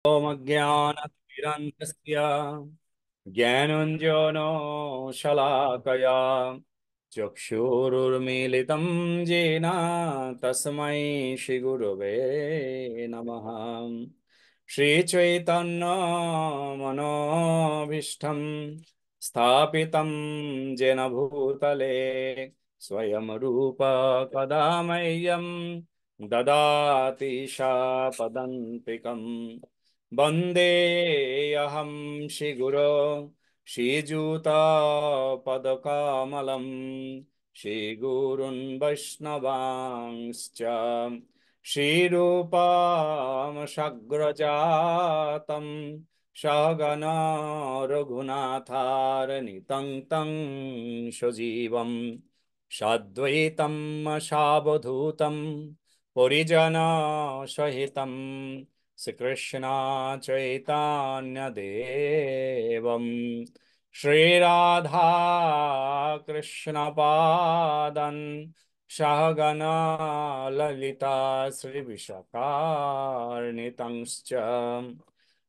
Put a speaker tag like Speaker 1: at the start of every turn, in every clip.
Speaker 1: ओमज्ञानतिमिरन्धस्य ज्ञानाञ्जनो शलाकया चक्षुरुर्मीलितं येन तस्मै श्रीगुरवे नमः। श्रीचैतन्यमनोभीष्टं स्थापितं येन भूतले स्वयं रूप कदा मह्यं ददाति शापदन्तिकम्। वन्देऽहं श्रीगुरो श्रीयुतापदकमलं श्रीगुरून् वैष्णवांश्च श्रीरूपं सग्रजातं सहगण रघुनाथारनितं तं सजीवं साद्वैतं सावधूतं परिजनसहितं श्रीकृष्ण चैतन्य देवं श्रीराधा कृष्ण पादं सहगना ललिता श्रीविशाखान्वितांश्च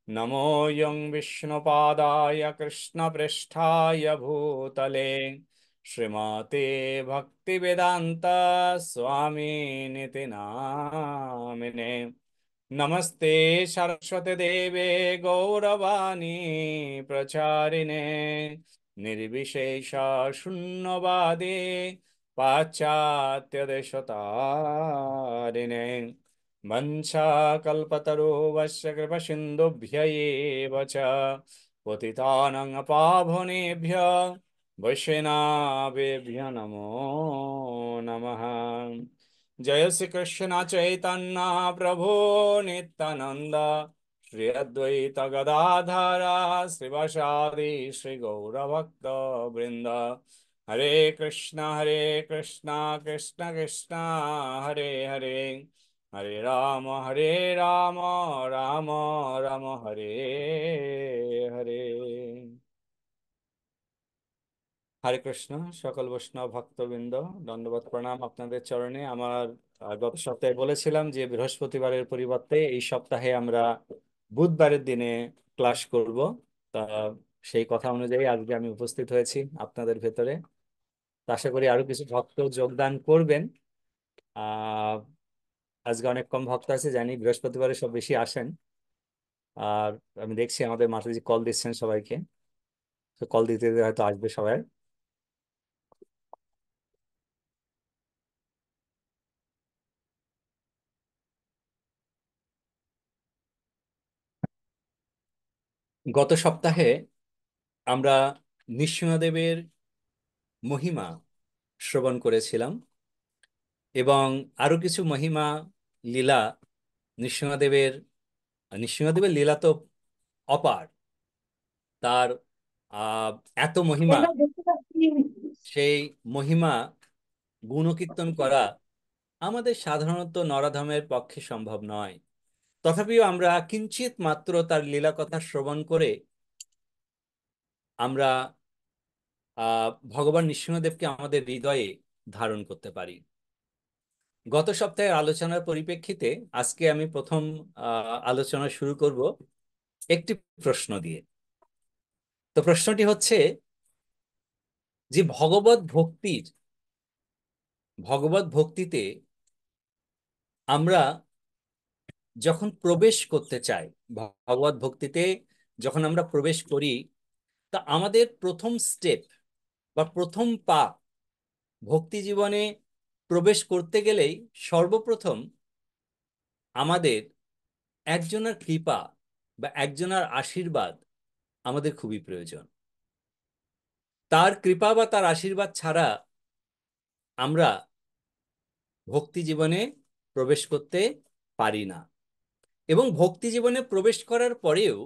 Speaker 1: नमो यं विष्णुपादाय कृष्णपृष्ठाय भूतले श्रीमते भक्तिवेदांता स्वामिनिति नामिने। नमस्ते सरस्वती देवे गौरवाणी प्रचारिणे निर्विशेष शून्यवादे पाश्चात्य देशतारिणे वंशाकल्पतरुवस्य कृपसिन्धुभ्य एव च पतितानां पावनेभ्य वैष्णवेभ्यो नमो नमः। जय श्री कृष्ण चैतन्य प्रभु नित्यानंद श्री अद्वैत गदाधर श्रीवासादि श्री गौरभक्त वृंद। हरे कृष्ण कृष्ण कृष्ण हरे हरे, हरे राम राम राम हरे हरे। হরে কৃষ্ণ। সকল বৈষ্ণব ভক্তবৃন্দ, দণ্ডবত প্রণাম আপনাদের চরণে। আমার গত সপ্তাহে বলেছিলাম যে বৃহস্পতিবারের পরিবর্তে এই সপ্তাহে আমরা বুধবারের দিনে ক্লাস করব। তা সেই কথা অনুযায়ী আজকে আমি উপস্থিত হয়েছি আপনাদের ভেতরে। তা আশা করি আরো কিছু ভক্ত যোগদান করবেন। আহ আজকে অনেক কম ভক্ত আছে জানি, বৃহস্পতিবারে সব বেশি আসেন। আর আমি দেখছি আমাদের মাতাজি কল দিচ্ছেন সবাইকে, তো কল দিতে দিতে হয়তো আসবে সবাই। গত সপ্তাহে আমরা নৃসিংহদেবের মহিমা শ্রবণ করেছিলাম এবং আরো কিছু মহিমা লীলা নৃসিংহদেবের নৃসিংহদেবের লীলা তো অপার। তার আহ এত মহিমা, সেই মহিমা গুণকীর্তন করা আমাদের সাধারণত নরাধমের পক্ষে সম্ভব নয়। তথাপিও আমরা কিঞ্চিত মাত্র তার লীলা কথা শ্রবণ করে আমরা ভগবান নৃসিংহদেবকে আমাদের হৃদয়ে ধারণ করতে পারি। গত সপ্তাহের আলোচনার পরিপ্রেক্ষিতে আজকে আমি প্রথম আলোচনা শুরু করব একটি প্রশ্ন দিয়ে। তো প্রশ্নটি হচ্ছে যে ভগবত ভক্তিতে আমরা যখন প্রবেশ করতে চাই, ভগবত ভক্তিতে যখন আমরা প্রবেশ করি, তা আমাদের প্রথম স্টেপ বা প্রথম পা ভক্তি জীবনে প্রবেশ করতে গেলেই সর্বপ্রথম আমাদের একজনের কৃপা বা একজনের আশীর্বাদ আমাদের খুবই প্রয়োজন। তার কৃপা বা তার আশীর্বাদ ছাড়া আমরা ভক্তি জীবনে প্রবেশ করতে পারি না। এবং ভক্তি জীবনে প্রবেশ করার পরেও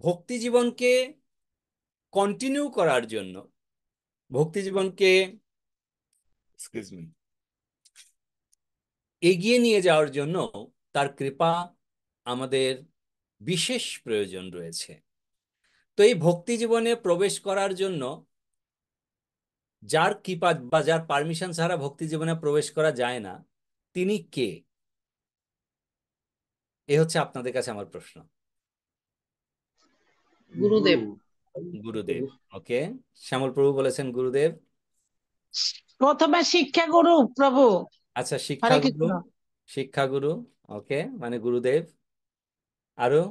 Speaker 1: ভক্তি জীবনকে কন্টিনিউ করার জন্য, ভক্তি জীবনকে এক্সকিউজ মি এগিয়ে নিয়ে যাওয়ার জন্য তার কৃপা আমাদের বিশেষ প্রয়োজন রয়েছে। তো এই ভক্তি জীবনে প্রবেশ করার জন্য যার কৃপা বা যার পারমিশন ছাড়া ভক্তি জীবনে প্রবেশ করা যায় না, তিনি কে? এ হচ্ছে আপনাদের কাছে আমার প্রশ্ন।
Speaker 2: গুরুদেব।
Speaker 1: গুরুদেব। ওকে, শ্যামল প্রভু বলেছেন গুরুদেব।
Speaker 2: প্রথমে শিক্ষা গুরু প্রভু।
Speaker 1: আচ্ছা,
Speaker 2: হরে
Speaker 1: শিক্ষাগুরু।
Speaker 2: কৃষ্ণ।
Speaker 1: শিক্ষাগুরু। ওকে, মানে গুরুদেব। আরো,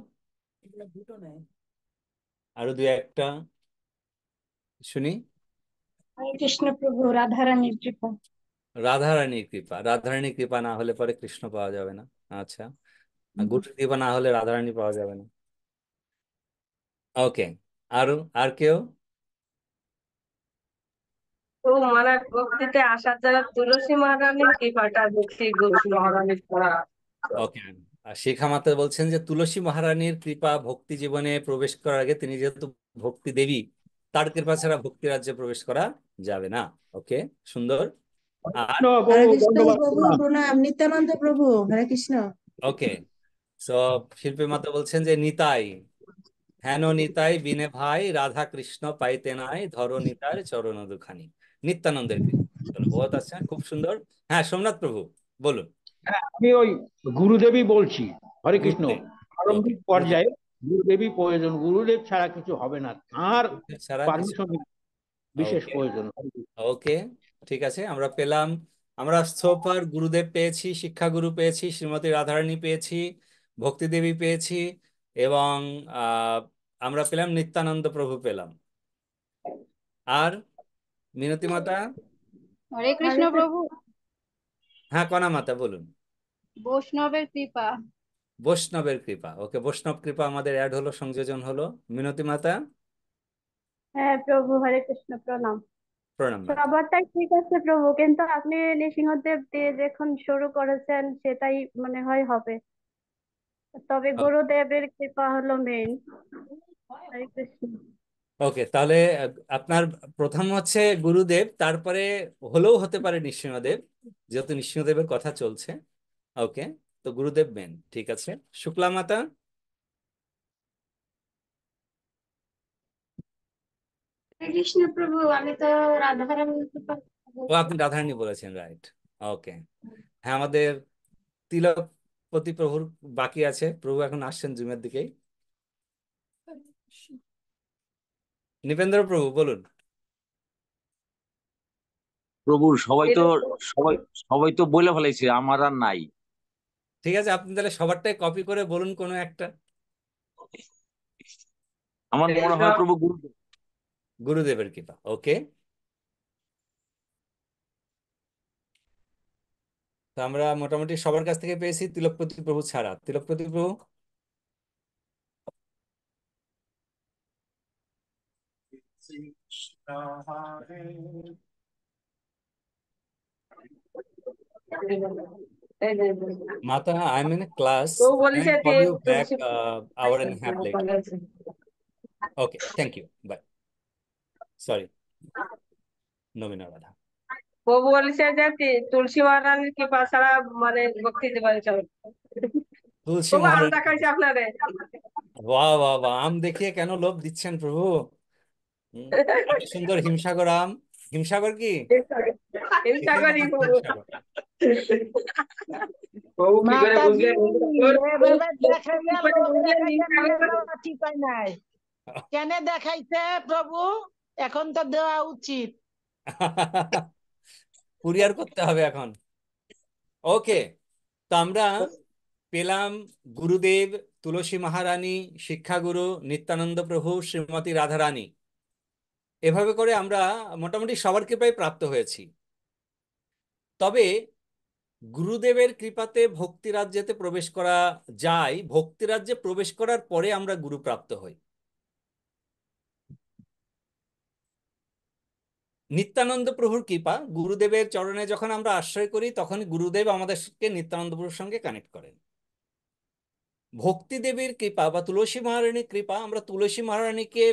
Speaker 1: আরো দুই একটা শুনি।
Speaker 3: হরে কৃষ্ণ প্রভু, রাধারানীর কৃপা।
Speaker 1: রাধারানীর কৃপা। রাধারানীর কৃপা না হলে পরে কৃষ্ণ পাওয়া যাবে না। আচ্ছা, আর গুরুর কৃপা না হলে রাধারানী পাওয়া যাবে না। ওকে, আরো, আর কেউ?
Speaker 4: তো মানে ভক্তিতে আসার যারা তুলসী মহারানীর কৃপাটা দেখছি, তুলসী মহারানীর করা।
Speaker 1: ওকে, আর শিখা মাতা বলছেন যে তুলসী মহারানীর কৃপা ভক্তি জীবনে প্রবেশ করার আগে, তিনি যেহেতু ভক্তি দেবী, তার কৃপা ছাড়া ভক্তি রাজ্যে প্রবেশ করা যাবে না। ওকে, সুন্দর। আর
Speaker 5: হরে কৃষ্ণ প্রভু প্রণাম, নিত্যানন্দ প্রভু হরে কৃষ্ণ।
Speaker 1: ওকে, সো শিল্পী মাতা বলছেন যে নিতাই, হেন নিতাই বিনে ভাই, রাধা কৃষ্ণ পাইতে নাই, ধরো নিতাই চরণ দুখানি। নিত্যানন্দের কৃপা। চলো, বহুত আচ্ছা, খুব সুন্দর। হ্যাঁ, সোমনাথ প্রভু বলুন।
Speaker 6: হ্যাঁ, আমি ওই গুরুদেবই বলছি। হরে কৃষ্ণ।
Speaker 1: গুরুদেব। ওকে,
Speaker 6: প্রারম্ভিক
Speaker 1: গুরুদেব।
Speaker 6: পর্যায়ে গুরুদেবই প্রয়োজন, গুরুদেব ছাড়া কিছু হবে না, তার
Speaker 1: গুরুদেব ছাড়া কিছু।
Speaker 6: পারমিশন বিশেষ
Speaker 1: ওকে।
Speaker 6: প্রয়োজন। হরে কৃষ্ণ।
Speaker 1: ওকে, ঠিক আছে, আমরা পেলাম। আমরা সোফার গুরুদেব পেয়েছি, শিক্ষাগুরু পেয়েছি, শ্রীমতী রাধারানী পেয়েছি, ভক্তিদেবী পেয়েছি, এবং আহ আমরা পেলাম নিত্যানন্দ প্রভু পেলাম। আর মিনতি মাতা।
Speaker 3: হরে কৃষ্ণ
Speaker 5: হরে
Speaker 3: প্রভু,
Speaker 1: হ্যাঁ, কণা মাতা বলুন।
Speaker 3: বৈষ্ণবের কৃপা।
Speaker 1: বৈষ্ণবের কৃপা। ওকে, বৈষ্ণব কৃপা আমাদের অ্যাড হলো, সংযোজন হলো। মিনতি মাতা।
Speaker 3: হ্যাঁ প্রভু, হরে কৃষ্ণ প্রণাম।
Speaker 1: প্রণাম মাতা।
Speaker 3: সবারটাই ঠিক আছে প্রভু, কিন্তু আপনি নৃসিংহদেব দিয়ে যখন শুরু করেছেন সেটাই মনে হয় হবে। তবে গুরুদেবের কৃপা হলো মেইন। হরে কৃষ্ণ।
Speaker 1: ওকে, তাহলে আপনার প্রথম হচ্ছে গুরুদেব, তারপরে হলেও হতে পারে নৃসিংহদেব, যেহেতু নৃসিংহদেবের কথা চলছে। ওকে, তো গুরুদেব মেন, ঠিক আছে। শুক্লা মাতা।
Speaker 3: হরে কৃষ্ণ প্রভু, আমি তো রাধারানীর কৃপা।
Speaker 1: ও, আপনি রাধারানী বলেছেন, রাইট। ওকে, হ্যাঁ, আমাদের তিলকপতি প্রভুর বাকি আছে। প্রভু এখন আসছেন জুমের দিকেই। নৃপেন্দ্র প্রভু বলুন।
Speaker 7: প্রভু সবাই সবাই তো বলে ফেলেছে, আমার আর নাই।
Speaker 1: ঠিক আছে, আপনি তাহলে সবারটাই কপি করে বলুন কোনো একটা।
Speaker 7: আমার মনে হয় প্রভু গুরু।
Speaker 1: গুরুদেবের কৃপা। ওকে, তো আমরা মোটামুটি সবার কাছ থেকে পেয়েছি, তিলকপতি প্রভু ছাড়া। তিলকপতি প্রভু। Mata, I'm in a
Speaker 4: তো
Speaker 1: class. Can I
Speaker 4: বলেছে যে
Speaker 1: call you back
Speaker 4: Tulsi
Speaker 1: hour and a half later? Okay, thank you. Bye. Sorry, Nomina Radha.
Speaker 4: প্রভু বলেছে যে তুলসী মহারানীর কৃপা ছাড়া মানে ভক্তি দেবেন চলে।
Speaker 1: তুলসী
Speaker 4: প্রভু আম
Speaker 1: মহারানী।
Speaker 4: দেখাইছে আপনারে।
Speaker 1: বাহ বাহ বাহ, আম দেখিয়ে কেন লোভ দিচ্ছেন প্রভু? হুম, এত সুন্দর হিমসাগর আম। হিমসাগর কি?
Speaker 4: হিংসা
Speaker 1: এটাই
Speaker 4: করি
Speaker 1: মনে হচ্ছে
Speaker 4: প্রভু।
Speaker 1: হিমসাগর।
Speaker 4: প্রভু কি করে
Speaker 2: মাতাজি,
Speaker 4: বুঝলেন?
Speaker 2: এভাবে দেখাইয়া
Speaker 4: কি করে
Speaker 2: লোক
Speaker 4: বুঝলেন
Speaker 2: দেখাইয়া
Speaker 4: হিংসা
Speaker 2: নিয়ে
Speaker 4: করে?
Speaker 2: যাওয়া ঠিক হয় নাই। কেন দেখাইছে প্রভু? এখন তো দেওয়া উচিত।
Speaker 1: কুরিয়ার করতে হবে এখন। ওকে, তো আমরা পেলাম গুরুদেব, তুলসী মহারানী, শিক্ষাগুরু নিত্যানন্দ প্রভু, শ্রীমতী রাধারানী। এভাবে করে আমরা মোটামুটি সবার কৃপায় প্রাপ্ত হয়েছি। তবে গুরুদেবের কৃপাতে ভক্তি রাজ্যেতে প্রবেশ করা যায়, ভক্তি রাজ্যে প্রবেশ করার পরে আমরা গুরু প্রাপ্ত হই। নিত্যানন্দ প্রভুর কৃপা, গুরুদেবের চরণে যখন আমরা আশ্রয় করি, তখন গুরুদেব আমাদেরকে নিত্যানন্দ প্রভুর সঙ্গে কানেক্ট করেন। ভক্তি দেবীর কৃপা বা তুলসী মহারানীর কৃপা, আমরা তুলসী মহারানীকে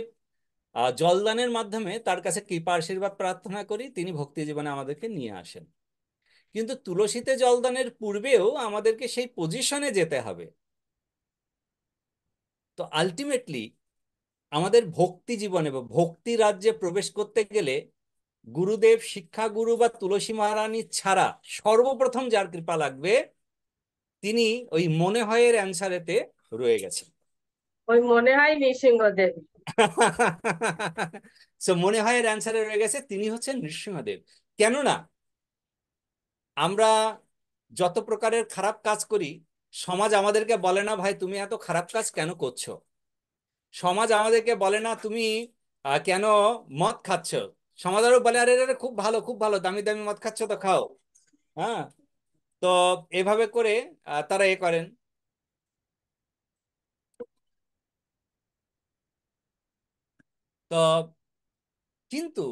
Speaker 1: জলদানের মাধ্যমে তার কাছে কৃপা আশীর্বাদ প্রার্থনা করি, তিনি ভক্তি জীবনে আমাদেরকে নিয়ে আসেন। কিন্তু তুলসীতে জলদানের পূর্বেও আমাদেরকে সেই পজিশনে যেতে হবে। তো আলটিমেটলি আমাদের ভক্তি জীবনে বা ভক্তি রাজ্যে প্রবেশ করতে গেলে গুরুদেব, শিক্ষাগুরু বা তুলসী মহারানী ছাড়া সর্বপ্রথম যার কৃপা লাগবে, তিনি ওই মনে হয়ের অ্যান্সারেতে রয়ে গেছেন।
Speaker 4: ওই মনে হয় নৃসিংহদেব।
Speaker 1: সো মনে হয় এর অ্যান্সারে রয়ে গেছে তিনি হচ্ছেন নৃসিংহদেব। কেননা আমরা যত প্রকারের খারাপ কাজ করি, সমাজ আমাদেরকে বলে না ভাই তুমি এত খারাপ কাজ কেন করছো। সমাজ আমাদেরকে বলে না তুমি কেন মদ খাচ্ছ। সমাজ আরো বলে আরে আরে খুব ভালো খুব ভালো, দামি দামি মদ খাচ্ছ তো খাও। হ্যাঁ, তো এভাবে করে তারা করেন। তো কিন্তু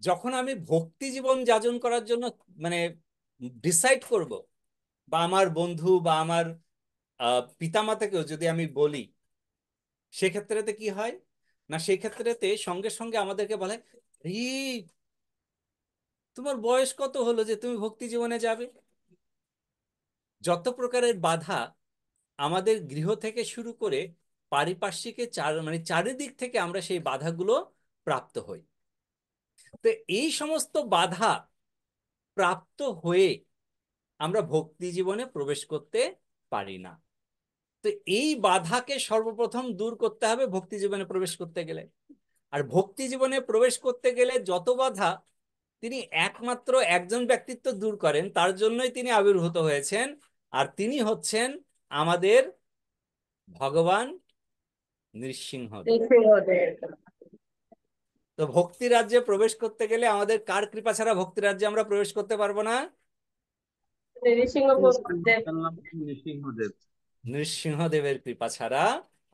Speaker 1: যখন আমি ভক্তি জীবন যাপন করার জন্য মানে ডিসাইড করব, বা আমার বন্ধু বা আমার পিতামাতাকেও যদি আমি বলি, সেক্ষেত্রেতে কি হয় না, সেই ক্ষেত্রেতে সঙ্গে সঙ্গে আমাদেরকে বলে এই তোমার বয়স কত হলো যে তুমি ভক্তি জীবনে যাবে। যত প্রকারের বাধা আমাদের গৃহ থেকে শুরু করে পারিপার্শ্বিকে চারিদিক থেকে আমরা সেই বাধাগুলো প্রাপ্ত হই। তো এই সমস্ত বাধা প্রাপ্ত হয়ে আমরা ভক্তি জীবনে প্রবেশ করতে পারি না। তো এই বাধাকে সর্বপ্রথম দূর করতে হবে ভক্তি জীবনে প্রবেশ করতে গেলে। আর ভক্তি জীবনে প্রবেশ করতে গেলে যত বাধা তিনি একমাত্র একজন ব্যক্তিত্ব দূর করেন, তার জন্যই তিনি আবির্ভূত হয়েছেন, আর তিনি হচ্ছেন আমাদের ভগবান নৃসিংহদেব।
Speaker 4: নৃসিংহদেব।
Speaker 1: তো ভক্তি রাজ্যে প্রবেশ করতে গেলে আমাদের কার কৃপা ছাড়া ভক্তি রাজ্যে আমরা প্রবেশ করতে পারবো না?
Speaker 4: নৃসিংহদেব।
Speaker 7: নৃসিংহদেব।
Speaker 1: নৃসিংহদেবের কৃপা ছাড়া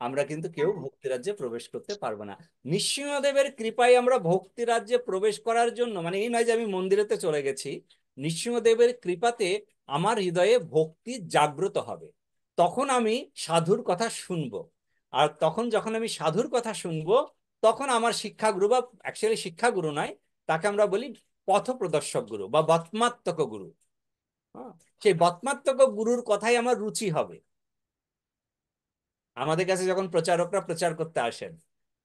Speaker 1: আমরা কিন্তু কেউ ভক্তি রাজ্যে প্রবেশ করতে পারবো না। নৃসিংহদেবের কৃপায় আমরা ভক্তি রাজ্যে প্রবেশ করার জন্য, মানে এই নয় যে আমি মন্দিরেতে চলে গেছি, নৃসিংহদেবের কৃপাতে আমার হৃদয়ে ভক্তি জাগ্রত হবে, তখন আমি সাধুর কথা শুনবো। আর তখন যখন আমি সাধুর কথা শুনবো, তখন আমার শিক্ষাগুরু, বা অ্যাকচুয়ালি শিক্ষাগুরু নয়, তাকে আমরা বলি পথ প্রদর্শক গুরু বা বৎমাত্মক গুরু। হ্যাঁ, সেই বৎমাত্মক গুরুর কথাই আমার রুচি হবে। আমাদের কাছে যখন প্রচারকরা প্রচার করতে আসেন,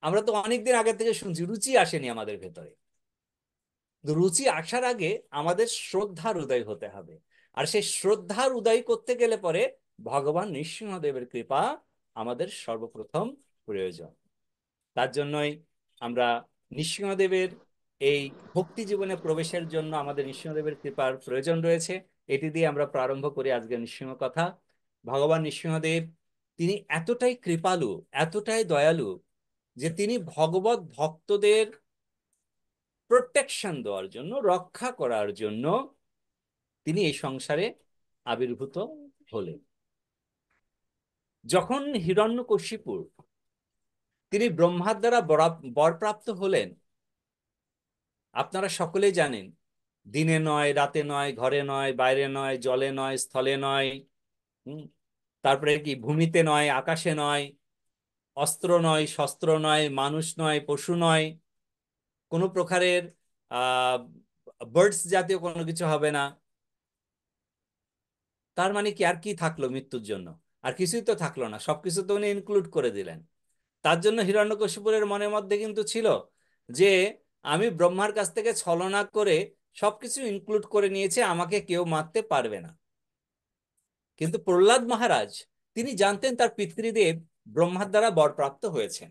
Speaker 1: আমরা তো অনেকদিন আগে থেকে শুনছি, রুচি আসেনি আমাদের ভেতরে। তো রুচি আসার আগে আমাদের শ্রদ্ধার উদয় হতে হবে। আর সেই শ্রদ্ধার উদয় করতে গেলে পরে ভগবান নৃসিংহদেবের কৃপা আমাদের সর্বপ্রথম প্রয়োজন। তার জন্যই আমরা নৃসিংহদেবের এই ভক্তি জীবনে প্রবেশের জন্য আমাদের নৃসিংহদেবের কৃপার প্রয়োজন রয়েছে। এটি দিয়ে আমরা প্রারম্ভ করি আজকের নৃসিংহ কথা। ভগবান নৃসিংহদেব তিনি এতটাই কৃপালু, এতটাই দয়ালু, যে তিনি ভগবত ভক্তদের প্রোটেকশন দেওয়ার জন্য, রক্ষা করার জন্য তিনি এই সংসারে আবির্ভূত হলেন। যখন হিরণ্যকশিপু তিনি ব্রহ্মার দ্বারা বরপ্রাপ্ত হলেন, আপনারা সকলেই জানেন, দিনে নয়, রাতে নয়, ঘরে নয়, বাইরে নয়, জলে নয়, স্থলে নয়, তারপরে কি ভূমিতে নয়, আকাশে নয়, অস্ত্র নয়, শস্ত্র নয়, মানুষ নয়, পশু নয়, কোনো প্রকারের আহ বার্ডস জাতীয় কোনো কিছু হবে না। তার মানে কি আর কি থাকলো মৃত্যুর জন্য? আর কিছুই তো থাকলো না, সবকিছু তো উনি ইনক্লুড করে দিলেন। তার জন্য হিরণ্যকশিপুরের মনের মধ্যে কিন্তু ছিল যে আমি ব্রহ্মার কাছ থেকে ছলনা করে সবকিছু ইনক্লুড করে নিয়েছে, আমাকে কেউ মারতে পারবে না। কিন্তু প্রহ্লাদ মহারাজ তিনি জানতেন তার পিতৃদেব ব্রহ্মার দ্বারা বরপ্রাপ্ত হয়েছেন।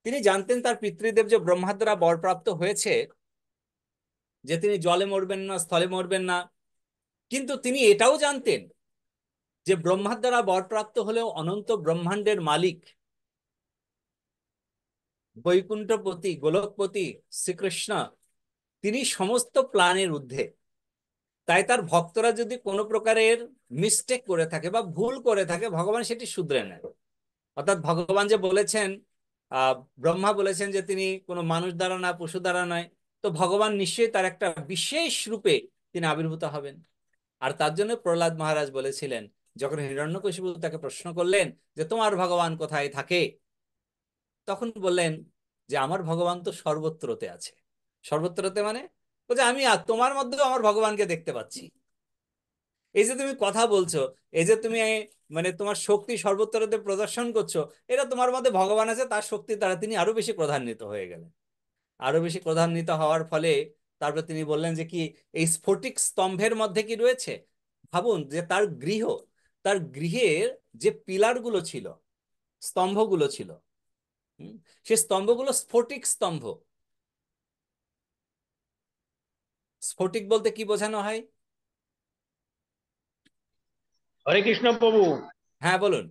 Speaker 1: তিনি জানতেন তার পিতৃদেব যে ব্রহ্মার দ্বারা বরপ্রাপ্ত হয়েছে, যে তিনি জলে মরবেন না, স্থলে মরবেন না। কিন্তু তিনি এটাও জানতেন যে ব্রহ্মার দ্বারা বরপ্রাপ্ত হলেও অনন্ত ব্রহ্মাণ্ডের মালিক বৈকুণ্ঠপতি, গোলকপতি শ্রীকৃষ্ণ, তিনি সমস্ত প্রাণের ঊর্ধ্বে। তাই তার ভক্তরা যদি কোনো প্রকারের মিস্টেক করে থাকে বা ভুল করে থাকে, ভগবান সেটি শুধরে নেন। অর্থাৎ ভগবান যে বলেছেন, আহ ব্রহ্মা বলেছেন যে তিনি কোনো মানুষ দ্বারা না, পশু দ্বারা নয়, তো ভগবান নিশ্চয়ই তার একটা বিশেষ রূপে তিনি আবির্ভূত হবেন। আর তার জন্য প্রহ্লাদ মহারাজ বলেছিলেন, যখন হিরণ্যকশিপু তাকে প্রশ্ন করলেন যে তোমার ভগবান কোথায় থাকে, তখন বললেন যে আমার ভগবান তো সর্বত্রতে আছে। সর্বত্রতে মানে বলছে আমি তোমার মধ্যেও আমার ভগবানকে দেখতে পাচ্ছি। এই যে তুমি কথা বলছো, এই যে তুমি মানে তোমার শক্তি সর্বত্রতে প্রদর্শন করছো, এটা তোমার মধ্যে ভগবান আছে, তার শক্তির দ্বারা তিনি আরো বেশি ক্রোধান্বিত হয়ে গেলেন। আরো বেশি ক্রোধান্বিত হওয়ার ফলে তারপর তিনি বললেন যে কি এই স্ফটিক স্তম্ভের মধ্যে কি রয়েছে, ভাবুন যে তার গৃহের যে পিলার গুলো ছিল, স্তম্ভগুলো ছিল। সে স্তম্ভগুলো স্ফটিক স্তম্ভ। স্ফটিক বলতে কি বোঝানো হয়?
Speaker 6: হরে কৃষ্ণ প্রভু।
Speaker 1: হ্যাঁ বলুন।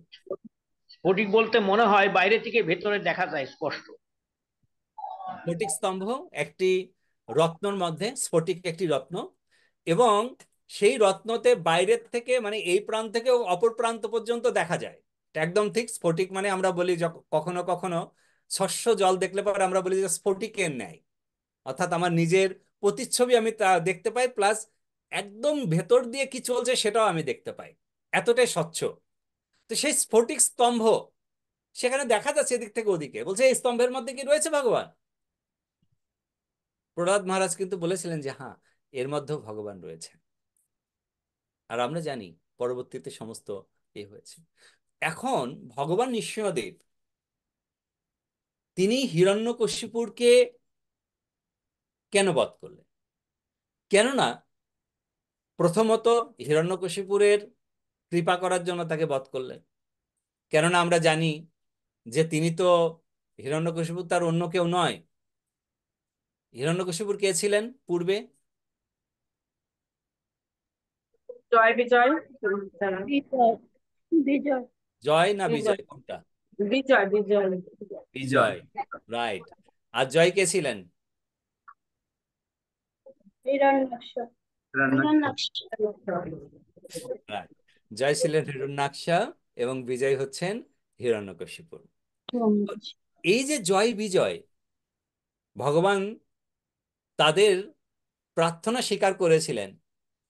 Speaker 6: স্ফটিক বলতে মনে হয় বাইরে থেকে ভেতরে দেখা যায় স্পষ্ট।
Speaker 1: স্ফটিক স্তম্ভ একটি রত্নর মধ্যে, স্ফটিক একটি রত্ন, এবং সেই রত্নতে বাইরের থেকে মানে এই প্রান্ত থেকে অপর প্রান্ত পর্যন্ত দেখা যায়। এটা একদম ঠিক। স্ফটিক মানে আমরা বলি কখনো কখনো শস্য জল দেখলে পরে আমরা বলি যে স্ফটিকের ন্যায়, অর্থাৎ আমার নিজের প্রতিচ্ছবি আমি তা দেখতে পাই, প্লাস একদম ভেতর দিয়ে কি চলছে সেটাও আমি দেখতে পাই, এতটাই স্বচ্ছ। তো সেই স্ফটিক স্তম্ভ সেখানে দেখা যাচ্ছে এদিক থেকে ওদিকে, বলছে এই স্তম্ভের মধ্যে কি রয়েছে ভগবান? প্রহ্লাদ মহারাজ কিন্তু বলেছিলেন যে হ্যাঁ, এর মধ্যেও ভগবান রয়েছে। আর আমরা জানি পরবর্তীতে সমস্ত হয়েছে। এখন ভগবান নৃসিংহদেব তিনি হিরণ্যকশিপুরকে কেন বধ করলেন? কেননা প্রথমত হিরণ্যকশিপুরের কৃপা করার জন্য তাকে বধ করলেন। কেননা আমরা জানি যে তিনি তো, হিরণ্যকশিপু তার অন্য কেউ নয়। হিরণ্যকশিপুর কে ছিলেন পূর্বে?
Speaker 4: জয় বিজয়।
Speaker 3: বিজয়। বিজয়।
Speaker 1: জয় না
Speaker 4: বিজয়
Speaker 1: বিজয়, কোনটা?
Speaker 4: বিজয় বিজয়।
Speaker 1: বিজয়, রাইট। আর জয় কে ছিলেন?
Speaker 3: হিরণ্যাক্ষ। হিরণ্যাক্ষ।
Speaker 1: রাইট। জয় ছিলেন হিরণ্যাক্ষ এবং বিজয় হচ্ছেন হিরণ্যকশিপুর। এই যে জয় বিজয়, ভগবান তাদের প্রার্থনা স্বীকার করেছিলেন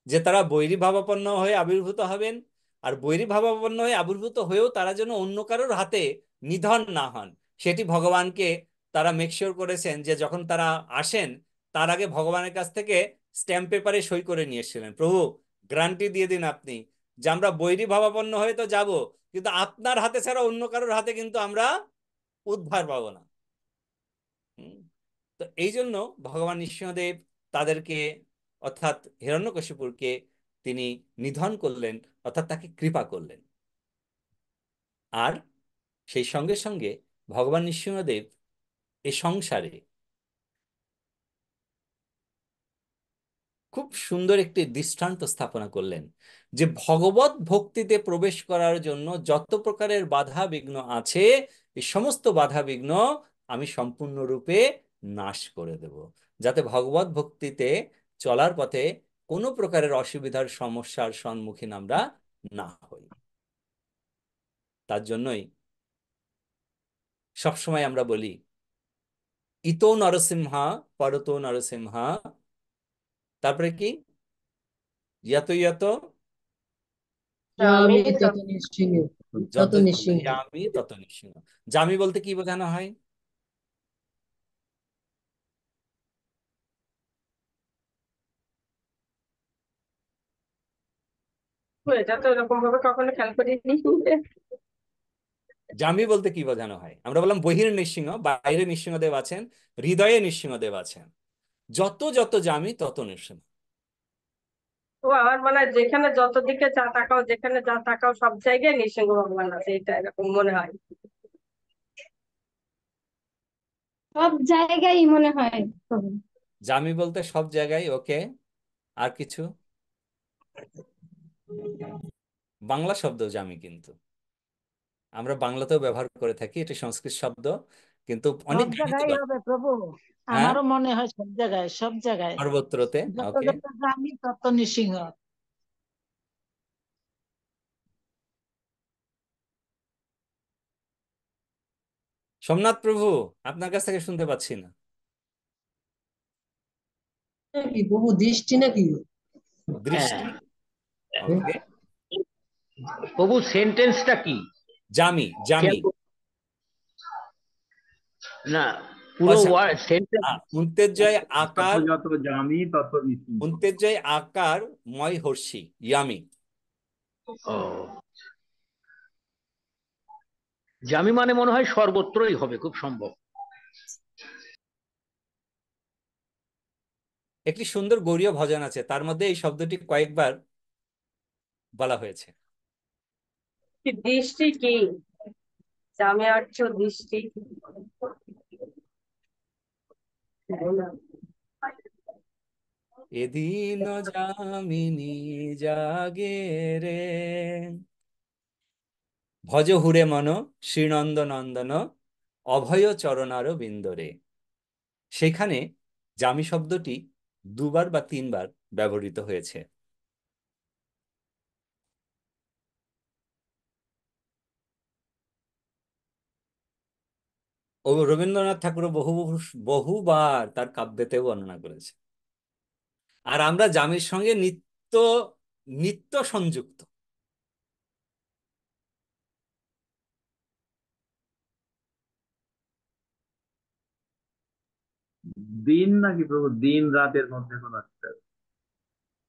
Speaker 1: যে তারা বৈরী ভাবাপন্ন হয়ে আবির্ভূত হবেন, আর বৈরী ভাবাপন্ন হয়ে আবির্ভূত হয়েও তারা যেন অন্য কারোর হাতে নিধন না হন, সেটি ভগবানকে তারা মেকশিওর করেছেন। যে যখন তারা আসেন তার আগে ভগবানের কাছ থেকে স্ট্যাম্প পেপারে সই করে নিয়ে এসেছিলেন, প্রভু গ্যারান্টি দিয়ে দিন আপনি যে আমরা বৈরী ভাবাপন্ন হয়ে তো যাব, কিন্তু আপনার হাতে ছাড়া অন্য কারোর হাতে কিন্তু আমরা উদ্ধার পাবো না। হুম। তো এই জন্য ভগবান নৃসিংহদেব তাদেরকে, অর্থাৎ হিরণ্যকশিপুরকে তিনি নিধন করলেন, অর্থাৎ তাকে কৃপা করলেন। আর সেই সঙ্গে সঙ্গে ভগবান নৃসিংহদেব এই সংসারে খুব সুন্দর একটি দৃষ্টান্ত স্থাপনা করলেন যে ভগবত ভক্তিতে প্রবেশ করার জন্য যত প্রকারের বাধা বিঘ্ন আছে, এই সমস্ত বাধা বিঘ্ন আমি সম্পূর্ণরূপে নাশ করে দেব, যাতে ভগবত ভক্তিতে চলার পথে কোনো প্রকারের অসুবিধার সমস্যার সম্মুখীন আমরা না হই। তার জন্যই সবসময় আমরা বলি ইতো নরসিংহা পরতো নরসিংহা, তারপরে কি ইয়ত ইয়ত
Speaker 4: আমি
Speaker 5: আমি তত নিশ্চিন্ত, তত
Speaker 1: যত যত
Speaker 5: নিশ্চিন্ত।
Speaker 1: জামি তত নিঃসিংহ। জামি বলতে কি বোঝানো হয়?
Speaker 4: এটা তো এরকম ভাবে কখনো খেয়াল করিনি।
Speaker 1: জামি বলতে কি বোঝানো হয়? আমরা বললাম বহির নৃসিংহ, বাইরে নৃসিংহদেব আছেন, হৃদয়ে নৃসিংহদেব আছেন। যত যত জামি তত নৃসিংহ।
Speaker 4: তো আমার মনে হয় যেখানে যত দিকে যা তাকাও, যেখানে যা তাকাও সব জায়গায় নৃসিংহ ভগবান আছে, এটা এরকম মনে হয়।
Speaker 3: সব জায়গায় মনে হয় প্রভু।
Speaker 1: জামি বলতে সব জায়গায়, ওকে। আর কিছু? বাংলা শব্দ জামি, কিন্তু আমরা বাংলাতেও ব্যবহার করে থাকি, এটা সংস্কৃত শব্দ, কিন্তু অনেক
Speaker 2: সব
Speaker 1: ঘৃণিত
Speaker 2: জায়গায়
Speaker 1: কথা।
Speaker 2: হবে প্রভু,
Speaker 1: হ্যাঁ,
Speaker 2: আমারও মনে হয় সব জায়গায়, সব জায়গায়।
Speaker 1: সর্বত্রতে,
Speaker 2: যত
Speaker 1: ওকে।
Speaker 2: যত আমি তত নৃসিংহ।
Speaker 1: সোমনাথ প্রভু, আপনার কাছ থেকে শুনতে পাচ্ছি না।
Speaker 5: নাকি প্রভু দৃষ্টি নাকি?
Speaker 6: হ্যাঁ,
Speaker 1: দৃষ্টি, ওকে।
Speaker 6: প্রভু সেন্টেন্সটা কি?
Speaker 1: জামি, জামি।
Speaker 6: খেয়াল না, পুরো
Speaker 1: আচ্ছা,
Speaker 6: ওয়ার্ড সেন্টেন্স।
Speaker 1: উন্তেজয় আকার,
Speaker 7: যত জামি তত নিশ্চিন্ত।
Speaker 1: উন্তেজয় আকার ময় হর্ষি, ইয়ামি।
Speaker 6: ও, জামি মানে মনে হয় সর্বত্রই হবে খুব সম্ভব।
Speaker 1: একটি সুন্দর গৌড়ীয় ভজন আছে, তার মধ্যে এই শব্দটি কয়েকবার বলা হয়েছে।
Speaker 4: দৃষ্টি কি? জামে অর্থ দৃষ্টি।
Speaker 1: এদিন যামিনী জাগে রে, ভজ হুরে মন শ্রীনন্দ নন্দন, অভয় চরণার বিন্দরে। সেখানে জামি শব্দটি দুবার বা তিনবার ব্যবহৃত হয়েছে। ও রবীন্দ্রনাথ ঠাকুর বহুবার তার কাব্যেতেও বর্ণনা করেছে। আর আমরা জামির সঙ্গে নিত্য নিত্য সংযুক্ত।
Speaker 8: দিন নাকি প্রভু, দিন রাতের মধ্যে কোন একটা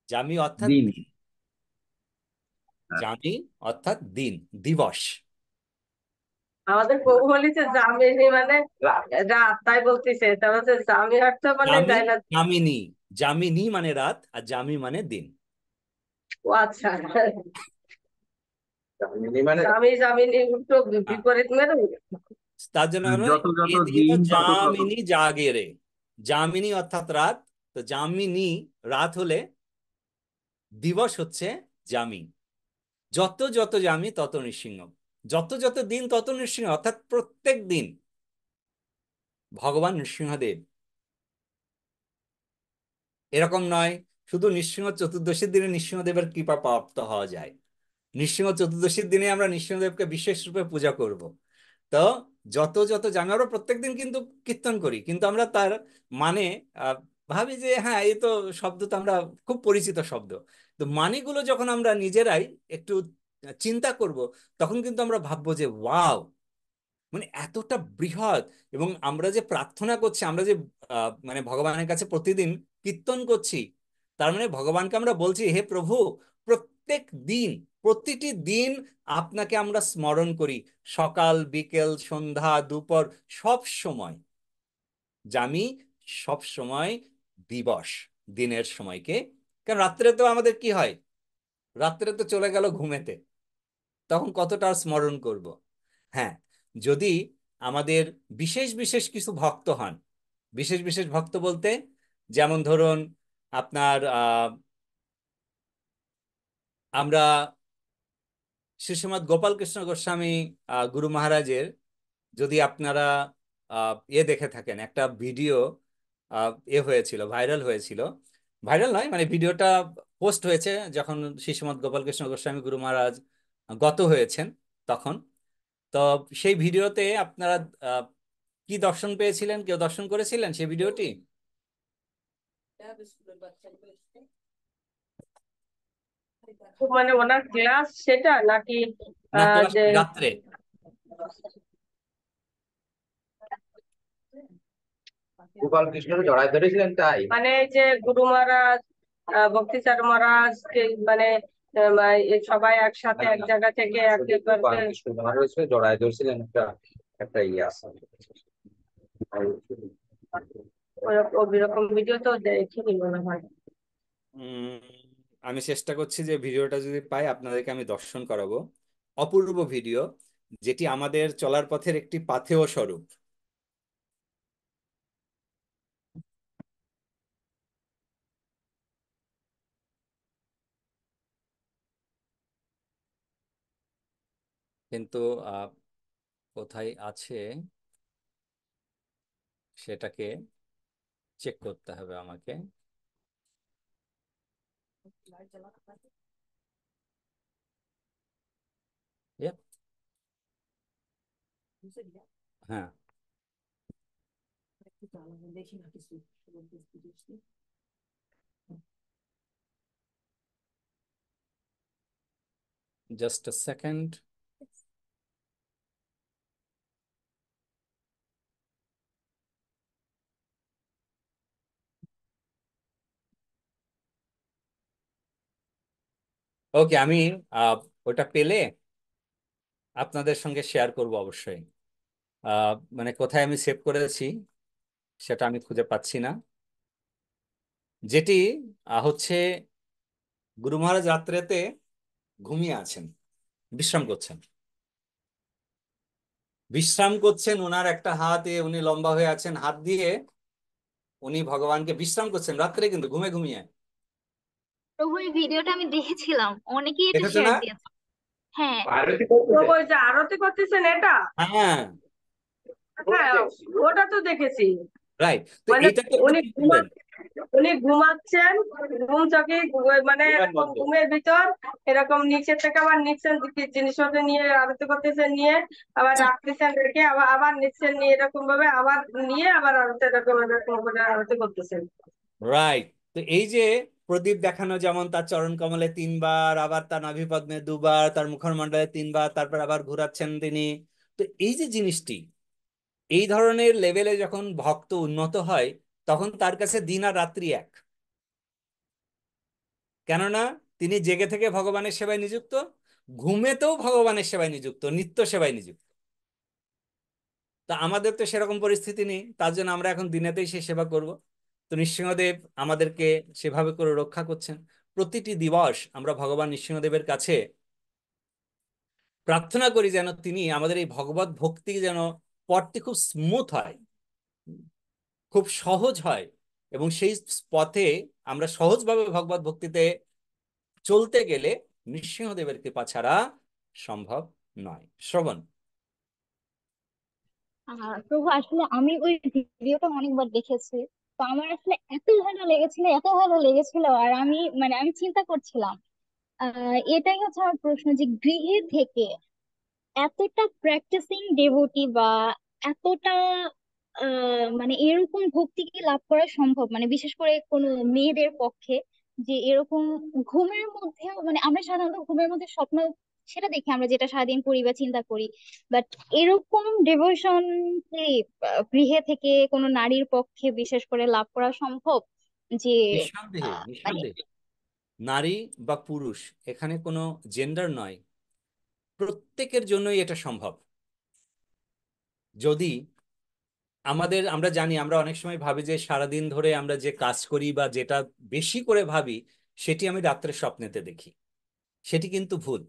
Speaker 1: জামি অর্থাৎ
Speaker 8: দিন?
Speaker 1: দিন,
Speaker 8: হ্যাঁ।
Speaker 1: জামি অর্থাৎ দিন, দিবস।
Speaker 4: আমাদের প্রভু বলেছে জামিনী মানে রাত, তাই বলতেছে। তার হচ্ছে জামি অর্থ মানে
Speaker 1: জামি,
Speaker 4: তাই না?
Speaker 1: জামিনী, জামিনী মানে রাত, আর জামি মানে দিন।
Speaker 4: ও আচ্ছা,
Speaker 8: মানে
Speaker 4: জামি জামিনী উল্টো
Speaker 1: হ্যাঁ,
Speaker 4: বিপরীত মেরু।
Speaker 1: তার জন্য
Speaker 8: যত যত
Speaker 1: এদিন
Speaker 8: দিন তত তত
Speaker 1: জামিনী জাগে রে। জামিনী অর্থাৎ রাত, তো জামিনী রাত হলে দিবস হচ্ছে জামি। যত যত জামি তত নৃসিংহ, যত যত দিন তত নৃসিংহ, অর্থাৎ প্রত্যেক দিন ভগবান নৃসিংহদেব। এরকম নয় শুধু নৃসিংহ চতুর্দশীর দিনে নৃসিংহদেবের কৃপা প্রাপ্ত হওয়া যায়। নৃসিংহ চতুর্দশীর দিনে আমরা নৃসিংহদেবকে বিশেষ রূপে পূজা করব। তো যত যত জামি, আমরা প্রত্যেকদিন কিন্তু কীর্তন করি, কিন্তু আমরা তার মানে আহ, ভাবি যে হ্যাঁ এই তো শব্দ তো আমরা খুব পরিচিত শব্দ। তো মানেগুলো যখন আমরা নিজেরাই একটু চিন্তা করব, তখন কিন্তু আমরা ভাববো যে ওয়াও, মানে এতটা বৃহৎ। এবং আমরা যে প্রার্থনা করছি, আমরা যে মানে ভগবানের কাছে প্রতিদিন কীর্তন করছি, তার মানে ভগবানকে আমরা বলছি হে প্রভু, প্রত্যেক দিন, প্রতিটি দিন আপনাকে আমরা স্মরণ করি, সকাল বিকেল সন্ধ্যা দুপুর সব সময়। জামি সব সময় দিবস, দিনের সময়কে। কারণ রাত্রে তো আমাদের কি হয়, রাত্রে তো চলে গেল ঘুমেতে, তখন কতটা আর স্মরণ করব। হ্যাঁ, যদি আমাদের বিশেষ বিশেষ কিছু ভক্ত হন, বিশেষ বিশেষ ভক্ত বলতে যেমন ধরুন আপনার আমরা শ্রীশ্রীমৎ গোপাল কৃষ্ণ গোস্বামী গুরু মহারাজের, যদি আপনারা দেখে থাকেন, একটা ভিডিও হয়েছিল, ভাইরাল হয়েছিল, ভাইরাল নয় মানে ভিডিওটা পোস্ট হয়েছে যখন শ্রীশ্রীমৎ গোপাল কৃষ্ণ গোস্বামী গুরু মহারাজ গত হয়েছেন তখন। তো সেই ভিডিওতে আপনারা আহ, কি দর্শন পেয়েছিলেন, কেউ দর্শন করেছিলেন সেই ভিডিওটি?
Speaker 4: মানে ওনার ক্লাস সেটা নাকি
Speaker 1: না, ক্লাস
Speaker 4: যে
Speaker 1: রাত্রে।
Speaker 8: গোপাল কৃষ্ণকে জড়ায় ধরেছিলেন তাই?
Speaker 4: মানে এই যে গুরু মহারাজ ভক্তিচার মহারাজ মানে সবাই একসাথে এক জায়গা থেকে
Speaker 8: গোপাল কৃষ্ণ মহারাজ জড়ায় ধরেছিলেন, একটা একটা ইয়ে আছে।
Speaker 4: ওইরকম ভিডিও তো দেখিনি মনে হয়।
Speaker 1: উম, আমি চেষ্টা করছি যে ভিডিওটা যদি পাই আপনাদেরকে আমি দর্শন করাবো। অপূর্ব ভিডিও, যেটি আমাদের চলার পথের একটি পাথেয় স্বরূপ। কিন্তু আহ, কোথায় আছে সেটাকে চেক করতে হবে আমাকে। Yep, হ্যাঁ, জাস্ট আ সেকেন্ড। ওকে, আমি আহ, ওটা পেলে আপনাদের সঙ্গে শেয়ার করব অবশ্যই। মানে কোথায় আমি সেভ করেছি সেটা আমি খুঁজে পাচ্ছি না। যেটি হচ্ছে গুরু মহারাজ রাত্রেতে ঘুমিয়ে আছেন, বিশ্রাম করছেন। বিশ্রাম করছেন, ওনার একটা হাতে উনি লম্বা হয়ে আছেন, হাত দিয়ে উনি ভগবানকে বিশ্রাম করছেন রাত্রে, কিন্তু ঘুমে ঘুমিয়ে।
Speaker 9: প্রভু এই ভিডিওটা আমি দেখেছিলাম, অনেকেই এটা
Speaker 1: দেখেছো
Speaker 9: শেয়ার
Speaker 1: না?
Speaker 9: দিয়েছে। হ্যাঁ।
Speaker 8: আরতি
Speaker 4: তো
Speaker 8: করতেছে।
Speaker 4: ওই যে আরতি করতেছেন এটা,
Speaker 1: হ্যাঁ,
Speaker 4: হ্যাঁ ওটা তো দেখেছি।
Speaker 1: রাইট। তো
Speaker 4: মানে
Speaker 1: এইটা তো আপনি
Speaker 4: উনি
Speaker 1: কি করবেন?
Speaker 4: উনি ঘুমাচ্ছেন, ঘুম চোখে মানে এরকম ঘুমের ভিতর এরকম নিচে থেকে আবার নিচ্ছেন জিনিসপত্র নিয়ে আরতি করতেছেন, নিয়ে আবার রাখতেছেন, রেখে আবার আবার নিচ্ছেন, নিয়ে এরকম ভাবে আবার নিয়ে আবার আরতি এরকম এরকম করে আরতি করতেছেন।
Speaker 1: রাইট। তো এই যে প্রদীপ দেখানো, যেমন তার চরণ কমলে 3 বার, আবার তার নাভিপদ্মে 2 বার, তার মুখমণ্ডলে 3 বার, তারপর আবার ঘোরাচ্ছেন তিনি। তো এই যে জিনিসটি, এই ধরনের লেভেলে যখন ভক্ত উন্নত হয়, তখন তার কাছে দিন আর রাত্রি এক। কেননা তিনি জেগে থেকে ভগবানের সেবায় নিযুক্ত, ঘুমেতেও ভগবানের সেবায় নিযুক্ত, নিত্য সেবায় নিযুক্ত। তা আমাদের তো সেরকম পরিস্থিতি নেই, তার জন্য আমরা এখন দিনেতেই সেই সেবা করব। তো নৃসিংহদেব আমাদেরকে সেভাবে করে রক্ষা করছেন। প্রতিটি দিবস আমরা ভগবান নৃসিংহদেবের কাছে প্রার্থনা করি যেন তিনি আমাদের এই ভগবত ভক্তি যেন পথটি খুব স্মুথ হয়, খুব সহজ হয়, এবং সেই পথে আমরা সহজভাবে ভগবত ভক্তিতে চলতে গেলে নৃসিংহদেবের কৃপা ছাড়া সম্ভব নয়। শ্রবণ।
Speaker 9: প্রভু আসলে আমি ওই ভিডিওটা অনেকবার দেখেছি। তো আমার আসলে এত ভালো লেগেছিল, এত ভালো লেগেছিল, আর আমি মানে আমি চিন্তা করছিলাম, এটাই হচ্ছে আমার প্রশ্ন, যে গৃহে থেকে এতটা প্র্যাকটিসিং ডেভোটি বা এতটা মানে এরকম ভক্তি কি লাভ করা সম্ভব, মানে বিশেষ করে কোনো মেয়েদের পক্ষে, যে এরকম ঘুমের মধ্যেও, মানে আমরা সাধারণত ঘুমের মধ্যে স্বপ্ন সেটা দেখি আমরা, যেটা সারাদিন করি বা চিন্তা করি, বাট এরকম ডেভোশন কি গৃহে থেকে কোনো নারীর পক্ষে বিশেষ করে লাভ করা সম্ভব? যে
Speaker 1: নিঃসন্দেহে,
Speaker 9: মানে
Speaker 1: নিঃসন্দেহে। নারী বা পুরুষ এখানে কোনো জেন্ডার নয়, প্রত্যেকের জন্যই এটা সম্ভব। যদি আমরা জানি, আমরা অনেক সময় ভাবি যে সারাদিন ধরে আমরা যে কাজ করি বা যেটা বেশি করে ভাবি, সেটি আমি রাত্রের স্বপ্নেতে দেখি। সেটি কিন্তু ভুল।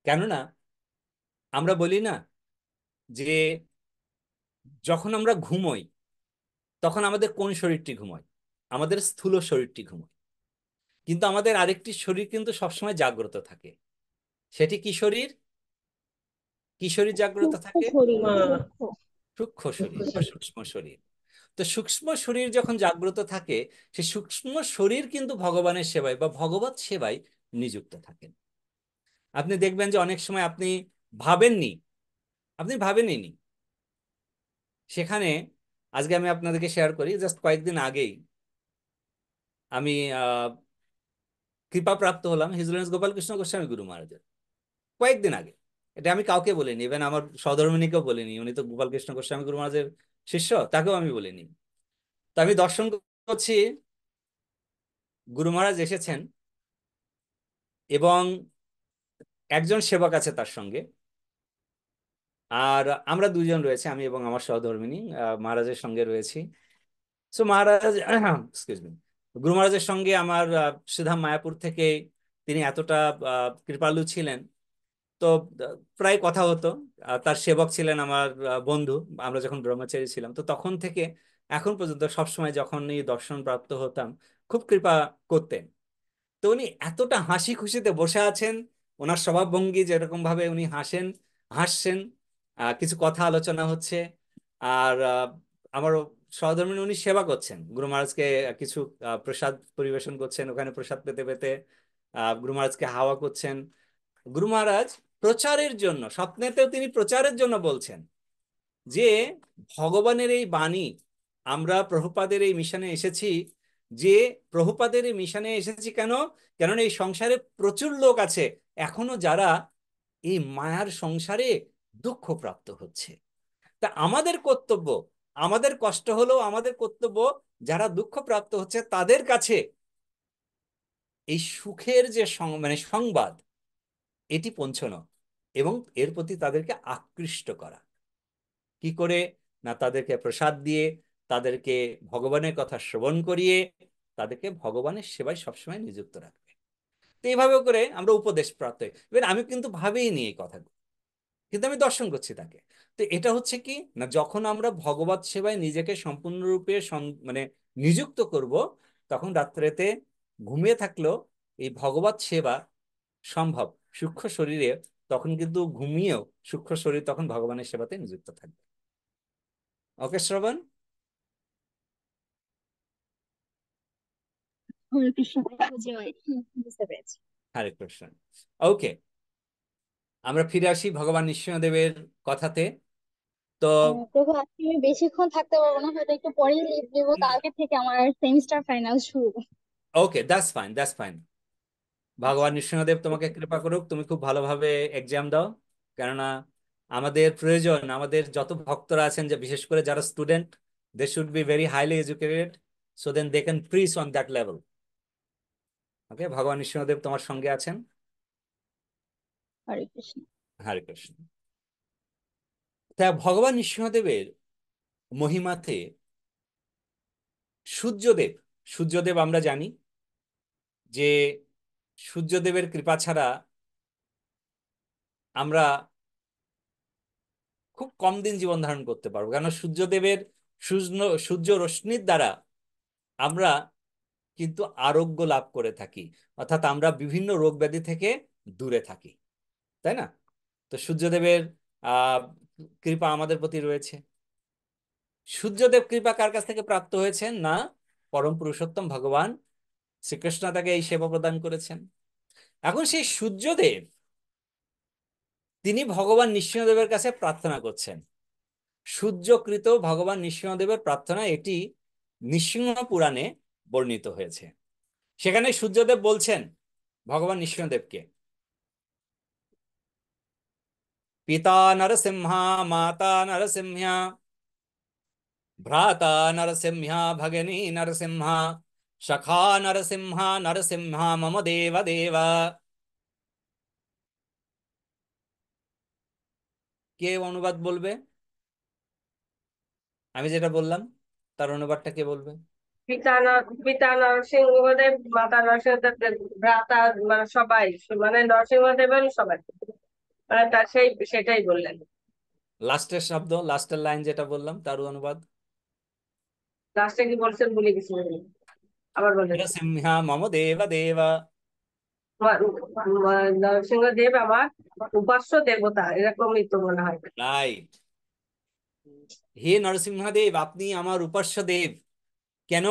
Speaker 1: কেননা আমরা বলি না যে যখন আমরা ঘুমোই, তখন আমাদের কোন শরীরটি ঘুমোয়? আমাদের স্থূল শরীরটি ঘুমোয়। কিন্তু আমাদের আরেকটি শরীর কিন্তু সবসময় জাগ্রত থাকে। সেটি কি শরীর? কি শরীর জাগ্রত
Speaker 9: সূক্ষ্ম
Speaker 1: থাকে?
Speaker 9: শরীর,
Speaker 4: হুম।
Speaker 9: সূক্ষ্ম।
Speaker 1: সূক্ষ্ম শরীর বা সূক্ষ্ম শরীর। তো সূক্ষ্ম শরীর যখন জাগ্রত থাকে, সেই সূক্ষ্ম শরীর কিন্তু ভগবানের সেবায় বা ভগবত সেবায় নিযুক্ত থাকেন। আপনি দেখবেন যে অনেক সময় ভাবেননি আপনি ভাবেননি সেখানে। আজকে আমি আপনাদেরকে শেয়ার করি, জাস্ট কয়েকদিন আগেই আমি কৃপাপ্রাপ্ত হলাম হিজ হোলিনেস গোপালকৃষ্ণ গোস্বামী গুরু মহারাজের। কয়েকদিন আগে। এটা আমি কাউকে বলিনি, ইভেন আমার সহধর্মিণীকেও বলিনি। উনি তো গোপালকৃষ্ণ গোস্বামী গুরু মহারাজের শিষ্য, তাকেও আমি বলিনি। তো আমি দর্শন করছি, গুরু মহারাজ এসেছেন এবং একজন সেবক আছে তার সঙ্গে, আর আমরা দুজন রয়েছে, আমি এবং আমার সহধর্মিণী মহারাজের সঙ্গে রয়েছি। সো মহারাজ এক্সকিউজ মি, গুরু মহারাজের সঙ্গে আমার সুধাম মায়াপুর থেকে তিনি এতটা কৃপালু ছিলেন। তো প্রায় কথা হতো। তার সেবক ছিলেন আমার বন্ধু। আমরা যখন ব্রহ্মচারী ছিলাম, তো তখন থেকে এখন পর্যন্ত সবসময় যখনই দর্শন প্রাপ্ত হতাম, খুব কৃপা করতেন। তো উনি এতটা হাসি খুশিতে বসে আছেন, ওনার স্বভাবভঙ্গি যেরকম ভাবে উনি হাসছেন, কিছু কথা আলোচনা হচ্ছে, আর আমার সহধর্মিণী উনি সেবা করছেন, গুরু মহারাজকে কিছু প্রসাদ পরিবেশন করছেন, ওখানে প্রসাদ পেতে পেতে গুরু মহারাজকে হাওয়া করছেন। গুরু মহারাজ প্রচারের জন্য, স্বপ্নেতেও তিনি প্রচারের জন্য বলছেন যে ভগবানের এই বাণী, আমরা প্রভুপাদের এই মিশনে এসেছি, যে প্রভুপাদের এই মিশনে এসেছি কেন? কেননা এই সংসারে প্রচুর লোক আছে এখনো যারা এই মায়ার সংসারে দুঃখ প্রাপ্ত হচ্ছে। তা আমাদের কর্তব্য, আমাদের কষ্ট হলেও আমাদের কর্তব্য, যারা দুঃখ প্রাপ্ত হচ্ছে তাদের কাছে এই সুখের যে মানে সংবাদ, এটি পৌঁছানো এবং এর প্রতি তাদেরকে আকৃষ্ট করা। কি করে? না তাদেরকে প্রসাদ দিয়ে, তাদেরকে ভগবানের কথা শ্রবণ করিয়ে, তাদেরকে ভগবানের সেবায় সবসময় নিযুক্ত রাখবে। তো এইভাবে করে আমরা উপদেশ প্রাপ্ত হই। এবার আমি কিন্তু ভাবিনি এই কথাগুলো। কিন্তু আমি দর্শন করছি তাকে। তো এটা হচ্ছে কি না, যখন আমরা ভগবত সেবায় নিজেকে সম্পূর্ণরূপে মানে নিযুক্ত করব, তখন রাত্রেতে ঘুমিয়ে থাকলেও এই ভগবত সেবা সম্ভব সূক্ষ্ম শরীরে। তখন কিন্তু ঘুমিয়েও সূক্ষ্ম শরীর তখন ভগবানের সেবাতে নিযুক্ত থাকবে। ওকে শ্রবণ?
Speaker 9: হরে কৃষ্ণ প্রভু, জয়। বুঝতে পেরেছি।
Speaker 1: হরে কৃষ্ণ। ওকে, আমরা ফিরে আসি ভগবান নৃসিংহদেবের কথাতে। তো
Speaker 9: প্রভু, আজকে আমি বেশিক্ষণ থাকতে পারবো না, হয়তো একটু পরেই লিভ নেবো, কালকে থেকে আমার সেমিস্টার ফাইনাল শুরু।
Speaker 1: ওকে, দ্যাটস ফাইন, দ্যাটস ফাইন। ভগবান নৃসিংহদেব তোমাকে কৃপা করুক, তুমি খুব ভালোভাবে এক্সাম দাও। কেননা আমাদের প্রয়োজন, আমাদের যত ভক্তরা আছেন, যে বিশেষ করে যারা student, they should be very highly educated, so then they can preach on that level. Okay, ভগবান নৃসিংহদেব তোমার সঙ্গে আছেন।
Speaker 9: হরে কৃষ্ণ।
Speaker 1: হরে কৃষ্ণ। তা ভগবান নৃসিংহদেবের মহিমাতে সূর্যদেব, সূর্যদেব আমরা জানি যে সূর্যদেবের কৃপা ছাড়া আমরা খুব কম দিন জীবন ধারণ করতে পারবো। কেন সূর্যদেবের সূর্য সূর্য রশ্মির দ্বারা আমরা কিন্তু আরোগ্য লাভ করে থাকি, অর্থাৎ আমরা বিভিন্ন রোগ ব্যাধি থেকে দূরে থাকি, তাই না? তো সূর্যদেবের আহ কৃপা আমাদের প্রতি রয়েছে। সূর্যদেব কৃপা কার কাছ থেকে প্রাপ্ত হয়েছেন না, পরম পুরুষোত্তম ভগবান শ্রীকৃষ্ণ তাকে এই সেবা প্রদান করেছেন। এখন সেই সূর্যদেব তিনি ভগবান নৃসিংহদেবের কাছে প্রার্থনা করছেন। সূর্যকৃত ভগবান নৃসিংহদেবের প্রার্থনা, এটি নৃসিংহ পুরাণে বর্ণিত হয়েছে। সেখানে সূর্যদেব বলছেন ভগবান নৃসিংহদেবকে, পিতা নরসিংহা, মাতা নরসিংহা, ভ্রাতা নরসিংহা, ভগিনী নরসিংহা, সখা নরসিংহা, নরসিংহা মম দেব দেব। কে অনুবাদ বলবে? আমি যেটা বললাম তার অনুবাদটা কে বলবে?
Speaker 4: পিতা নরসিংহদেব, মাতা নরসিংহদেব, ভ্রাতা, মানে সবাই, মানে নরসিংহদেবের সবাই, মানে তার সেটাই বললেন।
Speaker 1: লাস্টের শব্দ, লাস্টের লাইন যেটা বললাম তার অনুবাদ?
Speaker 4: লাস্টে কি বলছেন ভুলে গেছি, আবার বলেন।
Speaker 1: নরসিংহা মম দেব দেব।
Speaker 4: নরসিংহদেব আমার উপাস্য দেবতা, এরকমই তো মনে হয়।
Speaker 1: রাইট। হে নরসিংহদেব, আপনি আমার উপাস্য দেব। কেন?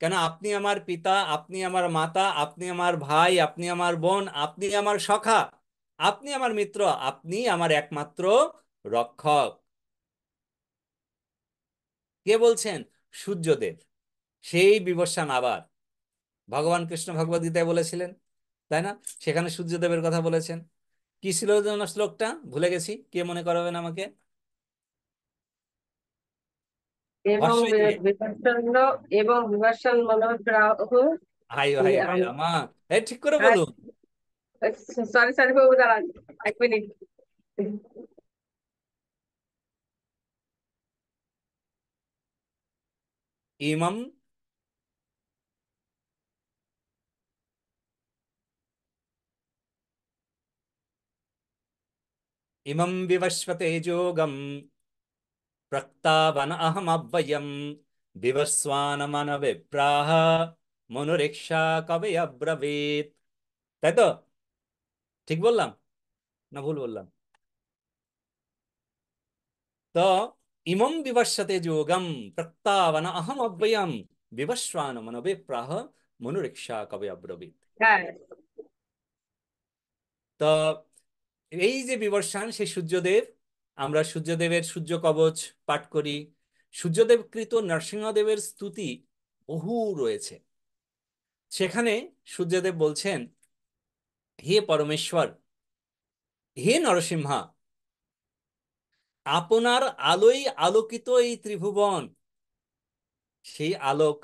Speaker 1: কেন আপনি আমার পিতা, আপনি আমার মাতা, আপনি আমার ভাই, আপনি আমার বোন, আপনি আমার সখা, আপনি আমার মিত্র, আপনি আমার একমাত্র রক্ষক। কে বলছেন? সূর্যদেব। সেই বিবস্বান আবার ভগবান কৃষ্ণ ভগবদ গীতায় বলেছিলেন, তাই না? সেখানে সূর্যদেবের কথা বলেছেন। কি ছিল যেন শ্লোকটা, ভুলে গেছি, কে মনে করাবেন আমাকে?
Speaker 4: এবং
Speaker 1: ভাষ্য দিয়ে।
Speaker 4: বিভৎসন্ন, এবং বিভৎসন মনোহর রাহু।
Speaker 1: হাই হাই হাই রামা, এই ঠিক করে বলুন।
Speaker 4: সরি সরি বাবু, দাঁড়ান 1 মিনিট।
Speaker 1: ইমম ইমম বিবস্বতে যোগম প্রক্তাবন অহমব্যয়ম বিবস্বানমন বিপ্রাহ মনুরিক্ষা কবে অব্রবীত। তাই তো? ঠিক বললাম না ভুল বললাম? তো ইমম বিবস্বতে যোগম প্রক্তাবন অহমব্যয়ম বিবস্বানমন বিপ্রাহ মনুরিক্ষা কবে অব্রবীত।
Speaker 4: হ্যাঁ,
Speaker 1: তো এই যে বিবর্ষান, সেই সূর্যদেব, আমরা সূর্যদেবের সূর্য কবচ পাঠ করি। সূর্যদেব কৃত নরসিংহদেবের স্তুতি বহু রয়েছে। সেখানে সূর্যদেব বলছেন, হে পরমেশ্বর, হে নরসিংহা, আপনার আলোয় আলোকিত এই ত্রিভুবন, সেই আলোক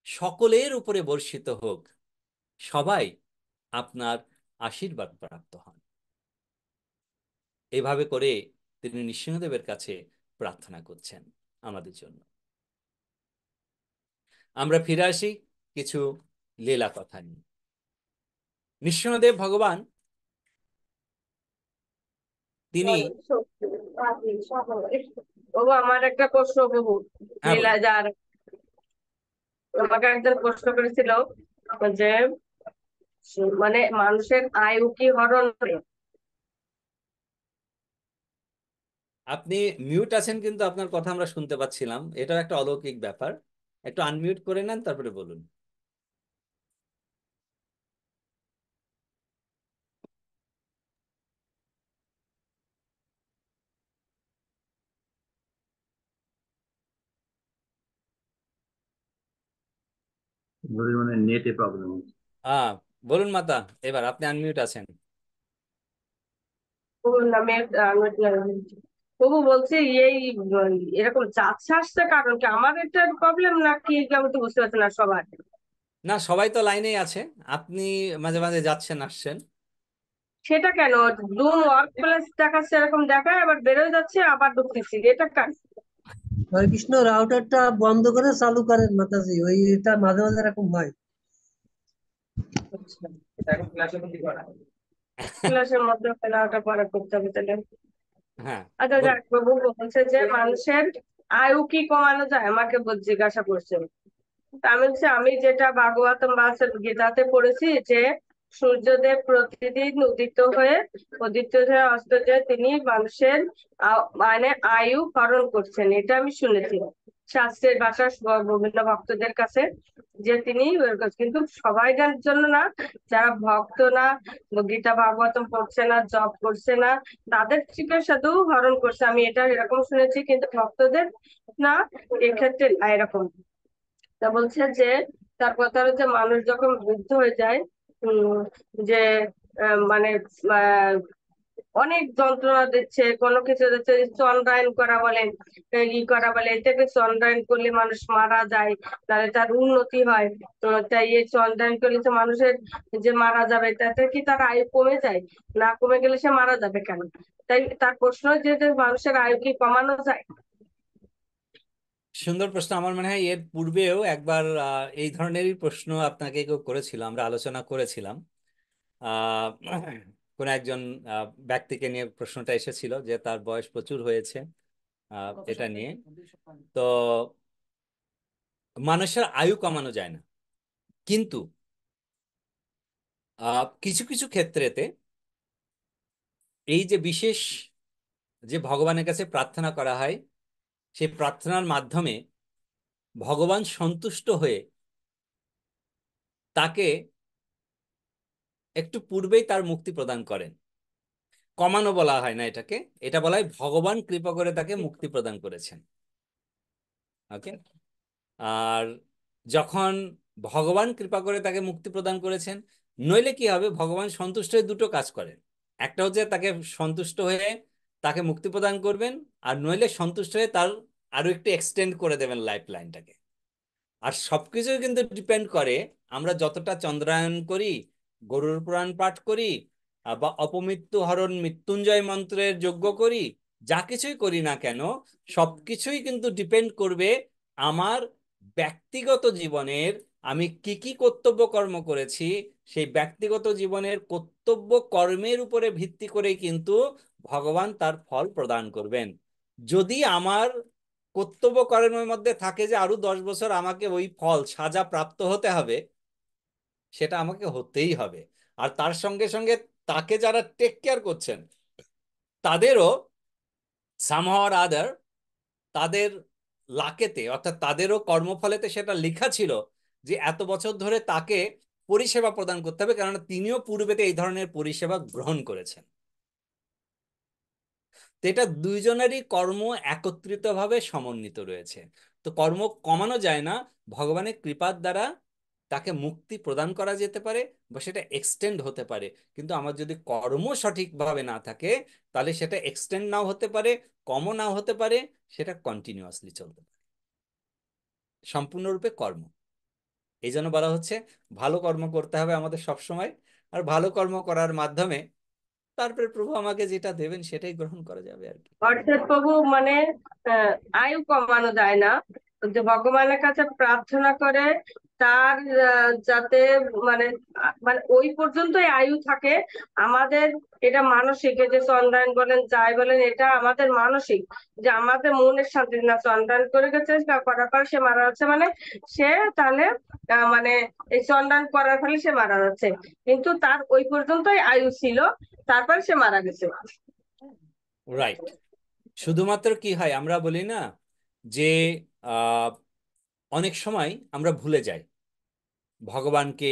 Speaker 1: সকলের উপরে বর্ষিত হোক, সবাই আপনার আশীর্বাদ প্রাপ্ত হন। এভাবে করে তিনি নৃসিংহদেবের কাছে প্রার্থনা করছেন আমাদের জন্য। আমরা ফিরে আসি কিছু লীলা কথা নিয়ে। নৃসিংহদেব ভগবান তিনি
Speaker 4: বাবু আমার একটা প্রশ্ন বাবু
Speaker 1: হ্যাঁ বলুন।
Speaker 4: যার আমাকে একজন প্রশ্ন করেছিল যে মানে মানুষের আয়ু কি হরণ করে?
Speaker 1: আপনি মিউট আছেন কিন্তু আপনার কথা আমরা শুনতে পাচ্ছিলাম, এটাও একটা অলৌকিক ব্যাপার। একটু আনমিউট করে নেন তারপরে বলুন।
Speaker 6: মানে নেটে প্রবলেম হচ্ছে।
Speaker 1: আহ বলুন মাতা, এবার আপনি আনমিউট আছেন।
Speaker 4: তবু বলছি এই এরকম যাচ্ছে আসছে কারণ কি আমার এটা প্রবলেম নাকি আমি তো বুঝতে পারছি না সবার।
Speaker 1: না, সবাই তো লাইনেই আছে, আপনি মাঝে মাঝে যাচ্ছেন আসছেন।
Speaker 4: সেটা কেন জুম ওয়ার্ক প্লেস দেখাচ্ছে এরকম দেখায় আবার বেরোয় যাচ্ছে আবার ঢুকতেছি এটা কেন?
Speaker 5: হরে কৃষ্ণ, রাউটারটা বন্ধ করে চালু করেন মাতাজি, ওই এটা মাঝে মাঝে এরকম হয়।
Speaker 4: ক্লাসের মধ্যে ওটা পরে করতে হবে তাহলে।
Speaker 1: হ্যাঁ
Speaker 4: আচ্ছা
Speaker 1: বলুন।
Speaker 4: যাক বাবু বলছে যে মানুষের আয়ু কি কমানো যায় আমাকে জিজ্ঞাসা করছেন। তা আমি বলছি আমি যেটা ভাগবতম বা গীতাতে পড়েছি যে সূর্যদেব প্রতিদিন উদিত হয়ে অস্ত যায়, তিনি মানুষের মানে আয়ু হরণ করছেন, এটা আমি শুনেছি শাস্ত্রের ভাষা বিভিন্ন ভক্তদের কাছে যে তিনি কিন্তু সবাইকার জন্য না, যারা ভক্ত না, গীতা ভাগবতম পড়ছে না, জপ করছে না, তাদের চিকিৎসাতেও হরণ করছে, আমি এটা এরকম শুনেছি, কিন্তু ভক্তদের না, এক্ষেত্রে না এরকম। তা বলছে যে তার কথা হচ্ছে মানুষ যখন বৃদ্ধ হয়ে যায় যে মানে আহ, অনেক যন্ত্রণা দিচ্ছে, কোনো কিছু দিচ্ছে, চন্দ্রায়ন করা বলেন, করা বলে, এটাকে চন্দ্রায়ন করলে মানুষ মারা যায়, তাহলে তার উন্নতি হয়। তো তাই এই চন্দ্রায়ন করলে তো মানুষের যে মারা যাবে তাতে কি তার আয়ু কমে যায়? না কমে গেলে সে মারা যাবে কেন? তাই তার প্রশ্ন যে মানুষের আয়ু কি কমানো যায়?
Speaker 1: সুন্দর প্রশ্ন। আমার মনে হয় এর পূর্বেও একবার এই ধরনেরই প্রশ্ন আপনাকে কেউ করেছিল, আমরা আলোচনা করেছিলাম। আহ কোন একজন ব্যক্তিকে নিয়ে প্রশ্নটা এসেছিল যে তার বয়স প্রচুর হয়েছে এটা নিয়ে। তো মানুষের আয়ু কমানো যায় না, কিন্তু কিছু কিছু ক্ষেত্রেতে এই যে বিশেষ যে ভগবানের কাছে প্রার্থনা করা হয়, সেই প্রার্থনার মাধ্যমে ভগবান সন্তুষ্ট হয়ে তাকে একটু পূর্বেই তার মুক্তি প্রদান করেন। কমানো বলা হয় না এটাকে, এটা বলা হয় ভগবান কৃপা করে তাকে মুক্তি প্রদান করেছেন। ওকে। আর যখন ভগবান কৃপা করে তাকে মুক্তি প্রদান করেছেন, নইলে কি হবে, ভগবান সন্তুষ্ট হয়ে দুটো কাজ করেন। একটা হচ্ছে তাকে সন্তুষ্ট হয়ে তাকে মুক্তি প্রদান করবেন, আর নইলে সন্তুষ্ট হয়ে তার আরো একটু এক্সটেন্ড করে দেবেন লাইফ লাইনটাকে। আর সবকিছুই কিন্তু ডিপেন্ড করে, আমরা যতটা চন্দ্রায়ন করি, গরুর পুরাণ পাঠ করি, বা অপমৃত্যু হরণ মৃত্যুঞ্জয় মন্ত্রের যজ্ঞ করি, যা কিছুই করি না কেন, সবকিছুই কিন্তু ডিপেন্ড করবে আমার ব্যক্তিগত জীবনের আমি কি কি কর্তব্য কর্ম করেছি। সেই ব্যক্তিগত জীবনের কর্তব্য কর্মের উপরে ভিত্তি করেই কিন্তু ভগবান তার ফল প্রদান করবেন। যদি আমার কর্তব্য কর্মের মধ্যে থাকে যে আরো 10 বছর আমাকে ওই ফল সাজা প্রাপ্ত হতে হবে, সেটা আমাকে হতেই হবে। আর তার সঙ্গে সঙ্গে তাকে যারা টেক কেয়ার করছেন তাদেরও সামহাও অর আদার, তাদের লাকেতে অর্থাৎ তাদেরও কর্মফলেতে সেটা লেখা ছিল যে এত বছর ধরে তাকে পরিষেবা প্রদান করতে হবে, কারণ তিনিও পূর্বেতে এই ধরনের পরিষেবা গ্রহণ করেছেন। তো এটা দুইজনেরই কর্ম একত্রিতভাবে সমন্বিত রয়েছে। তো কর্ম কমানো যায় না, ভগবানের কৃপার দ্বারা তাকে মুক্তি প্রদান করা যেতে পারে, বা সেটা এক্সটেন্ড হতে পারে। কিন্তু আমার যদি কর্ম সঠিকভাবে না থাকে, তাহলে সেটা এক্সটেন্ড নাও হতে পারে, কমও নাও হতে পারে, সেটা কন্টিনিউয়াসলি চলতে পারে। সম্পূর্ণরূপে কর্ম। এই জন্য বলা হচ্ছে ভালো কর্ম করতে হবে আমাদের সব সময়, আর ভালো কর্ম করার মাধ্যমে তারপরে প্রভু আমাকে যেটা দেবেন সেটাই গ্রহণ করা যাবে আর কি।
Speaker 4: অর্থাৎ প্রভু মানে আয়ু কমানো যায় না, যে ভগবানের কাছে প্রার্থনা করে তার যাতে মানে মানে ওই পর্যন্তই আয়ু থাকে। আমাদের এটা মানসিক, এই যে চন্দ্রায়ন বলেন যাই বলেন, এটা আমাদের মানসিক, যে আমাদের মনের শান্তি না। চন্দ্রায়ন করে গেছে, করার পর সে মারা যাচ্ছে, মানে সে তাহলে মানে এই চন্দ্রায়ন করার ফলে সে মারা যাচ্ছে, কিন্তু তার ওই পর্যন্তই আয়ু ছিল, তারপর সে মারা গেছে।
Speaker 1: রাইট। শুধুমাত্র কি হয়, আমরা বলি না যে আহ, অনেক সময় আমরা ভুলে যাই ভগবানকে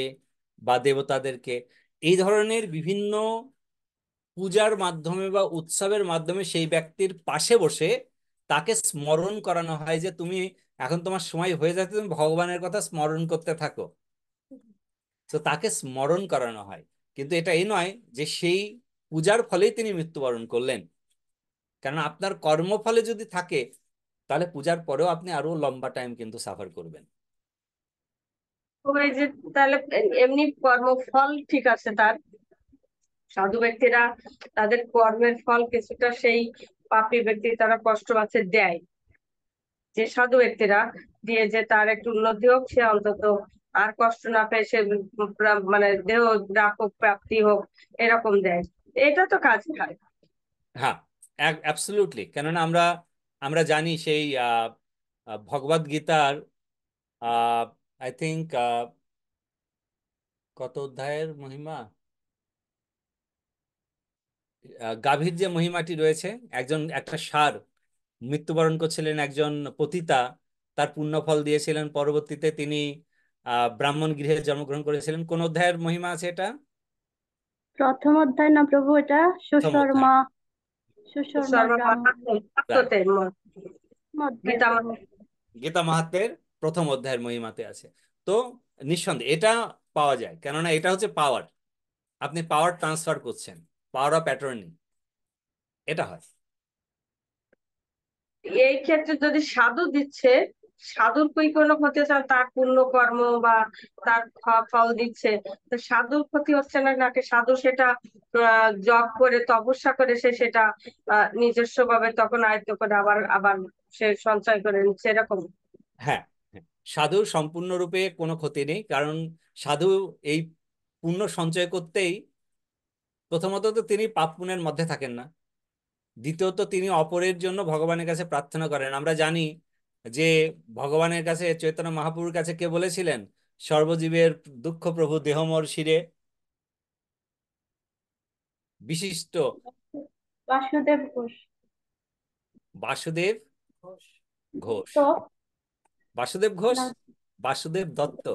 Speaker 1: বা দেবতাদেরকে। এই ধরনের বিভিন্ন পূজার মাধ্যমে বা উৎসবের মাধ্যমে সেই ব্যক্তির পাশে বসে তাকে স্মরণ করানো হয় যে তুমি এখন তোমার সময় হয়ে যাচ্ছে, তুমি ভগবানের কথা স্মরণ করতে থাকো। তো তাকে স্মরণ করানো হয়, কিন্তু এটা এই নয় যে সেই পূজার ফলেই তিনি মৃত্যুবরণ করলেন। কারণ আপনার কর্মফলে যদি থাকে, তাহলে পূজার পরেও আপনি আরো লম্বা টাইম কিন্তু সাফার করবেন।
Speaker 4: ওই যে তাহলে এমনি কর্মফল ঠিক আছে তার, সাধু ব্যক্তিরা তাদের কর্মের ফল কিছুটা সেই পাপী ব্যক্তি তারা কষ্ট আছে দেয়, যে সাধু ব্যক্তিরা দিয়ে যে তার একটু উন্নতি হোক, সে অন্তত আর কষ্ট না পেয়ে সে মানে দেহ রাখুক, প্রাপ্তি হোক, এরকম দেয়। এটা তো কাজ হয়।
Speaker 1: হ্যাঁ, অ্যাবসলিউটলি। কেননা আমরা আমরা জানি সেই ভগবদ গীতার আই থিঙ্ক কত অধ্যায়ের মহিমা, গাভীর যে মহিমাটি রয়েছে, একটা ষাঁড় মৃত্যুবরণ করছিলেন, একজন পতিতা, তার পুণ্যফল দিয়েছিলেন, পরবর্তীতে তিনি ব্রাহ্মণ গৃহে জন্মগ্রহণ করেছিলেন। কোন অধ্যায়ের মহিমা আছে এটা?
Speaker 3: প্রথম অধ্যায় না প্রভু, এটা
Speaker 1: প্রথম অধ্যায়।
Speaker 3: সুশর্মা, সুশর্মার ব্রাহ্মণ
Speaker 1: Right.
Speaker 3: অধ্যায়
Speaker 4: গীতা
Speaker 3: প্রভু।
Speaker 1: গীতা মাহাত্ম্যের প্রথম অধ্যায়ের মহিমাতে আছে। তো নিঃসন্দেহে এটা পাওয়া যায়, কেননা এটা হচ্ছে পাওয়ার। আপনি পাওয়ার ট্রান্সফার করছেন, পাওয়ার অফ অ্যাটর্নি, এটা হয়।
Speaker 4: এই ক্ষেত্রে যদি সাধু দিচ্ছে, সাধুর কি কোনো ক্ষতি হচ্ছে না? তার পুণ্য কর্ম বা তার ফল দিচ্ছে, তো সাধুর ক্ষতি হচ্ছে না নাকি? সাধু সেটা জপ করে তপস্যা করে সে সেটা নিজস্ব ভাবে তখন আয়ত্ত করে আবার আবার সে সঞ্চয় করে নিচ্ছে, এরকম।
Speaker 1: হ্যাঁ, হ্যাঁ। সাধুর সম্পূর্ণরূপে কোনো ক্ষতি নেই, কারণ সাধু এই পুণ্য সঞ্চয় করতেই, প্রথমত তো তিনি পাপ পুণ্যের মধ্যে থাকেন না, দ্বিতীয়ত তিনি অপরের জন্য ভগবানের কাছে প্রার্থনা করেন। আমরা জানি যে ভগবানের কাছে, চৈতন্য মহাপ্রভুর কাছে কে বলেছিলেন, সর্বজীবের দুঃখ প্রভু দেহমর শিরে, বিশিষ্ট
Speaker 3: বাসুদেব ঘোষ
Speaker 1: বাসুদেব ঘোষ,
Speaker 3: তো
Speaker 1: বাসুদেব ঘোষ,
Speaker 3: না,
Speaker 1: বাসুদেব দত্ত,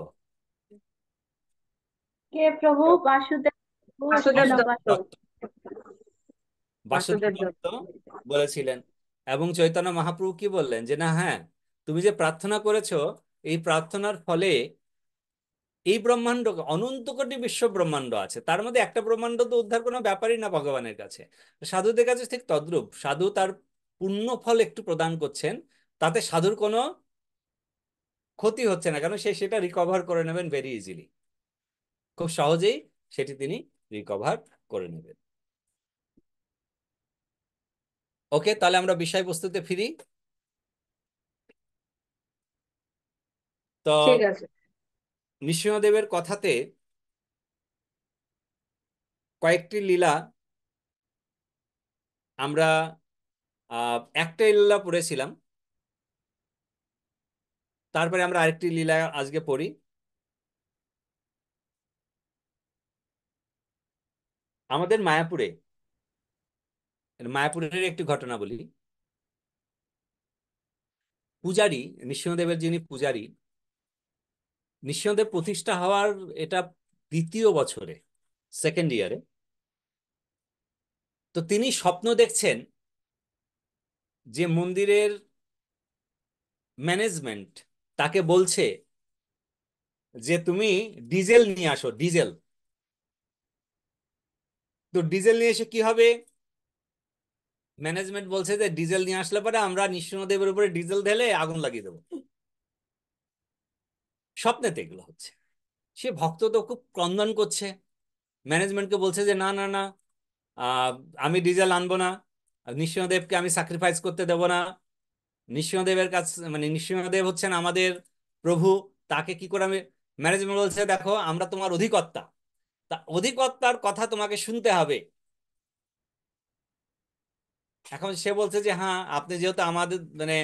Speaker 3: কে প্রভু? বাসুদেব ঘোষ
Speaker 4: বাসুদেব
Speaker 3: না
Speaker 1: বাসুদেব
Speaker 4: দত্ত।
Speaker 1: দত্ত, বাসুদেব
Speaker 4: বাসুদেব
Speaker 1: দত্ত
Speaker 4: দত্ত।
Speaker 1: বলেছিলেন। এবং চৈতন্য মহাপ্রভু কি বললেন, যে না, হ্যাঁ, তুমি যে প্রার্থনা করেছো, এই প্রার্থনার ফলে এই ব্রহ্মাণ্ড, অনন্ত কোটি বিশ্ব ব্রহ্মাণ্ড আছে, তার মধ্যে একটা ব্রহ্মাণ্ড তো উদ্ধার কোনো ব্যাপারই না ভগবানের কাছে। সাধুদের কাছে ঠিক তদ্রূপ, সাধু তার পুণ্য ফল একটু প্রদান করছেন, তাতে সাধুর কোনো ক্ষতি হচ্ছে না, কারণ সে সেটা রিকভার করে নেবেন ভেরি ইজিলি, খুব সহজেই সেটি তিনি রিকভার করে নেবেন। ওকে, তাহলে আমরা বিষয়বস্তুতে ফিরি। তো
Speaker 4: ঠিক আছে।
Speaker 1: নৃসিংহদেবের কথাতে কয়েকটি লীলা আমরা একটাই লীলা পড়েছিলাম, তারপরে আমরা আরেকটি লীলা আজকে পড়ি। আমাদের মায়াপুরের একটি ঘটনা বলি। পূজারী, নৃসিংহদেবের যিনি পূজারী, নৃসিংহদেব প্রতিষ্ঠা হওয়ার এটা দ্বিতীয় বছরে, সেকেন্ড ইয়ারে, তো তিনি স্বপ্ন দেখছেন যে মন্দিরের ম্যানেজমেন্ট তাকে বলছে যে তুমি ডিজেল নিয়ে আসো, ডিজেল। তো ডিজেল নিয়ে এসে কি হবে? ম্যানেজমেন্ট বলছে যে ডিজেল নিয়ে আসলে পরে আমরা নৃসিংহদেবের উপরে ডিজেল ঢেলে আগুন লাগিয়ে দেবো। স্বপ্নেতে এগুলো হচ্ছে। সে ভক্ত তো খুব ক্রন্দন করছে, ম্যানেজমেন্টকে বলছে যে না, না, না, আহ, আমি ডিজেল আনবো না, নৃসিংহদেবকে আমি স্যাক্রিফাইস করতে দেব না। নৃসিংহদেবের কাছে, মানে নৃসিংহদেব হচ্ছেন আমাদের প্রভু, তাকে কি করে আমি ম্যানেজমেন্ট বলছে দেখো আমরা তোমার অধিকর্তা, তা অধিকর্তার কথা তোমাকে শুনতে হবে। এখন সে বলছে যে হ্যাঁ আপনি যেহেতু আমাদের মানে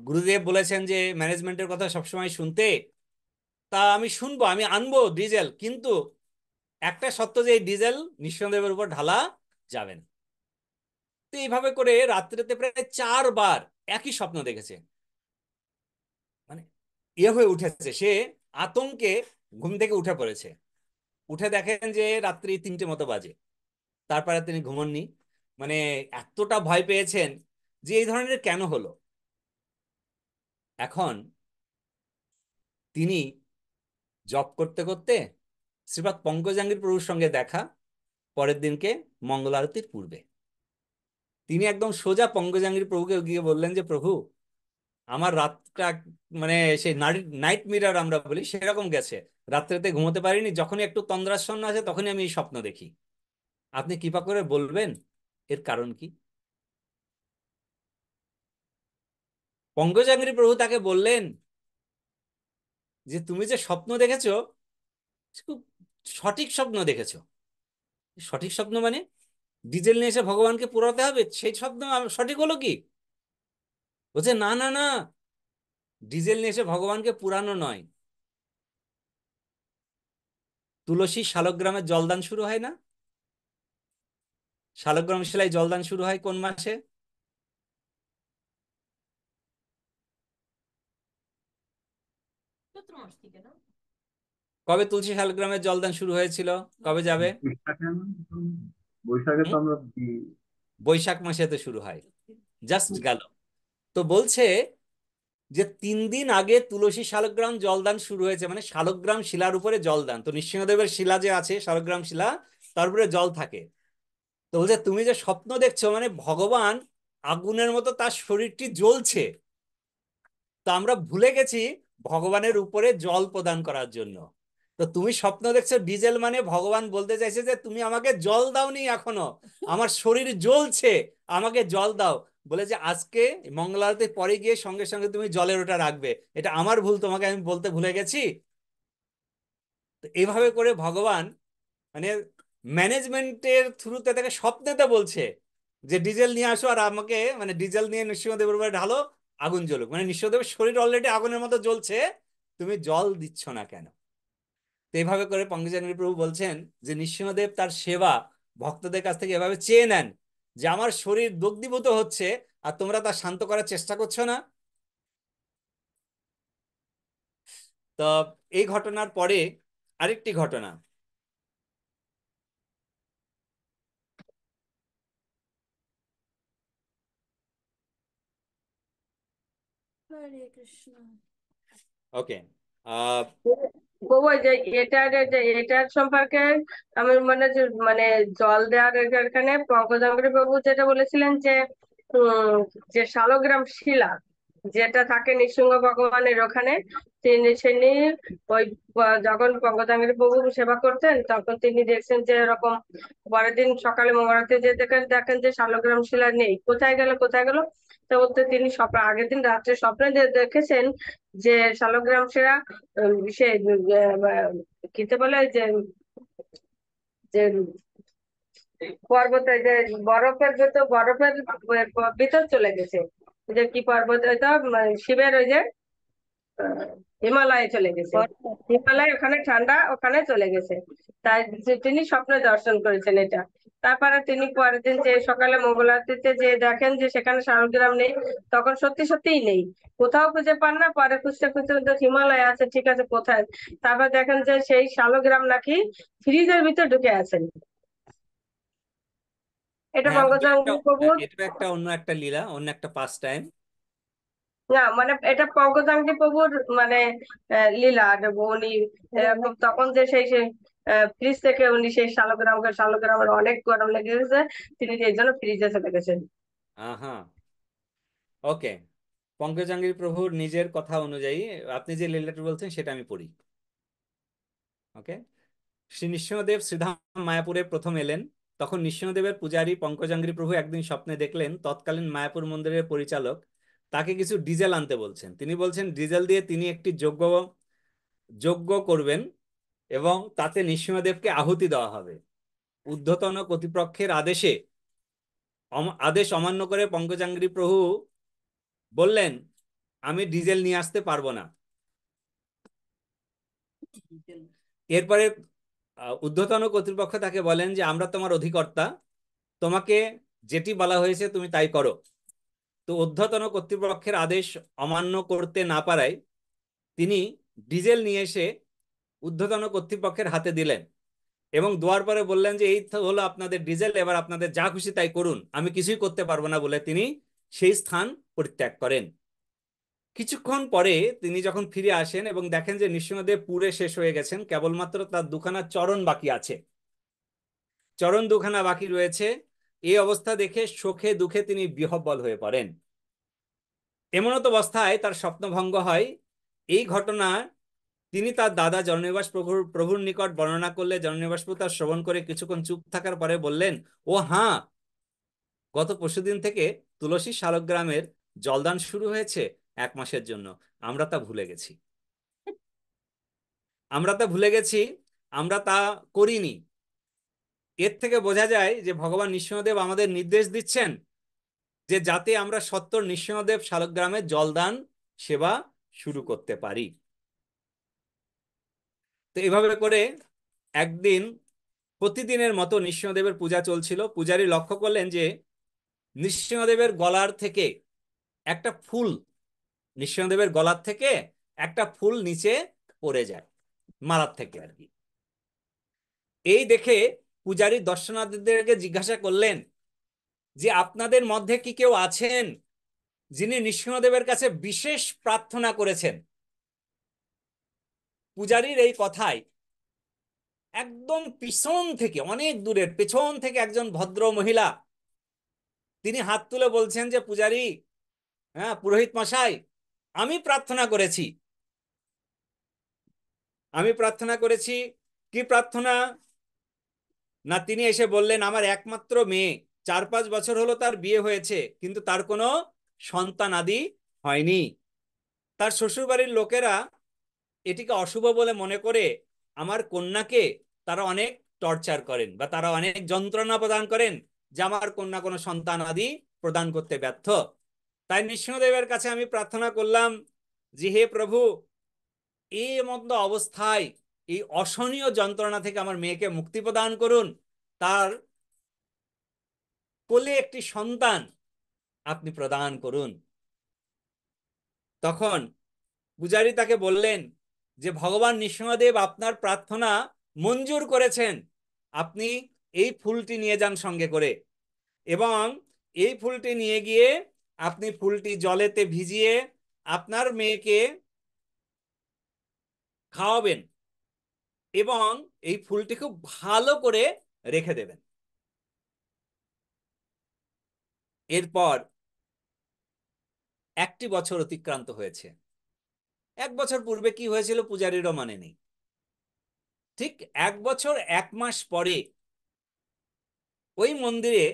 Speaker 1: গুরুদেব বলেছেন যে ম্যানেজমেন্টের কথা সবসময় শুনতে, তা আমি শুনবো, আমি আনবো ডিজেল, কিন্তু একটা সত্য যে এই ডিজেল নৃসিংহদেবের উপর ঢালা যাবে না। তো এইভাবে করে রাত্রিতে প্রায় 4 বার একই স্বপ্ন দেখেছে। মানে হয়ে উঠেছে সে, আতঙ্কে ঘুম থেকে উঠে পড়েছে। উঠে দেখেন যে রাত্রি 3টে মতো বাজে। তারপরে তিনি ঘুমননি, মানে এতটা ভয় পেয়েছেন যে এই ধরনের কেন হলো। এখন তিনি জব করতে করতে শ্রীপাদ পঙ্কজাঙ্গির প্রভুর সঙ্গে দেখা, পরের দিনকে মঙ্গল আরতির পূর্বে তিনি একদম সোজা পঙ্কজাঙ্গির প্রভুকে গিয়ে বললেন যে প্রভু আমার রাতটা মানে সেই নাইট মিরার আমরা বলি সেরকম গেছে, রাত্রেতে ঘুমোতে পারিনি, যখনই একটু তন্দ্রাচ্ছন্ন আছে তখনই আমি এই স্বপ্ন দেখি, আপনি কৃপা করে বলবেন এর কারণ কি। পঙ্কজাঙ্গির প্রভু তাকে বললেন যে তুমি যে স্বপ্ন দেখেছো খুব সঠিক স্বপ্ন দেখেছো। সঠিক স্বপ্ন মানে ডিজেল নিয়ে এসে ভগবানকে পুরাতে হবে, সেই স্বপ্ন সঠিক হলো কি? বলছে না না না, ডিজেল নিয়ে এসে ভগবানকে পুরানো নয়। তুলসী শালগ্রামের জলদান শুরু হয় না? শালগ্রাম শিলায় জলদান শুরু হয় কোন মাসে? কবে তুলসী শালগ্রামের জলদান শুরু হয়েছিল? কবে যাবে?
Speaker 10: বৈশাখে তো
Speaker 1: হুম?
Speaker 10: আমরা
Speaker 1: বৈশাখ মাসেতে শুরু হয়, জাস্ট গেল। তো বলছে যে 3 দিন আগে তুলসী শালগ্রাম জলদান শুরু হয়েছে, মানে শালগ্রাম শিলার উপরে জলদান। তো নৃসিংহদেবের শিলা যে আছে শালগ্রাম শিলা, তার উপরে জল থাকে। তো বলছে তুমি যে স্বপ্ন দেখছো মানে ভগবান আগুনের মতো তার শরীরটি জ্বলছে, তো আমরা ভুলে গেছি ভগবানের উপরে জল প্রদান করার জন্য। তো তুমি স্বপ্ন দেখছো ডিজেল, মানে ভগবান বলতে চাইছে যে তুমি আমাকে জল দাওনি এখনো, আমার শরীর জ্বলছে, আমাকে জল দাও। বলে যে আজকে মঙ্গল আরতির পরে গিয়ে সঙ্গে সঙ্গে তুমি জলের ওটা রাখবে, এটা আমার ভুল, তোমাকে আমি বলতে ভুলে গেছি। তো এইভাবে করে ভগবান মানে ম্যানেজমেন্টের থ্রুতে তাকে স্বপ্নেতে বলছে যে ডিজেল নিয়ে আসো, আর আমাকে মানে ডিজেল নিয়ে নৃসিংহদেবের উপরে ঢালো, আগুন জ্বলুক। মানে নৃসিংহদেবের শরীর অলরেডি আগুনের মতো জ্বলছে, তুমি জল দিচ্ছ না কেন? তো এইভাবে করে পঙ্কজাঙ্গি প্রভু বলছেন যে নৃসিংহদেব তার সেবা ভক্তদের কাছ থেকে এভাবে চেয়ে নেন যে আমার শরীর দগ্ধীভূত হচ্ছে আর তোমরা তা শান্ত করার চেষ্টা করছো না। তো এই ঘটনার পরে আরেকটি ঘটনা।
Speaker 11: হরে কৃষ্ণ।
Speaker 1: ওকে, আহ
Speaker 4: বাবু এই যে এটার সম্পর্কে আমি মানে জল দেওয়ার এখানে পঙ্কজাঙ্গিনী বাবু যেটা বলেছিলেন যে যে শালগ্রাম শিলা যেটা থাকে নৃসিংহ ভগবানের ওখানে, তিনি ওই যখন পঙ্কজাঙ্গিনী বাবু সেবা করতেন তখন তিনি দেখছেন যে এরকম পরের দিন সকালে মঙ্গলারতি যে দেখেন যে শালগ্রাম শিলা নেই, কোথায় গেল কোথায় গেল। তো বলতে তিনি আগের দিন রাত্রে স্বপ্নে দেখেছেন যে শালগ্রাম শিলা সে কিতে বলে যে যে পর্বতে যে বরফের ভিতর চলে গেছে, যে কি পর্বত ওইটা শিবের ওই যে হিমালয়ে চলে গেছে, হিমালয় ওখানে ঠান্ডা, ওখানে চলে গেছে। তাই তিনি স্বপ্নে দর্শন করেছেন এটা। তারপরে তিনি পরের দিন যে সকালে মঙ্গল আরতিতে যে দেখেন যে সেখানে শালগ্রাম নেই, তখন সত্যি সত্যিই নেই, কোথাও খুঁজে পান না। পরে খুঁজতে খুঁজতে হিমালয় আছে, ঠিক আছে কোথায়, তারপর দেখেন যে সেই শালগ্রাম নাকি ফ্রিজের ভিতর ঢুকে আছেন। এটা
Speaker 1: হ্যাঁ
Speaker 4: পঙ্কজাঙ্গিনী প্রভুর
Speaker 1: এটা একটা অন্য একটা লীলা, অন্য একটা পাস টাইম।
Speaker 4: না, এটা পঙ্কজাঙ্গিনী প্রভুর লীলা। আর উনি তখন যে সেই ফ্রিজ থেকে উনি সেই শালগ্রামের অনেক গরম লেগে গেছে, তিনি এই জন্য ফ্রিজে চলে গেছেন।
Speaker 1: হ্যাঁ, ওকে। পঙ্কজাঙ্গির প্রভুর নিজের কথা অনুযায়ী আপনি যে লীলাটি বলছেন সেটা আমি পড়ি। ওকে, শ্রী নৃসিংহদেব শ্রীধাম মায়াপুরে প্রথম এলেন, তখন নৃসিংহদেবের পূজারী পঙ্কজাঙ্গিরি প্রভু একদিন স্বপ্নে দেখলেন তৎকালীন মায়াপুর মন্দিরের পরিচালক তাকে কিছু ডিজেল আনতে বলছেন। তিনি বলছেন ডিজেল দিয়ে তিনি একটি যজ্ঞ যজ্ঞ করবেন এবং তাতে নৃসিংহদেবকে আহুতি দেওয়া হবে। ঊর্ধ্বতন কর্তৃপক্ষের আদেশ অমান্য করে পঙ্কজাঙ্ঘ্রি প্রভু বললেন, আমি ডিজেল নিয়ে আসতে পারবো না। এরপরে ঊর্ধ্বতন কর্তৃপক্ষ তাকে বলেন যে আমরা তোমার অধিকর্তা, তোমাকে যেটি বলা হয়েছে তুমি তাই করো। তো ঊর্ধ্বতন কর্তৃপক্ষের আদেশ অমান্য করতে না পারায় তিনি ডিজেল নিয়ে এসে ঊর্ধ্বতন কর্তৃপক্ষের হাতে দিলেন এবং দেওয়ার পরে বললেন যে এই তো হলো আপনাদের ডিজেল, এবার আপনাদের যা খুশি তাই করুন, আমি কিছুই করতে পারবো না বলে তিনি সেই স্থান পরিত্যাগ করেন। কিছুক্ষণ পরে তিনি যখন ফিরে আসেন এবং দেখেন যে নৃসিংহদেব পুড়ে শেষ হয়ে গেছেন, কেবলমাত্র তার দুখানা চরণ বাকি আছে, চরণ দুখানা বাকি রয়েছে। এই অবস্থা দেখে শোকে দুঃখে তিনি বিহ্বল হয়ে পড়েন। এমনত অবস্থায় তার স্বপ্নভঙ্গ হয়। এই ঘটনা তিনি তার দাদা জননিবাস প্রভুর নিকট বর্ণনা করলে জননিবাস প্রভু তার শ্রবণ করে কিছুক্ষণ চুপ থাকার পরে বললেন, ও হ্যাঁ, গত পরশুদিন থেকে তুলসী শালগ্রামের জলদান শুরু হয়েছে 1 মাসের জন্য, আমরা তা ভুলে গেছি, আমরা তা করিনি। এর থেকে বোঝা যায় যে ভগবান নৃসিংহদেব আমাদের নির্দেশ দিচ্ছেন যে যাতে আমরা সত্তর নৃসিংহদেব শালগ্রামের জলদান সেবা শুরু করতে পারি। তো এভাবে করে একদিন প্রতিদিনের মতো নৃসিংহদেবের পূজা চলছিল। পূজারী লক্ষ্য করলেন যে নৃসিংহদেবের গলার থেকে একটা ফুল নৃসিংহদেবের গলার থেকে একটা ফুল নিচে পড়ে যায়, মালার থেকে আর কি। এই দেখে পূজারী দর্শনার্থীদেরকে জিজ্ঞাসা করলেন যে আপনাদের মধ্যে কি কেউ আছেন যিনি নৃসিংহদেবের কাছে বিশেষ প্রার্থনা করেছেন? পূজারীর এই কথায় একদম পিছন থেকে, অনেক দূরের পেছন থেকে একজন ভদ্র মহিলা তিনি হাত তুলে বলছেন যে পূজারী, হ্যাঁ পুরোহিত মশাই, আমি প্রার্থনা করেছি। কি প্রার্থনা? না, তিনি এসে বললেন আমার একমাত্র মেয়ে, 4-5 বছর হলো তার বিয়ে হয়েছে, কিন্তু তার কোনো সন্তান আদি হয়নি। তার শ্বশুরবাড়ির লোকেরা এটিকে অশুভ বলে মনে করে আমার কন্যাকে তারা অনেক টর্চার করেন বা তারা অনেক যন্ত্রণা প্রদান করেন যে আমার কন্যা কোনো সন্তান আদি প্রদান করতে ব্যর্থ। তাই নৃসিংহদেবের কাছে আমি প্রার্থনা করলাম যে হে প্রভু, এই মন্দ অবস্থায় এই অসহনীয় যন্ত্রণা থেকে আমার মেয়েকে মুক্তি প্রদান করুন, তার কোলে একটি সন্তান আপনি প্রদান করুন। তখন পূজারী তাকে বললেন যে ভগবান নৃসিংহদেব আপনার প্রার্থনা মঞ্জুর করেছেন, আপনি এই ফুলটি নিয়ে যান সঙ্গে করে এবং এই ফুলটি নিয়ে গিয়ে আপনি ফুলটি জলেতে ভিজিয়ে আপনার মেয়েকে খাওয়াবেন এবং এই ফুলটি খুব ভালো করে রেখে দেবেন। এরপর 1টি বছর অতিক্রান্ত হয়েছে। 1 বছর পূর্বে কি হয়েছিল পূজারীরও মানে নেই। ঠিক 1 বছর 1 মাস পরে ওই মন্দিরে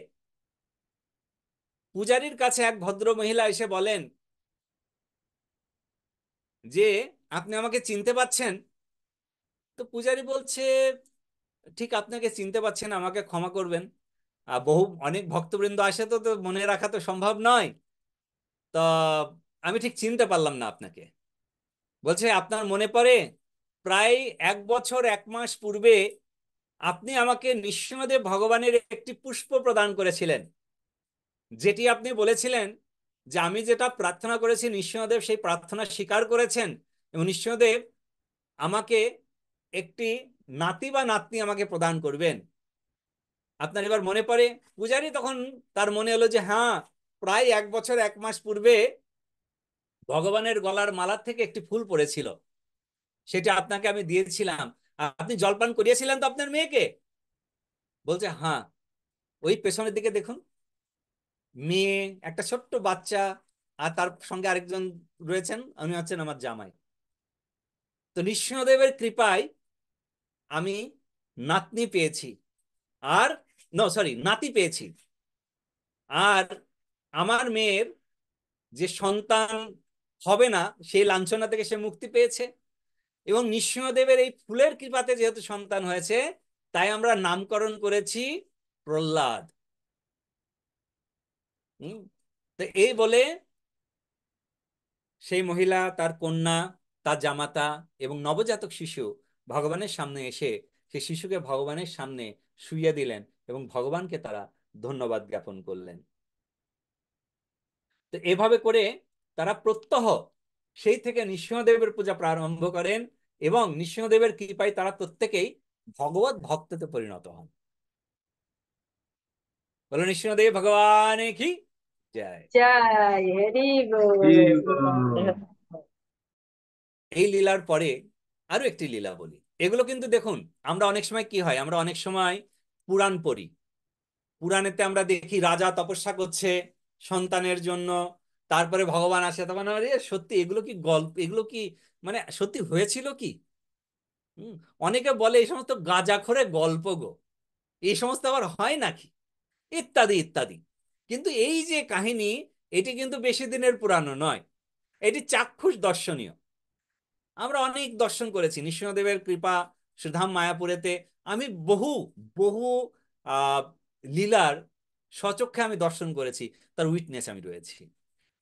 Speaker 1: পূজারীর কাছে এক ভদ্র মহিলা এসে বলেন যে আপনি আমাকে চিনতে পাচ্ছেন? তো পূজারী বলছে, ঠিক আপনাকে চিনতে পাচ্ছেন, আমাকে ক্ষমা করবেন, অনেক ভক্তবৃন্দ আসে, তো মনে রাখা তো সম্ভব নয়, তো আমি ঠিক চিনতে পারলাম না আপনাকে। বলছে আপনার মনে পড়ে প্রায় 1 বছর 1 মাস পূর্বে আপনি আমাকে নৃসিংহদেব ভগবানের একটি পুষ্প প্রদান করেছিলেন, যেটি আপনি বলেছিলেন যে আমি যেটা প্রার্থনা করেছি নৃসিংহদেব সেই প্রার্থনা স্বীকার করেছেন এবং নৃসিংহদেব আমাকে একটি নাতি বা নাতনি আমাকে প্রদান করবেন। আপনার এবার মনে পড়ে? পূজারী তখন তার মনে হলো যে হ্যাঁ, প্রায় 1 বছর 1 মাস পূর্বে ভগবানের গলার মালার থেকে একটি ফুল পড়েছিল, সেটা আপনাকে আমি দিয়েছিলাম, আপনি জলপান করিয়েছিলেন তো আপনার মেয়েকে? বলছে হ্যাঁ, ওই পেছনের দিকে দেখুন, মেয়ে, একটা ছোট্ট বাচ্চা, আর তার সঙ্গে আরেকজন রয়েছেন, উনি হচ্ছেন আমার জামাই। তো নৃসিংহদেবের কৃপায় আমি নাতনি পেয়েছি, আর নাতি পেয়েছি, আর আমার মেয়ের যে সন্তান হবে না সেই লাঞ্ছনা থেকে সে মুক্তি পেয়েছে। এবং নৃসিংহদেবের এই ফুলের কৃপাতে যেহেতু সন্তান হয়েছে, তাই আমরা নামকরণ করেছি প্রহ্লাদ। তো এই বলে সেই মহিলা, তার কন্যা, তার জামাতা এবং নবজাতক শিশু ভগবানের সামনে এসে সেই শিশুকে ভগবানের সামনে শুইয়ে দিলেন এবং ভগবানকে তারা ধন্যবাদ জ্ঞাপন করলেন। তো এভাবে করে তারা প্রত্যহ সেই থেকে নৃসিংহদেবের পূজা প্রারম্ভ করেন এবং নৃসিংহদেবের কৃপায় তারা প্রত্যেকেই ভগবত ভক্ততে পরিণত হন। বলো নৃসিংহদেব ভগবান কি জয়।
Speaker 4: জয় হরি বল।
Speaker 1: এই লীলার পরে আরো একটি লীলা বলি। এগুলো কিন্তু দেখুন, আমরা অনেক সময় কি হয়, আমরা অনেক সময় পুরাণ পড়ি, পুরাণেতে আমরা দেখি রাজা তপস্যা করছে সন্তানের জন্য, তারপরে ভগবান আসে, তখন আরে সত্যি এগুলো কি গল্প, এগুলো কি মানে সত্যি হয়েছিল কি? অনেকে বলে এই সমস্ত গাঁজাখোরে গল্প গো, এই সমস্ত আবার হয় নাকি, ইত্যাদি ইত্যাদি। কিন্তু এই যে কাহিনী, এটি কিন্তু বেশি দিনের পুরানো নয়, এটি চাক্ষুষ দর্শনীয়। আমরা অনেক দর্শন করেছি নৃসিংহদেবের কৃপা সুধাম মায়াপুরেতে। আমি বহু বহু আহ লীলার স্বচক্ষে আমি দর্শন করেছি, তার উইটনেস আমি রয়েছি।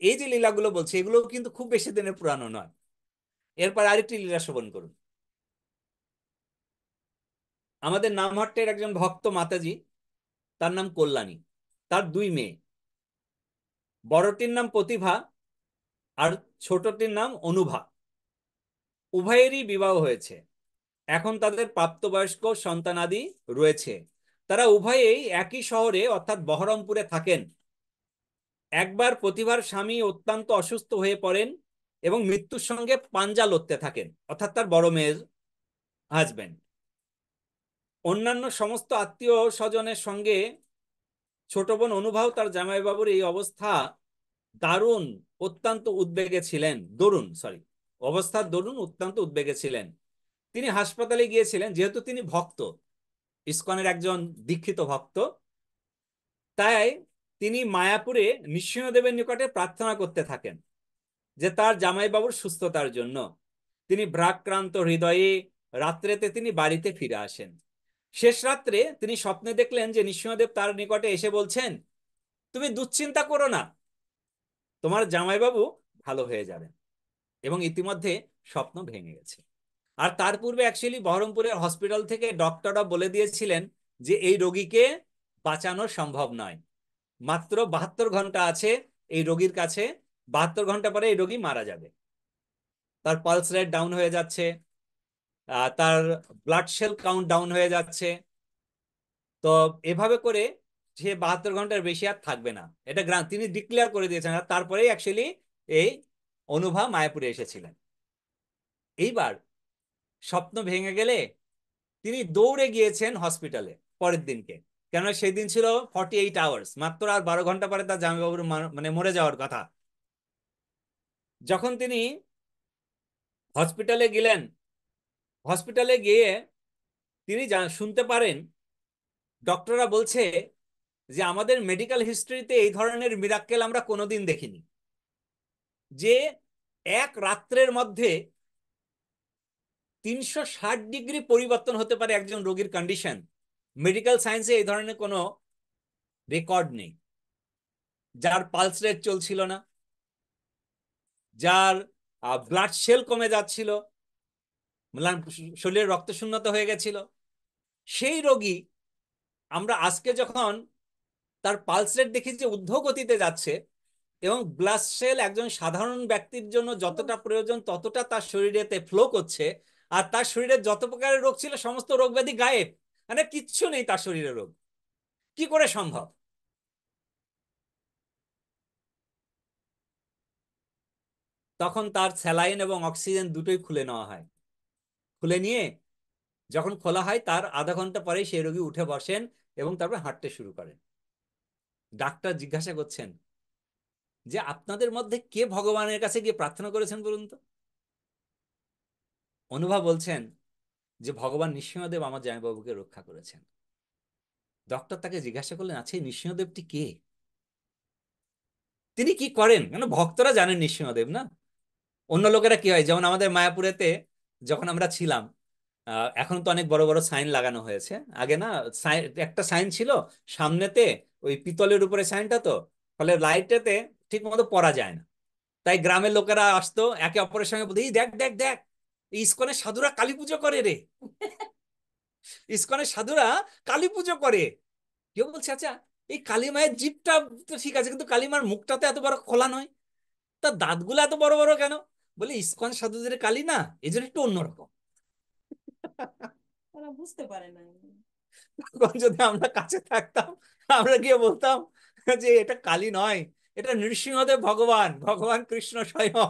Speaker 1: এই যে লীলাগুলো বলছি, এগুলো কিন্তু খুব বেশি দিনের পুরানো নয়। এরপর আরেকটি লীলা শ্রবণ করুন। আমাদের নামহট্টের একজন ভক্ত মাতাজি, তার নাম কল্যাণী, তার দুই মেয়ে, বড়টির নাম প্রতিভা আর ছোটটির নাম অনুভা। উভয়েরই বিবাহ হয়েছে, এখন তাদের প্রাপ্তবয়স্ক সন্তানাদি রয়েছে। তারা উভয়েই একই শহরে অর্থাৎ বহরমপুরে থাকেন। একবার প্রতিভার স্বামী অত্যন্ত অসুস্থ হয়ে পড়েন এবং মৃত্যুর সঙ্গে পাঞ্জা লড়তে থাকেন, অর্থাৎ তার বড় মেয়ের হাজবেন্ড। অন্যান্য সমস্ত আত্মীয় স্বজনের সঙ্গে ছোট বোন অনুভব তার জামাইবাবুর এই অবস্থা দারুণ অত্যন্ত উদ্বেগে ছিলেন, অত্যন্ত উদ্বেগে ছিলেন। তিনি হাসপাতালে গিয়েছিলেন, যেহেতু তিনি ভক্ত, ইসকনের একজন দীক্ষিত ভক্ত, তাই তিনি মায়াপুরে নৃসিংহদেবের নিকটে প্রার্থনা করতে থাকেন যে তার জামাইবাবুর সুস্থতার জন্য। তিনি ভারাক্রান্ত হৃদয়ে রাত্রেতে তিনি বাড়িতে ফিরে আসেন। শেষ রাত্রে তিনি স্বপ্নে দেখলেন যে নৃসিংহদেব তার নিকটে এসে বলছেন, তুমি দুশ্চিন্তা করো না, তোমার জামাইবাবু ভালো হয়ে যাবেন। এবং ইতিমধ্যে স্বপ্ন ভেঙে গেছে। আর তার পূর্বে অ্যাকচুয়ালি বহরমপুরের হসপিটাল থেকে ডক্টররা বলে দিয়েছিলেন যে এই রোগীকে বাঁচানো সম্ভব নয়, মাত্র 72 ঘন্টা আছে এই রোগীর কাছে, 72 ঘন্টা পরে এই রোগী মারা যাবে। তার পালস রেট ডাউন হয়ে যাচ্ছে, তার ব্লাড সেল কাউন্ট ডাউন হয়ে যাচ্ছে। তো এভাবে করে সে 72 ঘন্টার বেশি আর থাকবে না, এটা তিনি ডিক্লেয়ার করে দিয়েছেন। আর তারপরেই অ্যাকচুয়ালি এই অনুভা মায়াপুরে এসেছিলেন। এইবার স্বপ্ন ভেঙে গেলে তিনি দৌড়ে গিয়েছেন হসপিটালে পরের দিনকে, কেননা সেই দিন ছিল 48 আওয়ার্স, মাত্র আর 12 ঘন্টা পরে তার জামাইবাবুর মানে মরে যাওয়ার কথা। যখন তিনি হসপিটালে গেলেন, হসপিটালে গিয়ে তিনি শুনতে পারেন ডক্টররা বলছে যে আমাদের মেডিকেল হিস্ট্রিতে এই ধরনের মিরাক্কেল আমরা কোনোদিন দেখিনি, যে এক রাত্রের মধ্যে 360 ডিগ্রি পরিবর্তন হতে পারে একজন রোগীর কন্ডিশন। মেডিকেল সায়েন্সে এই ধরনের কোনো রেকর্ড নেই। যার পালস রেট চলছিল না, যার ব্লাড সেল কমে যাচ্ছিল, শরীরে রক্ত শূন্যতা হয়ে গেছিল, সেই রোগী আমরা আজকে যখন তার পালস রেট দেখি যে ঊর্ধ্বগতিতে যাচ্ছে এবং ব্লাড সেল একজন সাধারণ ব্যক্তির জন্য যতটা প্রয়োজন ততটা তার শরীরেতে ফ্লো করছে, আর তার শরীরে যত প্রকারের রোগ ছিল সমস্ত রোগ ব্যাধি গায়েব, মানে কিচ্ছু নেই তার শরীরে রোগ, কি করে সম্ভব? তখন তার স্যালাইন এবং অক্সিজেন দুটোই খুলে নেওয়া হয়। খুলে নিয়ে যখন খোলা হয় তার আধা ঘন্টা পরেই সেই রোগী উঠে বসেন এবং তারপর হাঁটতে শুরু করেন। ডাক্তার জিজ্ঞাসা করছেন যে আপনাদের মধ্যে কে ভগবানের কাছে গিয়ে প্রার্থনা করেছেন বলুন তো? অনুভব বলছেন যে ভগবান নৃসিংহদেব আমার জামাইবাবুকে রক্ষা করেছেন। ডক্টর তাকে জিজ্ঞাসা করলেন, আচ্ছা এই নৃসিংহদেবটি কে, তিনি কি করেন? কেন ভক্তরা জানেন নৃসিংহদেব না, অন্য লোকেরা কি হয়, যেমন আমাদের মায়াপুরেতে যখন আমরা ছিলাম, এখন তো অনেক বড় বড় সাইন লাগানো হয়েছে, আগে না একটা সাইন ছিল সামনেতে, ওই পিতলের উপরে সাইনটা, তো ফলে লাইটেতে ঠিক মতো পড়া যায় না। তাই গ্রামের লোকেরা আসতো, একে অপরের সঙ্গে বলতো, এই দেখ দেখ দেখ, এই ইসকনের সাধুরা কালী পুজো করে রে, ইসকনের সাধুরা কালী পুজো করে। কেউ বলছে, আচ্ছা এই কালী মায়ের জিভটা তো ঠিক আছে, কিন্তু কালী মার মুখটা তো এত বড় খোলা নয়, তার দাঁতগুলো এত বড় বড় কেন? বলে ইসকন সাধুদের কালী না, এই জন্য একটু অন্যরকম।
Speaker 11: তারা বুঝতে পারে না।
Speaker 1: তখন যদি আমরা কাছে থাকতাম, আমরা গিয়ে বলতাম যে এটা কালী নয়, এটা নৃসিংহদেব ভগবান, ভগবান কৃষ্ণ স্বয়ং।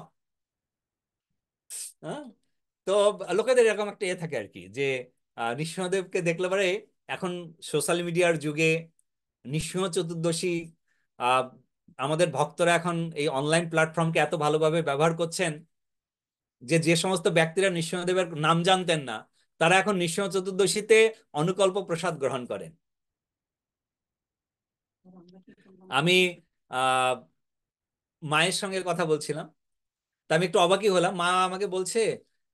Speaker 1: হ্যাঁ, তো লোকেদের এরকম একটা থাকে আর কি, যে নৃসিংহদেবকে দেখলে পরে, এখন সোশ্যাল মিডিয়ার যুগে নৃসিংহ চতুর্দশী, আহ, আমাদের ভক্তরা এখন এই অনলাইন প্ল্যাটফর্মকে এত ভালোভাবে ব্যবহার করছেন যে যে সমস্ত ব্যক্তিরা নৃসিংহদেবের নাম জানতেন না, তারা এখন নৃসিংহ চতুর্দশীতে অনুকল্প প্রসাদ গ্রহণ করেন। আমি আহ মায়ের সঙ্গে কথা বলছিলাম, তা আমি একটু অবাকই হলাম। মা আমাকে বলছে,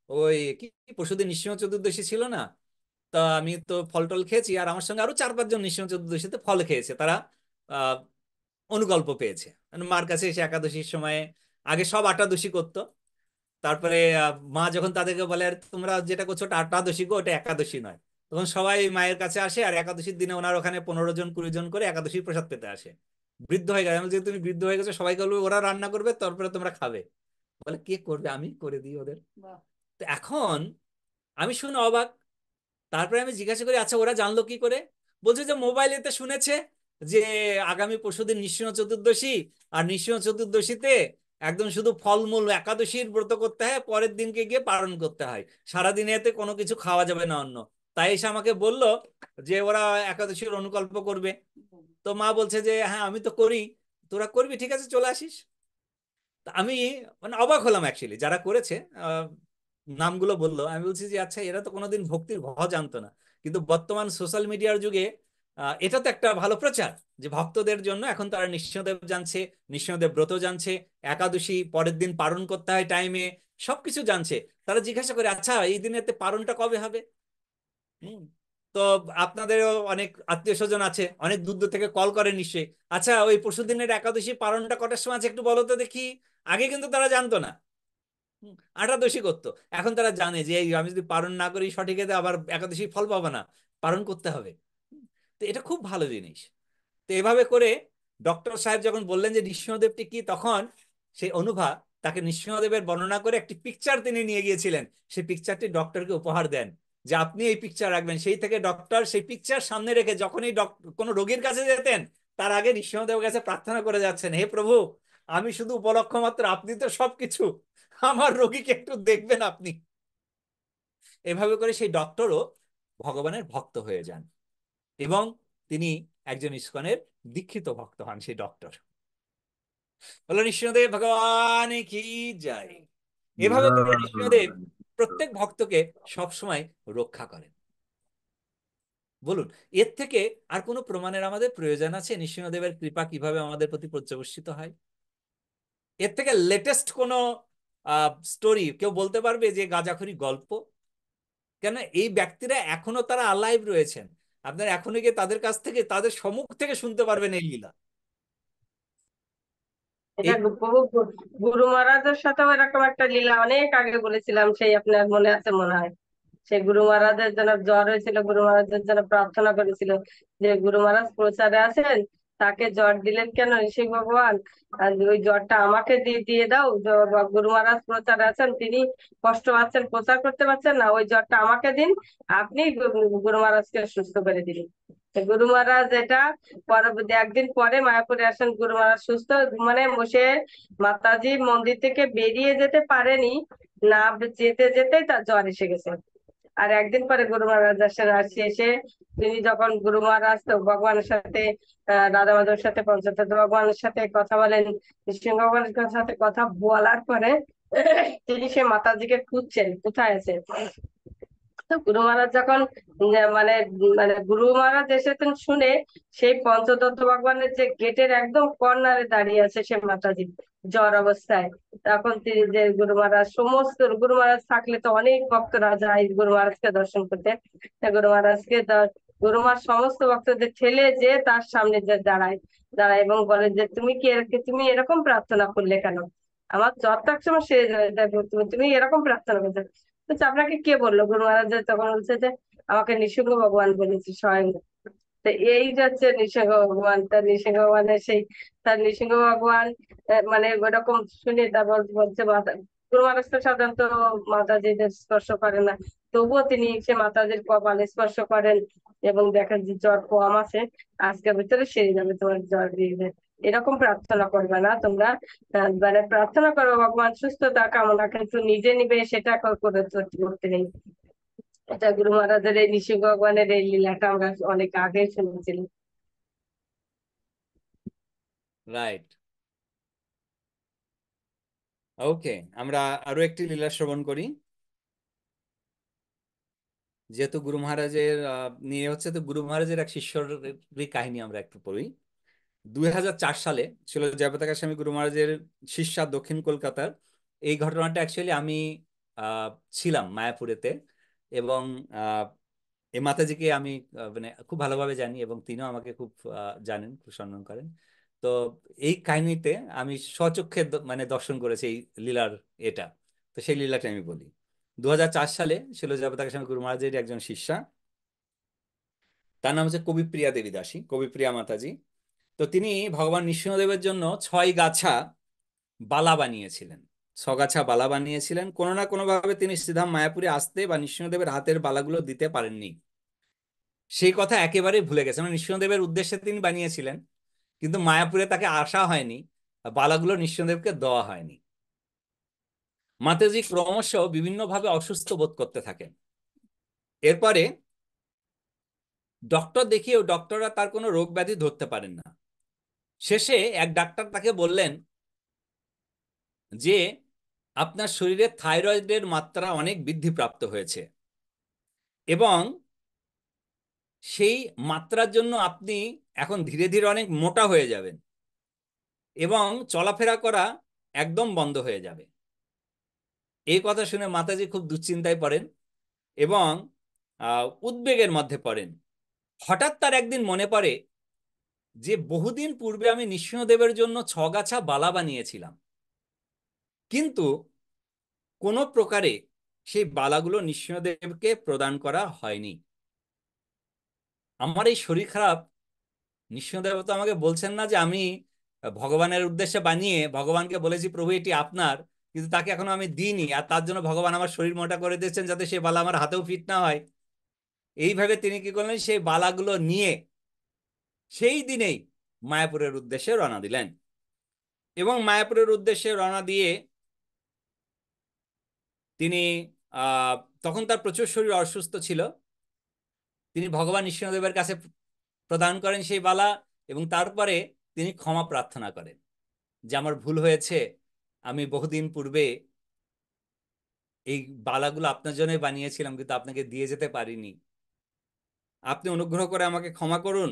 Speaker 1: ওই কি পরশুদিন নৃসিংহ চতুর্দশী ছিল না, তা আমি তো ফল টল খেয়েছি, আর আমার সঙ্গে আরো 4-5 জন নৃসিংহ চতুর্দশীতে ফল খেয়েছে, তারা আহ অনুকল্প পেয়েছে। মানে মার কাছে এসে একাদশীর সময়, আগে সব আটাদশী করতো, তারপরে মা যখন তাদেরকে বলে, আর তোমরা যেটা করছো ওটা আটাদশী গো, ওটা একাদশী নয়, তখন সবাই মায়ের কাছে আসে, আর একাদশীর দিনে ওনার ওখানে 15 জন 20 জন করে একাদশীর প্রসাদ পেতে আসে। বৃদ্ধ হয়ে গেছে, আমি বলছি, তুমি বৃদ্ধ হয়ে গেছো, সবাইকে বলবে ওরা রান্না করবে, তারপরে তোমরা খাবে। বলে কে করবে, আমি করে দিই ওদের। তো এখন আমি শুনে অবাক। তারপরে আমি জিজ্ঞাসা করি, আচ্ছা ওরা জানলো কি করে? বলছে যে মোবাইলেতে শুনেছে যে আগামী পরশুদিন নৃসিংহ চতুর্দশী, আর নৃসিংহ চতুর্দশীতে একদম শুধু ফলমূল একাদশীর ব্রত করতে হয়, পরের দিনকে গিয়ে পালন করতে হয়, সারাদিনে এতে কোনো কিছু খাওয়া যাবে না অন্য। তাই এসে আমাকে বলল যে ওরা একাদশীর অনুকল্প করবে। তো মা বলছে যে হ্যাঁ আমি তো করি, তোরা করবি, ঠিক আছে চলে আসিস। তা আমি মানে অবাক হলাম অ্যাকচুয়ালি, যারা করেছে নামগুলো বললো, আমি বলছি যে আচ্ছা এরা তো কোনোদিন ভক্তির ভ জানতো না, কিন্তু বর্তমান সোশ্যাল মিডিয়ার যুগে এটা তো একটা ভালো প্রচার, যে ভক্তদের জন্য এখন তারা নৃসিংহদেব জানছে, নৃসিংহদেব ব্রত জানছে, একাদশী পরের দিন পালন করতে হয় টাইমে, সবকিছু জানছে। তারা জিজ্ঞাসা করে, আচ্ছা এই দিনেতে পালনটা কবে হবে? হুম। তো আপনাদেরও অনেক আত্মীয় স্বজন আছে, অনেক দূর দূর থেকে কল করে নিশ্চয়ই, আচ্ছা ওই পরশুদিনের একাদশী পালনটা কটার সময় আছে একটু বলো তো দেখি। আগে কিন্তু তারা জানতো না, আঠাদশী করতো। এখন তারা জানে যে এই আমি যদি পালন না করি সঠিক এতে আবার একাদশী ফল পাবো না, পালন করতে হবে। তো এটা খুব ভালো জিনিস। তো এভাবে করে ডক্টর সাহেব যখন বললেন যে নৃসিংহদেবটি কি, তখন সেই অনুভা তাকে নৃসিংহদেবের বর্ণনা করে একটি পিকচার তিনি নিয়ে গিয়েছিলেন, সেই পিকচারটি ডক্টরকে উপহার দেন, যে আপনি এই পিকচার রাখবেন। সেই থেকে ডক্টর সেই পিকচার সামনে রেখে যখনই কোনো রোগীর কাছে যেতেন, তার আগে নৃসিংহদেবের কাছে প্রার্থনা করে যাচ্ছেন, হে প্রভু, আমি শুধু উপলক্ষ মাত্র, আপনি তো সবকিছু, আমার রোগীকে একটু দেখবেন আপনি। এভাবে করে সেই ডক্টরও ভগবানের ভক্ত হয়ে যান, এবং তিনি একজন ইসকনের দীক্ষিত ভক্ত হন। সেই ডক্টর বলল, নৃসিংহদেব ভগবান কি যায়। এভাবে করে নৃসিংহদেব প্রত্যেক ভক্তকে সবসময় রক্ষা করেন। বলুন, এর থেকে আর কোনো প্রমাণের আমাদের প্রয়োজন আছে নৃসিংহদেবের কৃপা কিভাবে আমাদের প্রতি পর্যবসিত হয়? এর থেকে লেটেস্ট কোনো স্টোরি কেউ বলতে পারবে যে গাঁজাখুরি গল্প? কেন এই ব্যক্তিরা এখনো তারা আলাইভ রয়েছেন, আপনার এখনো গিয়ে তাদের কাছ থেকে, তাদের সম্মুখ থেকে শুনতে পারবেন এই লীলা।
Speaker 4: এটা প্রভু গুরু মহারাজের সাথেও এরকম একটা লীলা অনেক আগে বলেছিলাম, সেই আপনার মনে আছে মনে হয়। সেই গুরু মহারাজের জন্য জ্বর হয়েছিল, গুরু মহারাজের জন্য প্রার্থনা করেছিল যে গুরু মহারাজ প্রচারে আছেন, তাকে জ্বর দিলেন কেন ঋষি ভগবান, আর ওই জ্বরটা আমাকে দিয়ে দিয়ে দাও। গুরু মহারাজ প্রচারে আছেন, তিনি কষ্ট পাচ্ছেন, প্রচার করতে পারছেন না, ওই জ্বরটা আমাকে দিন, আপনি গুরু মহারাজকে সুস্থ করে দিন। গুরু মহারাজ এটা পরবর্তী একদিন পরে মায়াপুরে আসেন, গুরু মহারাজ সুস্থ, মানে বসে মাতাজি মন্দির থেকে বেরিয়ে যেতে পারেনি, না যেতে যেতেই তার জ্বর এসে গেছে। আর একদিন পরে গুরু মহারাজ আসেন, এসে তিনি যখন গুরু মহারাজ তো ভগবানের সাথে রাধা মাধবের সাথে পঞ্চতত্ত্ব ভগবানের সাথে কথা বলেন, সিংহ ভগবানের সাথে কথা বলার পরে তিনি সে মাতাজিকে খুঁজছেন কোথায় আছে। তো গুরু মহারাজ যখন মানে মানে গুরু মহারাজ এসেছেন শুনে সেই পঞ্চতত্ত্ব ভগবানের যে গেটের একদম কর্নারে দাঁড়িয়ে আছে সে মাতাজি জ্বর অবস্থায়। তখন তিনি যে গুরু মহারাজ সমস্ত গুরু মহারাজ থাকলে তো অনেক ভক্তরা যায় গুরু মহারাজকে দর্শন করতে। তা গুরু মহারাজকে গুরু মহারাজ সমস্ত ভক্তদের ঠেলে যে তার সামনে যে দাঁড়ায় এবং বলে যে তুমি এরকম প্রার্থনা করলে কেন? আমার জ্বরটা একসময় সেরে যাবে, তুমি এরকম প্রার্থনা করছো। বলছে আপনাকে কে বললো? গুরু মহারাজ তখন বলছে যে আমাকে নৃসিংহ ভগবান বলেছে স্বয়ং। তো এই যাচ্ছে নৃসিংহ ভগবান, তার নৃসিংহ ভগবানের সেই তার নৃসিংহ ভগবান মানে ওরকম শুনে তারপর বলছে মাতা গুরু মহারাজ তো সাধারণত মাতাজিদের স্পর্শ করে না, তবুও তিনি সে মাতাজির কপালে স্পর্শ করেন এবং দেখেন যে জ্বর কম আছে, আজকের ভিতরে সেরে যাবে তোমার জ্বর দিয়ে যাবে। এরকম প্রার্থনা করবে না তোমরা, মানে প্রার্থনা করো ভগবান সুস্থতা কামনা, কিন্তু নিজে নিবে সেটা করতে নেই। এটা গুরু মহারাজের এই নৃসিংহ ভগবানের এই লীলাটা আমরা অনেক আগে শুনেছিলাম।
Speaker 1: রাইট। ওকে, আমরা আরো একটি লীলা শ্রবণ করি। যেহেতু গুরু মহারাজের নিয়ে হচ্ছে, তো গুরু মহারাজের এক শিষ্যের কাহিনী আমরা একটু পড়ি। 2004 সালে ছিল জয়পতাকা স্বামী গুরু মহারাজের শিষ্যা দক্ষিণ কলকাতার। এই ঘটনাটা অ্যাকচুয়ালি আমি আহ, ছিলাম মায়াপুরেতে, এবং আহ, এই মাতাজিকে আমি মানে খুব ভালোভাবে জানি, এবং তিনিও আমাকে খুব জানেন, খুব সম্মান করেন। তো এই কাহিনীতে আমি স্বচক্ষে মানে দর্শন করেছি এই লীলার এটা। তো সেই লীলাটা আমি বলি। 2004 সালে ছিল জয়পতাকা স্বামী গুরু মহারাজের একজন শিষ্যা, তার নাম হচ্ছে কবিপ্রিয়া দেবী দাসী, কবিপ্রিয়া মাতাজি। তো তিনি ভগবান নৃসিংহদেবের জন্য 6 গাছা বালা বানিয়েছিলেন। 6 গাছা বালা বানিয়েছিলেন। কোনো না কোনো ভাবে তিনি শ্রীধাম মায়াপুরে আসতে বা নৃসিংহদেবের হাতের বালাগুলো দিতে পারেননি। সেই কথা একেবারেই ভুলে গেছেন। মানে নৃসিংহদেবের উদ্দেশ্যে তিনি বানিয়েছিলেন, কিন্তু মায়াপুরে তাকে আসা হয়নি, বালাগুলো নৃসিংহদেবকে দেওয়া হয়নি। মাতাজি ক্রমশ বিভিন্নভাবে অসুস্থ বোধ করতে থাকেন। এরপরে ডক্টর দেখিয়েও ডক্টররা তার কোনো রোগ ব্যাধি ধরতে পারেন না। শেষে এক ডাক্তার তাকে বললেন যে আপনার শরীরে থাইরয়েডের মাত্রা অনেক বৃদ্ধিপ্রাপ্ত হয়েছে, এবং সেই মাত্রার জন্য আপনি এখন ধীরে ধীরে অনেক মোটা হয়ে যাবেন, এবং চলাফেরা করা একদম বন্ধ হয়ে যাবে। এই কথা শুনে মাতাজি খুব দুশ্চিন্তায় পড়েন এবং উদ্বেগের মধ্যে পড়েন। হঠাৎ তার একদিন মনে পড়ে যে বহুদিন পূর্বে আমি নৃসিংহদেবের জন্য 6 গাছা বালা বানিয়েছিলাম, কিন্তু কোনো প্রকারে সেই বালাগুলো নৃসিংহদেবকে প্রদান করা হয়নি। আমার এই শরীর খারাপ, নৃসিংহদেব তো আমাকে বলছেন না যে আমি ভগবানের উদ্দেশ্যে বানিয়ে ভগবানকে বলেছি প্রভু এটি আপনার, কিন্তু তাকে এখনো আমি দিইনি, আর তার জন্য ভগবান আমার শরীর মোটা করে দিয়েছেন যাতে সেই বালা আমার হাতেও ফিট না হয়। এইভাবে তিনি কি করলেন, সেই বালাগুলো নিয়ে সেই দিনেই মায়াপুরের উদ্দেশ্যে রওনা দিলেন। এবং মায়াপুরের উদ্দেশ্যে রওনা দিয়ে তিনি আহ তখন তার প্রচুর শরীর অসুস্থ ছিল। তিনি ভগবান নৃসিংহদেবের কাছে প্রদান করেন সেই বালা, এবং তারপরে তিনি ক্ষমা প্রার্থনা করেন যে আমার ভুল হয়েছে, আমি বহুদিন পূর্বে এই বালাগুলো আপনার জন্যই বানিয়েছিলাম, কিন্তু আপনাকে দিয়ে যেতে পারিনি। আপনি অনুগ্রহ করে আমাকে ক্ষমা করুন।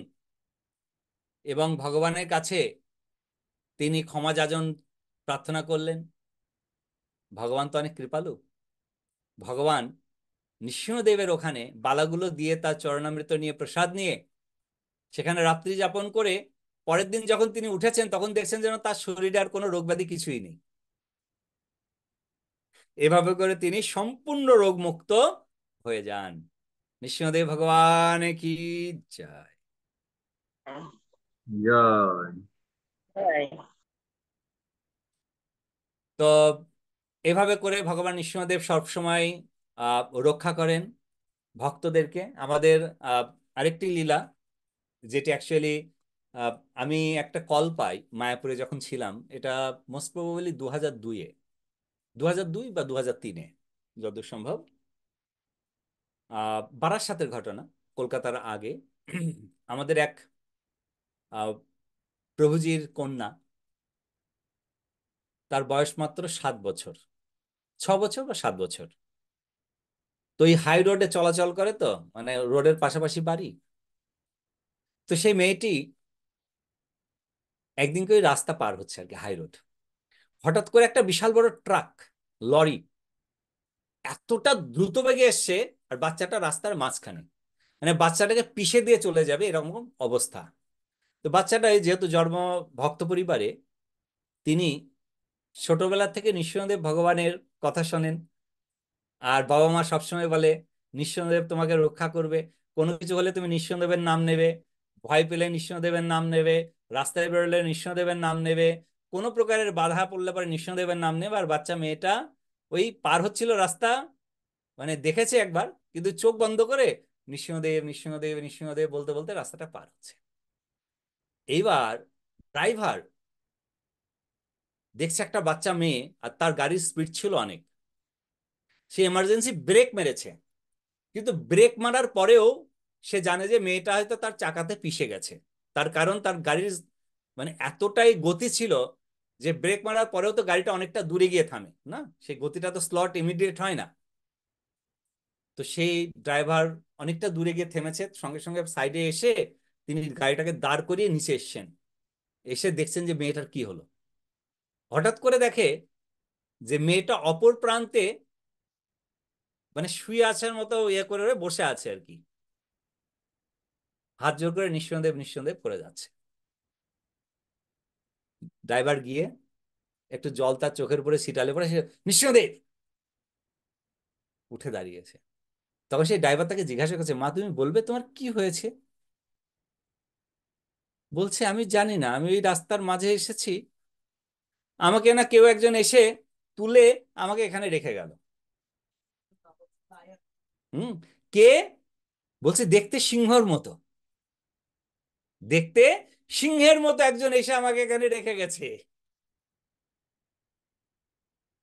Speaker 1: এবং ভগবানের কাছে তিনি ক্ষমা যাচন প্রার্থনা করলেন। ভগবান তো অনেক কৃপালু। ভগবান নৃসিংহদেবের ওখানে বালাগুলো দিয়ে তার চরণামৃত নিয়ে প্রসাদ নিয়ে সেখানে রাত্রি যাপন করে পরের দিন যখন তিনি উঠেছেন তখন দেখছেন যেন তার শরীরে আর কোনো রোগ ব্যাধি কিছুই নেই। এভাবে করে তিনি সম্পূর্ণ রোগমুক্ত হয়ে যান। নৃসিংহদেব ভগবান কি জয়।
Speaker 7: জয়।
Speaker 1: তো এভাবে করে ভগবান নৃসিংহদেব সবসময় রক্ষা করেন ভক্তদেরকে। আমাদের আরেকটি লীলা, যেটি অ্যাকচুয়ালি আমি একটা কল পাই মায়াপুরে যখন ছিলাম, এটা মোস্ট প্রবাবলি 2002-এ, 2002 বা 2003-এ যতদূর সম্ভব, বারাসাতের ঘটনা, কলকাতার আগে। আমাদের এক আহ, প্রভুজির কন্যা, তার বয়স মাত্র 7 বছর, 6 বছর বা 7 বছর। তো এই হাই রোডে চলাচল করে, তো মানে রোডের পাশাপাশি বাড়ি। তো সেই মেয়েটি একদিন করে রাস্তা পার হচ্ছে আর কি, হাই রোড। হঠাৎ করে একটা বিশাল বড় ট্রাক, লরি, এতটা দ্রুত বেগে এসছে, আর বাচ্চাটা রাস্তার মাঝখানে, মানে বাচ্চাটাকে পিষে দিয়ে চলে যাবে এরকম অবস্থা। তো বাচ্চাটা যেহেতু জন্ম ভক্ত পরিবারে, তিনি ছোটবেলা থেকে নৃসিংহদেব ভগবানের কথা শোনেন। আর বাবা মা সবসময় বলে নৃসিংহদেব তোমাকে রক্ষা করবে, কোনো কিছু হলে তুমি নৃসিংহদেবের নাম নেবে, ভয় পেলে নৃসিংহদেবের নাম নেবে, রাস্তায় বেরোলে নৃসিংহদেবের নাম নেবে, কোনো প্রকারের বাধা পড়লে পরে নৃসিংহদেবের নাম নেবে। আর বাচ্চা মেয়েটা ওই পার হচ্ছিল রাস্তা, মানে দেখেছে একবার, কিন্তু চোখ বন্ধ করে নৃসিংহদেব নৃসিংহদেব নৃসিংহদেব বলতে বলতে রাস্তাটা পার হচ্ছে। এইবার ড্রাইভার দেখছে একটা বাচ্চা মেয়ে, আর তার গাড়ির স্পিড ছিল অনেক, সে এমার্জেন্সি ব্রেক মেরেছে। কিন্তু ব্রেক মারার পরেও সে জানে যে মেয়েটা হয়তো তার চাকাতে পিষে গেছে। তার কারণ তার গাড়ির মানে এতটাই গতি ছিল যে ব্রেক মারার পরেও তো গাড়িটা অনেকটা দূরে গিয়ে থামে না, সেই গতিটা তো স্লট ইমিডিয়েট হয় না। তো সেই ড্রাইভার অনেকটা দূরে গিয়ে থেমেছে, সঙ্গে সঙ্গে সাইডে এসে তিনি গাড়িটাকে দাঁড় করিয়ে নিচে এসছেন। এসে দেখছেন যে মেয়েটার কি হলো। হঠাৎ করে দেখে যে মেয়েটা অপর প্রান্তে মানে শুয়ে আছার মতো ইয়ে করে বসে আছে আর কি, হাত জোর করে নৃসিংহদেব নৃসিংহদেব করে যাচ্ছে। ড্রাইভার গিয়ে একটু জল তার চোখের উপরে ছিটালে পরে সে নৃসিংহদেব উঠে দাঁড়িয়েছে। তখন সেই ড্রাইভার তাকে জিজ্ঞাসা করছে, মা তুমি বলবে তোমার কি হয়েছে? বলছে আমি জানি না, আমি ওই রাস্তার মাঝে এসেছি, আমাকে না কেউ একজন এসে তুলে আমাকে এখানে রেখে গেল। হুম। কে? বলছে দেখতে সিংহর মতো, দেখতে সিংহের মতো একজন এসে আমাকে এখানে রেখে গেছে।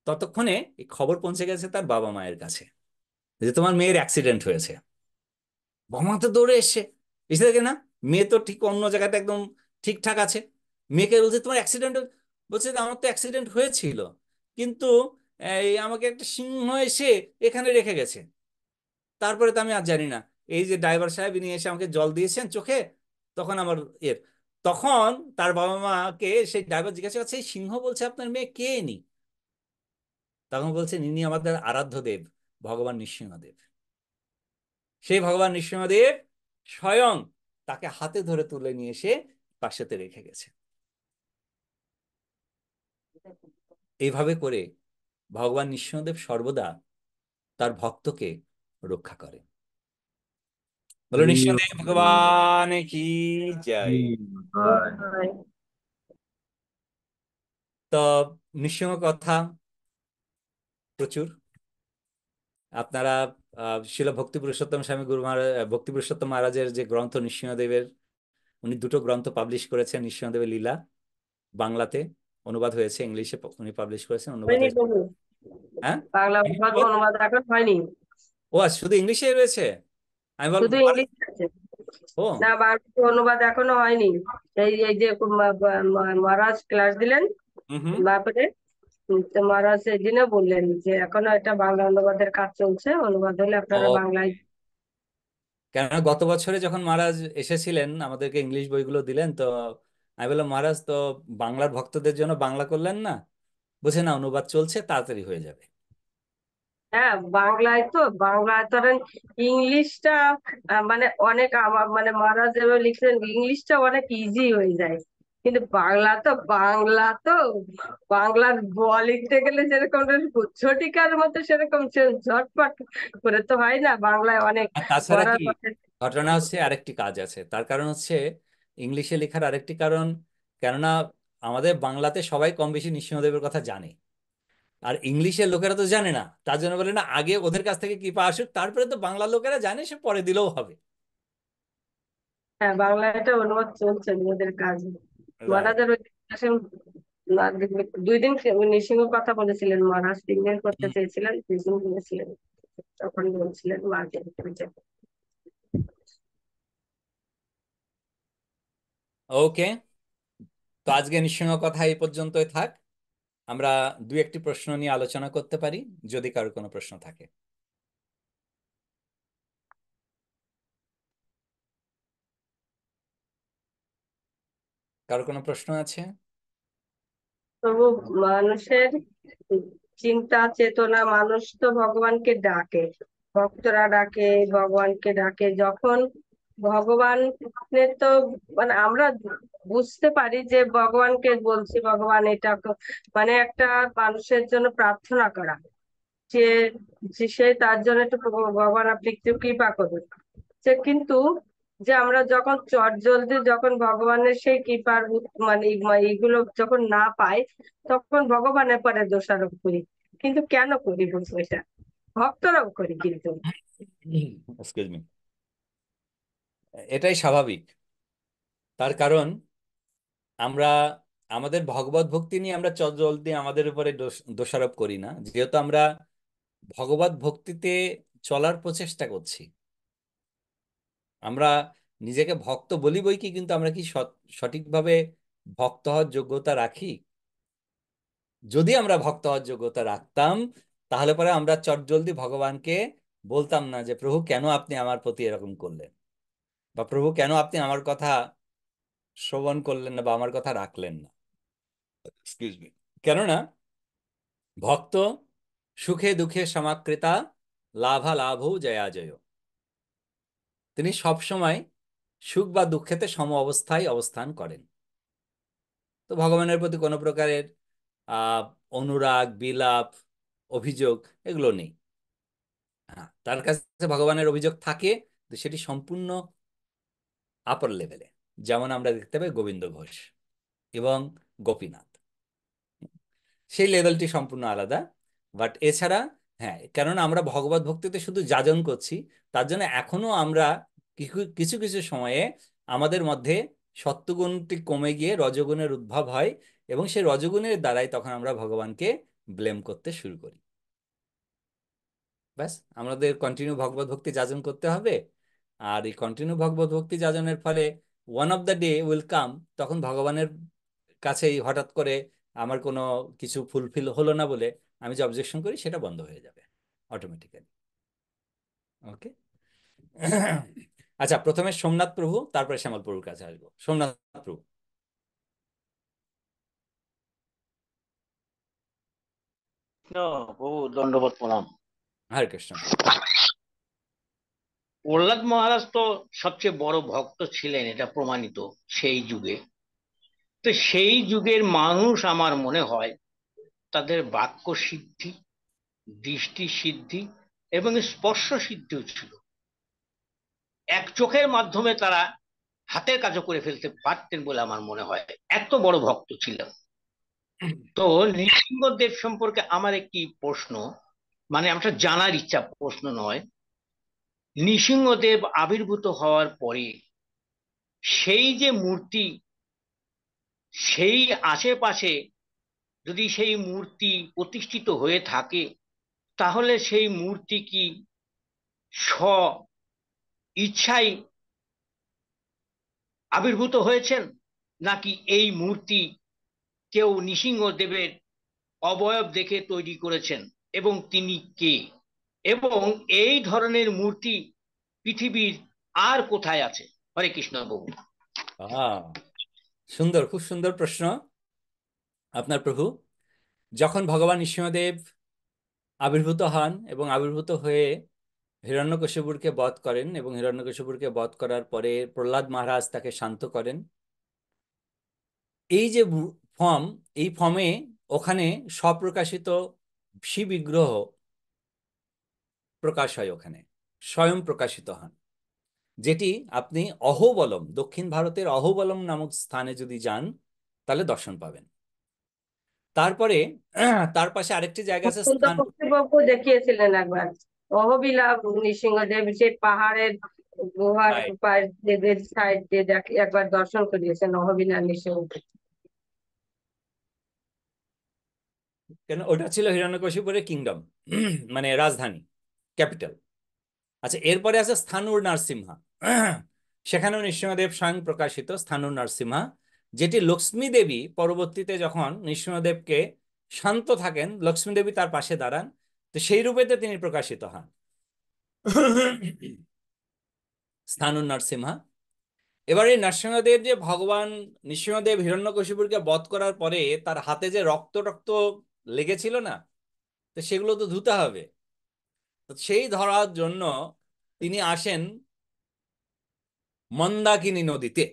Speaker 1: ততক্ষণে এই খবর পৌঁছে গেছে তার বাবা মায়ের কাছে যে তোমার মেয়ের অ্যাক্সিডেন্ট হয়েছে। বাবা মা তো দৌড়ে এসে, এসে দেখে না মেয়ে তো ঠিক অন্য জায়গাতে একদম ঠিকঠাক আছে। মেয়েকে বলছে তোমার অ্যাক্সিডেন্ট, বলছে আমার তো অ্যাক্সিডেন্ট হয়েছিল, কিন্তু এই আমাকে একটা সিংহ এসে এখানে রেখে গেছে। তারপরে তো আমি আর জানি না, এই যে ড্রাইভার সাহেব ইনি এসে আমাকে জল দিয়েছেন চোখে, তখন আমার এর তখন তার বাবা মাকে সেই ড্রাইভার জিজ্ঞাসা করছে এই সিংহ বলছে আপনার মেয়ে কে নি? তখন বলছে ইনি আমাদের আরাধ্য দেব, ভগবান নৃসিংহদেব। সেই ভগবান নৃসিংহদেব স্বয়ং তাকে হাতে ধরে তুলে নিয়ে এসে পাশেতে রেখে গেছে। এইভাবে করে ভগবান নৃসিংহদেব সর্বদা তার ভক্তকে রক্ষা করে। বলো নৃসিংহদেব ভগবান কি জয়। তো নৃসিংহ কথা প্রচুর। আপনারা শিল ভক্তি পুরুষোত্তম স্বামী গুরু মহারাজ, ভক্তি পুরুষোত্তম মহারাজের যে গ্রন্থ নৃসিংহদেবের, উনি দুটো গ্রন্থ পাবলিশ করেছেন, নৃসিংহদেবের লীলা বাংলাতে অনুবাদ হয়েছে, ইংলিশে উনি পাবলিশ করেছেন, অনুবাদ
Speaker 4: হয়নি
Speaker 1: হয়েছে।
Speaker 4: প্রভু,
Speaker 1: হ্যাঁ,
Speaker 4: বাংলা অনুবাদ এখন হয়নি,
Speaker 1: ও শুধু ইংলিশে রয়েছে? আমি বল
Speaker 4: শুধু ইংলিশ আছে।
Speaker 1: ও
Speaker 4: না, বাংলা অনুবাদ এখনো হয়নি। এই এই যে মহারাজ ক্লাস দিলেন
Speaker 1: হুম হুম।
Speaker 4: তারপরে তো মহারাজ সেদিনও বললেন যে এখনো এটা বাংলা অনুবাদের কাজ চলছে, অনুবাদ হলে আপনারা
Speaker 1: ও,
Speaker 4: বাংলায়।
Speaker 1: কেননা গত বছরে যখন মহারাজ এসেছিলেন আমাদেরকে ইংলিশ বইগুলো দিলেন, তো আমি বললাম মহারাজ তো বাংলার ভক্তদের জন্য বাংলা করলেন না? বলছে না, অনুবাদ চলছে, তাড়াতাড়ি হয়ে যাবে।
Speaker 4: হ্যাঁ, বাংলায় ধরেন ইংলিশটা মানে অনেক আমার মানে মহারাজ যেভাবে লিখছেন ইংলিশটা অনেক ইজি হয়ে যায়, কিন্তু বাংলা তো বাংলার ব লিখতে গেলে যেরকম ঝটিকার মতো সেরকম ঝটপট করে তো হয় না, বাংলায় অনেক
Speaker 1: আর তাছাড়া
Speaker 4: পড়ার
Speaker 1: কি
Speaker 4: পরে।
Speaker 1: ঘটনা হচ্ছে, আরেকটি কাজ আছে, তার কারণ হচ্ছে ইংলিশে লেখার আরেকটি কারণ, কেননা আমাদের বাংলাতে সবাই কম বেশি নৃসিংহদেবের কথা জানে, আর ইংলিশের লোকেরা তো জানে না। তার জন্য বলে না আগে ওদের কাছ থেকে কৃপা আসুক, তারপরে তো বাংলার লোকেরা জানে, সে পরে দিলেও হবে।
Speaker 4: হ্যাঁ, বাংলায় এটা অনুবাদ চলছে ওদের কাজ।
Speaker 1: রাইট।
Speaker 4: মহারাজের ওই আসেন না, 2 দিন নৃসিংহ কথা বলেছিলেন মহারাজ, 3 দিন করতে চেয়েছিলেন, 2 দিন বলেছিলেন, তখন বলছিলেন মাকে।
Speaker 1: ওকে, তো আজকে নৃসিংহ কথা এই পর্যন্তই থাক। আমরা দু একটি প্রশ্ন নিয়ে আলোচনা করতে পারি যদি কারো কোনো প্রশ্ন থাকে। কারো কোনো প্রশ্ন আছে?
Speaker 4: তবু মানুষের চিন্তা চেতনা, মানুষ তো ভগবানকে ডাকে, ভক্তরা ডাকে, ভগবানকে ডাকে। যখন ভগবানের তো মানে আমরা বুঝতে পারি যে ভগবানকে বলছি, ভগবান এটা মানে একটা মানুষের জন্য প্রার্থনা করা, যে যে সে তার জন্য একটু ভগবান আপনি একটু কৃপা করুন। যে কিন্তু যে আমরা যখন চটজলদি যখন ভগবানের সেই কৃপার মানে এইগুলো যখন না পাই, তখন ভগবানের পরে দোষারোপ করি। কিন্তু কেন করি বুঝবো এটা? ভক্তরাও করি কিন্তু।
Speaker 1: এক্সকিউজ মি, এটাই স্বাভাবিক। তার কারণ আমরা আমাদের ভগবত ভক্তি নিয়ে আমরা চটজলদি আমাদের উপরে দোষারোপ করি না, যেহেতু আমরা ভগবত ভক্তিতে চলার প্রচেষ্টা করছি। আমরা নিজেকে ভক্ত বলি বই কি, কিন্তু আমরা কি সঠিকভাবে ভক্ত হওয়ার যোগ্যতা রাখি? যদি আমরা ভক্ত হওয়ার যোগ্যতা রাখতাম, তাহলে পরে আমরা চটজলদি ভগবানকে বলতাম না যে প্রভু কেন আপনি আমার প্রতি এরকম করলেন, বা প্রভু কেন আপনি আমার কথা শ্রবণ করলেন না বা আমার কথা রাখলেন না। Excuse me. কেননা ভক্ত সুখে দুঃখে সমাকৃতা, লাভা লাভৌ জয়া জয়। তিনি সব সময় সুখ বা দুঃখেতে সম অবস্থায় অবস্থান করেন। তো ভগবানের প্রতি কোনো প্রকারের আহ অনুরাগ, বিলাপ, অভিযোগ এগুলো নেই। হ্যাঁ, তার কাছে ভগবানের অভিযোগ থাকে, তো সেটি সম্পূর্ণ আপার লেভেলে, যেমন আমরা দেখতে পাই গোবিন্দ ঘোষ এবং গোপীনাথ। সেই লেভেলটি সম্পূর্ণ আলাদা। বাট এছাড়া হ্যাঁ, কেননা আমরা ভগবত ভক্তিতে শুধু যাজন করছি, তার জন্য এখনো আমরা কিছু কিছু কিছু সময়ে আমাদের মধ্যে সত্ত্বগুণটি কমে গিয়ে রজগুণের উদ্ভব হয়, এবং সেই রজগুণের দ্বারাই তখন আমরা ভগবানকে ব্লেম করতে শুরু করি। ব্যাস, আমাদের কন্টিনিউ ভগবত ভক্তি যাজন করতে হবে। আর এই কন্টিনিউ ভগবত ভক্তি যাজনের ফলে one of the day will come, তখন ভগবানের কাছেই হঠাৎ করে আমার কোনো কিছু ফুলফিল হলো না বলে আমি যে অবজেকশন করি সেটা বন্ধ হয়ে যাবে অটোমেটিক্যালি। ওকে। আচ্ছা, প্রথমে সোমনাথ প্রভু, তারপরে শ্যামল প্রভুর কাছে আসবো। সোমনাথ প্রভু।
Speaker 6: প্রভু দণ্ডবত প্রণাম।
Speaker 1: হরে কৃষ্ণ।
Speaker 6: প্রহ্লাদ মহারাজ তো সবচেয়ে বড় ভক্ত ছিলেন, এটা প্রমাণিত সেই যুগে। তো সেই যুগের মানুষ আমার মনে হয় তাদের বাক্য সিদ্ধি, দৃষ্টি সিদ্ধি এবং স্পর্শ সিদ্ধিও ছিল। এক চোখের মাধ্যমে তারা হাতের কাজও করে ফেলতে পারতেন বলে আমার মনে হয়, এত বড় ভক্ত ছিলেন। তো নৃসিংহদেব সম্পর্কে আমার একটি প্রশ্ন, মানে আমার জানার ইচ্ছা, প্রশ্ন নয়। নৃসিংহদেব আবির্ভূত হওয়ার পরে সেই যে মূর্তি, সেই আশেপাশে যদি সেই মূর্তি প্রতিষ্ঠিত হয়ে থাকে, তাহলে সেই মূর্তি কি স্ব ইচ্ছায় আবির্ভূত হয়েছেন, নাকি এই মূর্তি কেউ নৃসিংহদেবের অবয়ব দেখে তৈরি করেছেন, এবং তিনি কে, এবং এই ধরনের মূর্তি পৃথিবীর আর কোথায় আছে? হরে কৃষ্ণ বাবু।
Speaker 1: সুন্দর, খুব সুন্দর প্রশ্ন আপনার প্রভু। যখন ভগবান নৃসিংহদেব আবির্ভূত হন এবং আবির্ভূত হয়ে হিরণ্যকশিপুরকে বধ করেন, এবং হিরণ্যকশিপুরকে বধ করার পরে প্রহ্লাদ মহারাজ তাকে শান্ত করেন, এই যে ফর্ম, এই ফর্মে ওখানে স্বপ্রকাশিত শিব বিগ্রহ প্রকাশ হয়, ওখানে স্বয়ং প্রকাশিত হন, যেটি আপনি অহোবলম, দক্ষিণ ভারতের অহোবলম নামক স্থানে যদি যান তাহলে দর্শন পাবেন। তারপরে তার পাশে আরেকটি জায়গা আছে, স্থান।
Speaker 4: বাবু দেখিয়েছিলেন একবার অহবিলা নৃসিংহদেব, যে পাহাড়ের গুহার পাশ দিয়ে সাইড দিয়ে একবার দর্শন করিয়েছেন অহবিলা নৃসিংহদেব।
Speaker 1: কেন, ওটা ছিল হিরণ্যকশিপুরের কিংডম, মানে রাজধানী, ক্যাপিটাল। আচ্ছা, এরপরে আছে স্থানুর নরসিংহা। সেখানেও নৃসিংহদেব স্বয়ং প্রকাশিত স্থানুর নরসিংহা, যেটি লক্ষ্মী দেবী পরবর্তীতে যখন নৃসিংহদেবকে শান্ত থাকেন, লক্ষ্মী দেবী তার পাশে দাঁড়ান, তো সেই রূপেতে তিনি প্রকাশিত হন, স্থানুর নরসিংহা। এবারে নরসিংহদেব যে ভগবান নৃসিংহদেব হিরণ্যকশিপুরকে বধ করার পরে তার হাতে যে রক্ত টক্ত লেগেছিল না, তো সেগুলো তো ধুতে হবে। তো সেই ধরার জন্য তিনি আসেন মন্দাকিনী নদীতে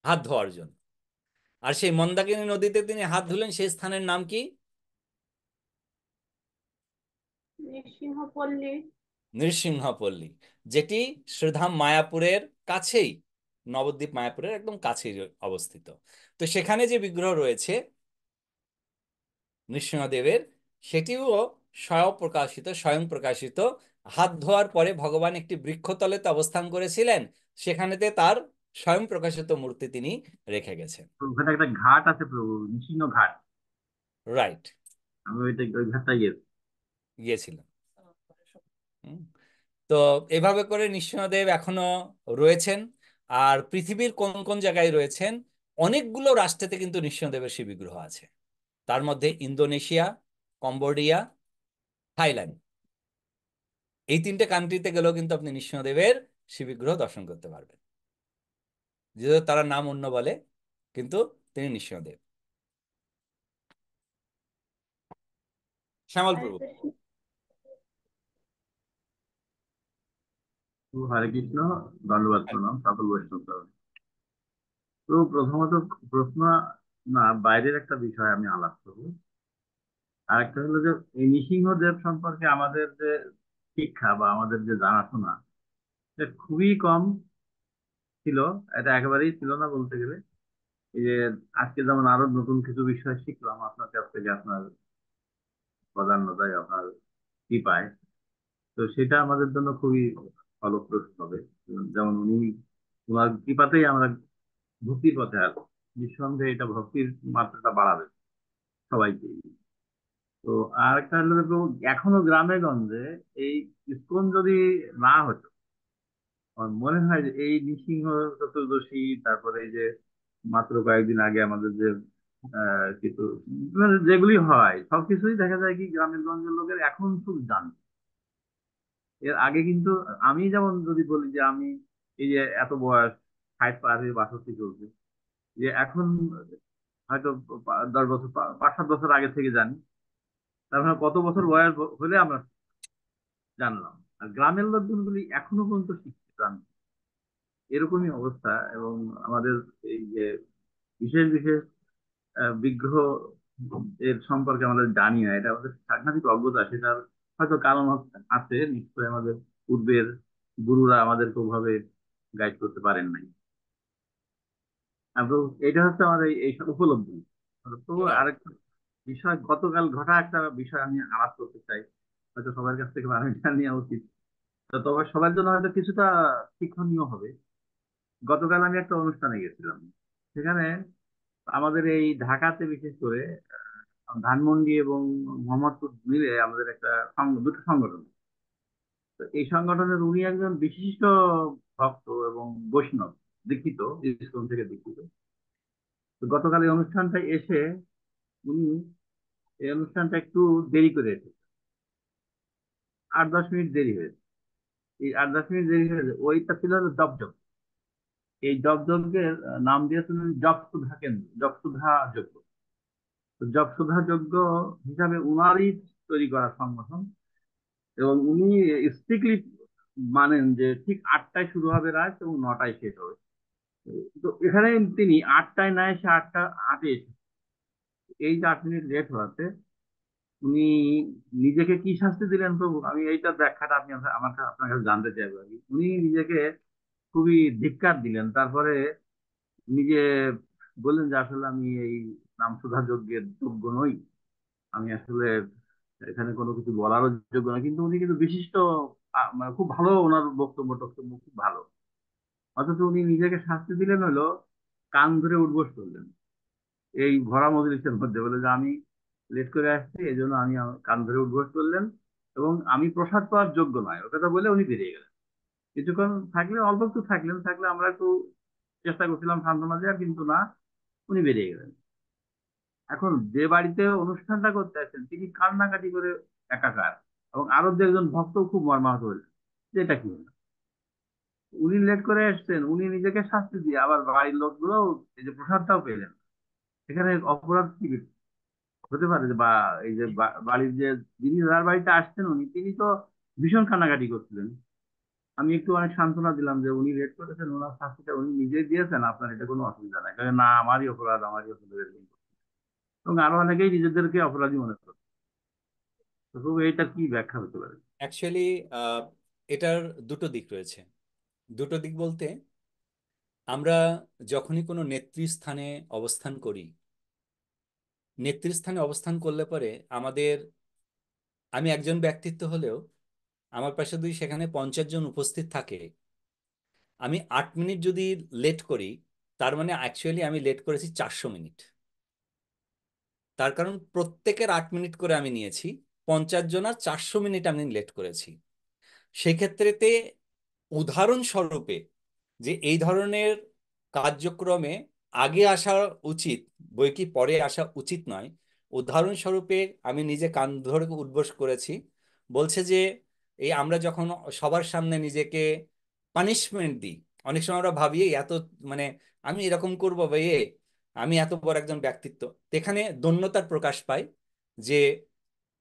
Speaker 1: হাত ধোয়ার জন্য। আর সেই মন্দাকিনী নদীতে তিনি হাত ধুলেন, সেই স্থানের নাম কি?
Speaker 3: নৃসিংহপল্লী।
Speaker 1: নৃসিংহপল্লী, যেটি শ্রীধাম মায়াপুরের কাছেই, নবদ্বীপ মায়াপুরের একদম কাছেই অবস্থিত। তো সেখানে যে বিগ্রহ রয়েছে নৃসিংহদেবের, সেটিও স্বয়ং প্রকাশিত। হাত ধোয়ার পরে ভগবান একটি বৃক্ষতলেতে অবস্থান করেছিলেন, সেখানেতে তার স্বয়ং প্রকাশিত মূর্তি তিনি রেখে গেছেন।
Speaker 10: তো ওখানে একটা ঘাট আছে প্রভু, নৃসিংহ ঘাট।
Speaker 1: রাইট,
Speaker 10: আমি ওই ঘাটটা
Speaker 1: গিয়েছিলাম। হুম। তো এভাবে করে নৃসিংহদেব এখনো রয়েছেন। আর পৃথিবীর কোন কোন জায়গায় রয়েছেন, অনেকগুলো রাষ্ট্রেতে কিন্তু নৃসিংহদেবের সেই বিগ্রহ আছে। তার মধ্যে ইন্দোনেশিয়া, কম্বোডিয়া, থাইল্যান্ড, এই তিনটে কান্ট্রিতে গেলেও কিন্তু আপনি নৃসিংহদেবের সেই বিগ্রহ দর্শন করতে পারবেন। যদিও তারা নাম অন্য বলে, কিন্তু তিনি নৃসিংহদেব। শ্যামল
Speaker 3: হরে
Speaker 1: প্রভু।
Speaker 3: কৃষ্ণ।
Speaker 10: হরে কৃষ্ণ, দণ্ডবাদ প্রণাম সকল বৈষ্ণব। তো প্রথমত প্রশ্ন না, বাইরের একটা বিষয় আমি আলাপ করবো। আর একটা হলো যে এই নৃসিংহদেব সম্পর্কে আমাদের যে শিক্ষা বা আমাদের যে জানাশোনা, এটা খুবই কম ছিল। এটা একেবারেই ছিল না বলতে গেলে। এই যে আজকে যেমন আরো নতুন কিছু বিষয় শিখলাম আপনার কাছ থেকে, আপনার প্রাধান্যতায়, আপনার কৃপায়। তো সেটা আমাদের জন্য খুবই ফলপ্রসূ হবে। যেমন ওনার কৃপাতেই আমরা ভক্তির পথে আসবো। নিঃসন্দেহে এটা ভক্তির মাত্রাটা বাড়াবে সবাইকে। তো আর একটা হলো যে, এখনো গ্রামে গঞ্জে এই ইসকন যদি না হতো, আমার মনে হয় যে এই নৃসিংহ চতুর্দশী, তারপরে এই যে মাত্র কয়েকদিন আগে আমাদের যে কিছু মানে যেগুলি হয়, সবকিছুই দেখা যায় কি গ্রামের গঞ্জের লোকের এখন খুব জানে। এর আগে কিন্তু আমি যেমন যদি বলি যে আমি এই যে এত বয়স, 60 পার হয়ে 62 চলছে, যে এখন হয়তো 10 বছর, 5-7 বছর আগে থেকে জানি। তার মানে কত বছর বয়স হলে আমরা জানলাম। আর গ্রামের লোকজনগুলি এখনো পর্যন্ত শিখতে জান, এরকমই অবস্থা। এবং আমাদের এই যে বিশেষ বিশেষ বিগ্রহ এর সম্পর্কে আমাদের জানি না, এটা আমাদের সাংঘাতিক অজ্ঞতা। সেটার হয়তো কারণ আছে নিশ্চয়ই, আমাদের পূর্বের গুরুরা আমাদেরকে ওভাবে গাইড করতে পারেন নাই। তো এটা হচ্ছে আমাদের এই সব উপলব্ধি। তো
Speaker 1: রাইট।
Speaker 10: আরেকটা বিষয়, গতকাল ঘটা একটা বিষয় আমি আলাপ করতে চাই। হয়তো সবার কাছ থেকে পারমিশন নেওয়া উচিত। তো তবে সবার জন্য হয়তো কিছুটা শিক্ষণীয় হবে। গতকাল আমি একটা অনুষ্ঠানে গেছিলাম। সেখানে আমাদের এই ঢাকাতে বিশেষ করে ধানমন্ডি এবং মোহাম্মদপুর মিলে আমাদের একটা দুটো সংগঠন। তো এই সংগঠনের উনি একজন বিশিষ্ট ভক্ত এবং বৈষ্ণব, দীক্ষিত, ইসকন থেকে দীক্ষিত। তো গতকাল এই অনুষ্ঠানটা এসে উনি এই অনুষ্ঠানটা একটু দেরি করে এসেছে, 8-10 মিনিট দেরি হয়েছে। এই 8-10 মিনিট দেরি হয়েছে, ওইটা ছিল হলো জপজপ। এই জপজপের নাম দিয়েছেন জপসুধা কেন্দ্র, জপসুধা যজ্ঞ। তো জপসুধা যজ্ঞ হিসাবে উনারই তৈরি করা সংগঠন। এবং উনি স্ট্রিক্টলি মানেন যে ঠিক 8টায় শুরু হবে রাত এবং 9টায় শেষ হবে। তো এখানে তিনি 8টায় না এসে 8টা 8-এ এসে, এই যে 8 মিনিট লেট হওয়াতে উনি নিজেকে কি শাস্তি দিলেন প্রভু, আমি এইটার ব্যাখ্যাটা আপনি আপনার কাছে জানতে চাইবো আর কি। উনি নিজেকে খুবই ধিক্কার দিলেন। তারপরে নিজে বললেন যে আসলে আমি এই নামসুধা যজ্ঞের যোগ্য নই, আমি আসলে এখানে কোনো কিছু বলারও যোগ্য নয়। কিন্তু উনি কিন্তু বিশিষ্ট, মানে খুব ভালো, ওনার বক্তব্য টক্তব্য খুব ভালো। অথচ উনি নিজেকে শাস্তি দিলেন হলো কান ধরে উঠবোস করলেন এই ভরা মজলিসের মধ্যে, বলে যে আমি লেট করে আসছি, এই জন্য আমি আমার কান ধরে উঠবোস করলেন এবং আমি প্রসাদ পাওয়ার যোগ্য নয়, ও কথা বলে উনি বেরিয়ে গেলেন। কিছুক্ষণ থাকলে, অল্প একটু থাকলেন, থাকলে আমরা একটু চেষ্টা করছিলাম সান্ত্বনা দেওয়ার, কিন্তু না, উনি বেরিয়ে গেলেন। এখন যে বাড়িতে অনুষ্ঠানটা করতে আসছেন তিনি কান্নাকাটি করে একাকার, এবং আরো দু একজন ভক্ত খুব মর্মাহত হলেন যে এটা কি হলো। উনি লেট করে এসছেন, উনি নিজেকে শাস্তি দিয়ে আবার বাড়ির লোকগুলো এই যে প্রসাদটাও পেলেন, এখানে অপরাধ কি হতে পারে? বা এই যে বাড়ির যে যিনি যার বাড়িতে আসছেন উনি, তিনি তো ভীষণ কান্নাকাটি করছিলেন। আমি একটু অনেক সান্ত্বনা দিলাম যে উনি লেট করেছেন, ওনার শাস্তিটা উনি নিজেই দিয়েছেন, আপনার এটা কোনো অসুবিধা নাই। কারণ না, আমারই অপরাধ, আমারই অপরাধ এরকম করছে। এবং আরো অনেকেই নিজেদেরকে অপরাধী মনে করে। তো তবু এইটা কি ব্যাখ্যা হতে পারে?
Speaker 1: অ্যাকচুয়ালি এটার দুটো দিক রয়েছে। দুটো দিক বলতে, আমরা যখনই কোনো নেতৃস্থানে অবস্থান করি, নেতৃস্থানে অবস্থান করলে পরে আমাদের, আমি একজন ব্যক্তিত্ব হলেও আমার পাশে যদি সেখানে 50 জন উপস্থিত থাকে, আমি 8 মিনিট যদি লেট করি, তার মানে অ্যাকচুয়ালি আমি লেট করেছি 400 মিনিট। তার কারণ প্রত্যেকের 8 মিনিট করে আমি নিয়েছি, 50 জনার 400 মিনিট আমি লেট করেছি। সেক্ষেত্রেতে উদাহরণস্বরূপে যে এই ধরনের কার্যক্রমে আগে আসা উচিত, বই কি পরে আসা উচিত নয়, উদাহরণস্বরূপে আমি নিজে কান ধরে উদ্বোস করেছি। বলছে যে এই আমরা যখন সবার সামনে নিজেকে পানিশমেন্ট দিই, অনেক সময় আমরা ভাবি এই এত, মানে আমি এরকম করবো বা আমি এত বড় একজন ব্যক্তিত্ব, তো এখানে দৈন্যতার প্রকাশ পায় যে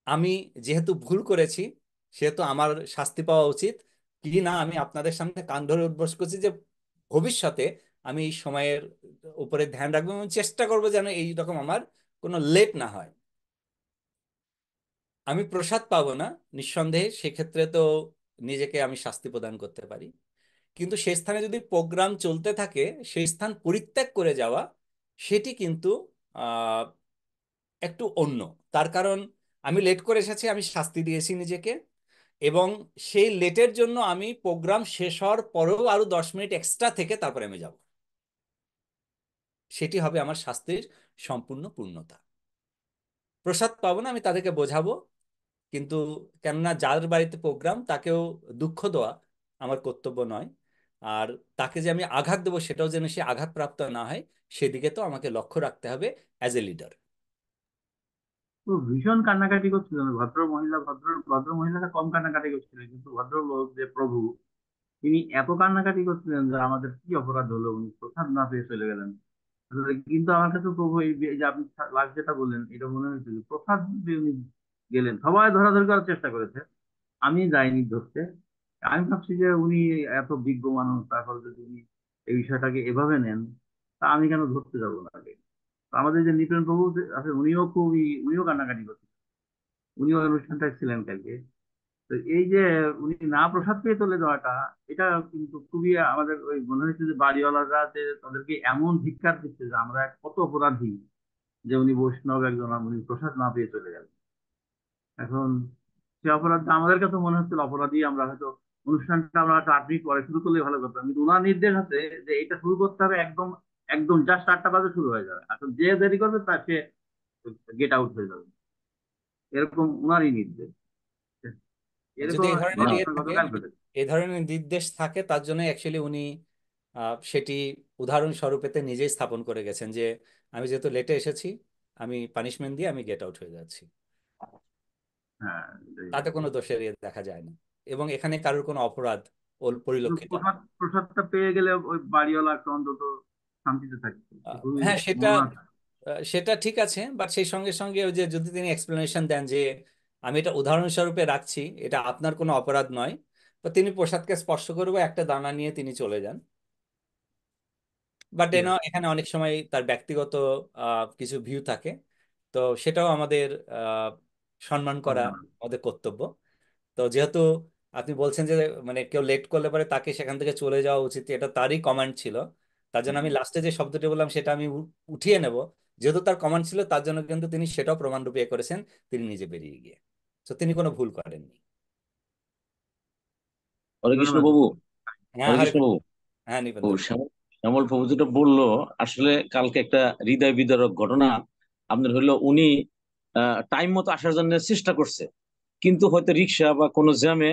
Speaker 1: আমি যেহেতু ভুল করেছি সেহেতু আমার শাস্তি পাওয়া উচিত। কি না, আমি আপনাদের সামনে কান ধরে উদ্ঘোষ করছি যে ভবিষ্যতে আমি এই সময়ের উপরে ধ্যান রাখবো এবং চেষ্টা করবো যেন এই রকম আমার কোনো লেট না হয়। আমি প্রসাদ পাবো না নিঃসন্দেহে, সেক্ষেত্রে তো নিজেকে আমি শাস্তি প্রদান করতে পারি। কিন্তু সেই স্থানে যদি প্রোগ্রাম চলতে থাকে, সেই স্থান পরিত্যাগ করে যাওয়া, সেটি কিন্তু আহ একটু অন্য। তার কারণ আমি লেট করে এসেছি, আমি শাস্তি দিয়েছি নিজেকে, এবং সেই লেটের জন্য আমি প্রোগ্রাম শেষ হওয়ার পরেও আরো 10 মিনিট এক্সট্রা থেকে তারপরে আমি যাব, সেটি হবে আমার শাস্তির সম্পূর্ণ পূর্ণতা। প্রসাদ পাবো না, আমি তাদেরকে বোঝাবো, কিন্তু কেননা যার বাড়িতে প্রোগ্রাম তাকেও দুঃখ দেওয়া আমার কর্তব্য নয়। আর তাকে যে আমি আঘাত দেবো সেটাও যেন সে আঘাতপ্রাপ্ত না হয়, সেদিকে তো আমাকে লক্ষ্য রাখতে হবে অ্যাজ এ লিডার।
Speaker 10: তো ভীষণ কান্নাকাটি করছিলেন ভদ্র মহিলা, ভদ্র মহিলারা কম কান্নাকাটি করছিলেন, কিন্তু ভদ্রলোক যে প্রভু, তিনি এত কান্নাকাটি করছিলেন যে আমাদের কি অপরাধ হলো, উনি প্রসাদ না পেয়ে চলে গেলেন। আসলে কিন্তু আমার কাছে প্রভু এই যে আপনি লাস্ট যেটা বললেন, এটা মনে হয়েছে যে প্রসাদ দিয়ে উনি গেলেন। সবাই ধরাধরি করার চেষ্টা করেছে, আমি যাইনি ধরতে। আমি ভাবছি যে উনি এত বিজ্ঞ মানুষ, তারপর যদি উনি এই বিষয়টাকে এভাবে নেন, তা আমি কেন ধরতে যাবো না আগে? তো আমাদের যে নিপেন প্রভু আছে, উনিও কান্নাকাটি করছেন, উনিও অনুষ্ঠানটায় ছিলেন কালকে। তো এই যে উনি না প্রসাদ পেয়ে চলে যাওয়াটা, এটা কিন্তু খুবই আমাদের ওই মনে হয়েছে যে বাড়িওয়ালারা যে তাদেরকে এমন ধিক্কার দিচ্ছে যে আমরা কত অপরাধী, যে উনি বৈষ্ণব একজন, উনি প্রসাদ না পেয়ে চলে গেলেন। এখন সে অপরাধটা আমাদের কাছে মনে হচ্ছিল অপরাধী, আমরা হয়তো অনুষ্ঠানটা আমরা হয়তো 8 মিনিট পরে শুরু করলে ভালো করতাম, কিন্তু ওনার নির্দেশ আছে যে এটা শুরু করতে হবে একদম, একদম জাস্ট 8টা বাজে শুরু হয়ে যাবে। এখন যে দেরি করবে তার সে গেট আউট হয়ে যাবে, এরকম ওনারই নির্দেশ।
Speaker 1: যদি
Speaker 10: এরকম
Speaker 1: এই ধরনের
Speaker 10: ঘটনা
Speaker 1: থাকে,
Speaker 10: গতকাল ঘটেছে।
Speaker 1: এই ধরনের নির্দেশ থাকে, তার জন্য অ্যাকচুয়ালি উনি সেটি উদাহরণস্বরূপেতে নিজেই স্থাপন করে গেছেন যে আমি যেহেতু লেটে এসেছি, আমি পানিশমেন্ট দিয়ে আমি গেট আউট হয়ে যাচ্ছি।
Speaker 10: হ্যাঁ,
Speaker 1: তাতে কোনো দোষের দেখা যায় না, এবং এখানে কারোর কোনো অপরাধ পরিলক্ষিত হয় না।
Speaker 10: প্রসাদটা পেয়ে গেলে ওই বাড়িওয়ালা একটু অন্তত শান্তিতে থাকতো, খুবই
Speaker 1: হ্যাঁ, সেটা
Speaker 10: মহান।
Speaker 1: সেটা ঠিক আছে, বাট সেই সঙ্গে সঙ্গে ওই যে যদি তিনি এক্সপ্লেনেশন দেন যে আমি এটা উদাহরণস্বরূপে রাখছি, এটা আপনার কোনো অপরাধ নয়, তো তিনি প্রসাদকে স্পর্শ করবে একটা দানা নিয়ে তিনি চলে যান। বাট
Speaker 10: ঠিক আছে।
Speaker 1: এখানে অনেক সময় তার ব্যক্তিগত কিছু ভিউ থাকে, তো সেটাও আমাদের সম্মান করা আমাদের কর্তব্য। তো যেহেতু আপনি বলছেন যে মানে কেউ লেট করলে পরে তাকে সেখান থেকে চলে যাওয়া উচিত, এটা তারই কমান্ড ছিল, তার জন্য আমি লাস্টে যে শব্দটি বললাম সেটা আমি উঠিয়ে নেব। যেহেতু তার কমান্ড ছিল, তার জন্য কিন্তু তিনি সেটাও প্রমাণরূপে করেছেন, তিনি নিজে বেরিয়ে গিয়ে। তো তিনি কোনো ভুল করেননি।
Speaker 7: হরে কৃষ্ণ
Speaker 10: ধন্যবাদ।
Speaker 7: বাবু।
Speaker 1: হ্যাঁ,
Speaker 7: হরে
Speaker 1: হরে
Speaker 7: কৃষ্ণ
Speaker 1: কৃষ্ণ।
Speaker 7: বাবু।
Speaker 1: হ্যাঁ,
Speaker 7: ও
Speaker 1: নিবেদন।
Speaker 7: শ্যামল প্রভু যেটা বললো, আসলে কালকে একটা হৃদয় বিদারক ঘটনা। আপনার হলো উনি টাইম মতো আসার জন্য চেষ্টা করছে, কিন্তু হয়তো রিক্সা বা কোনো জ্যামে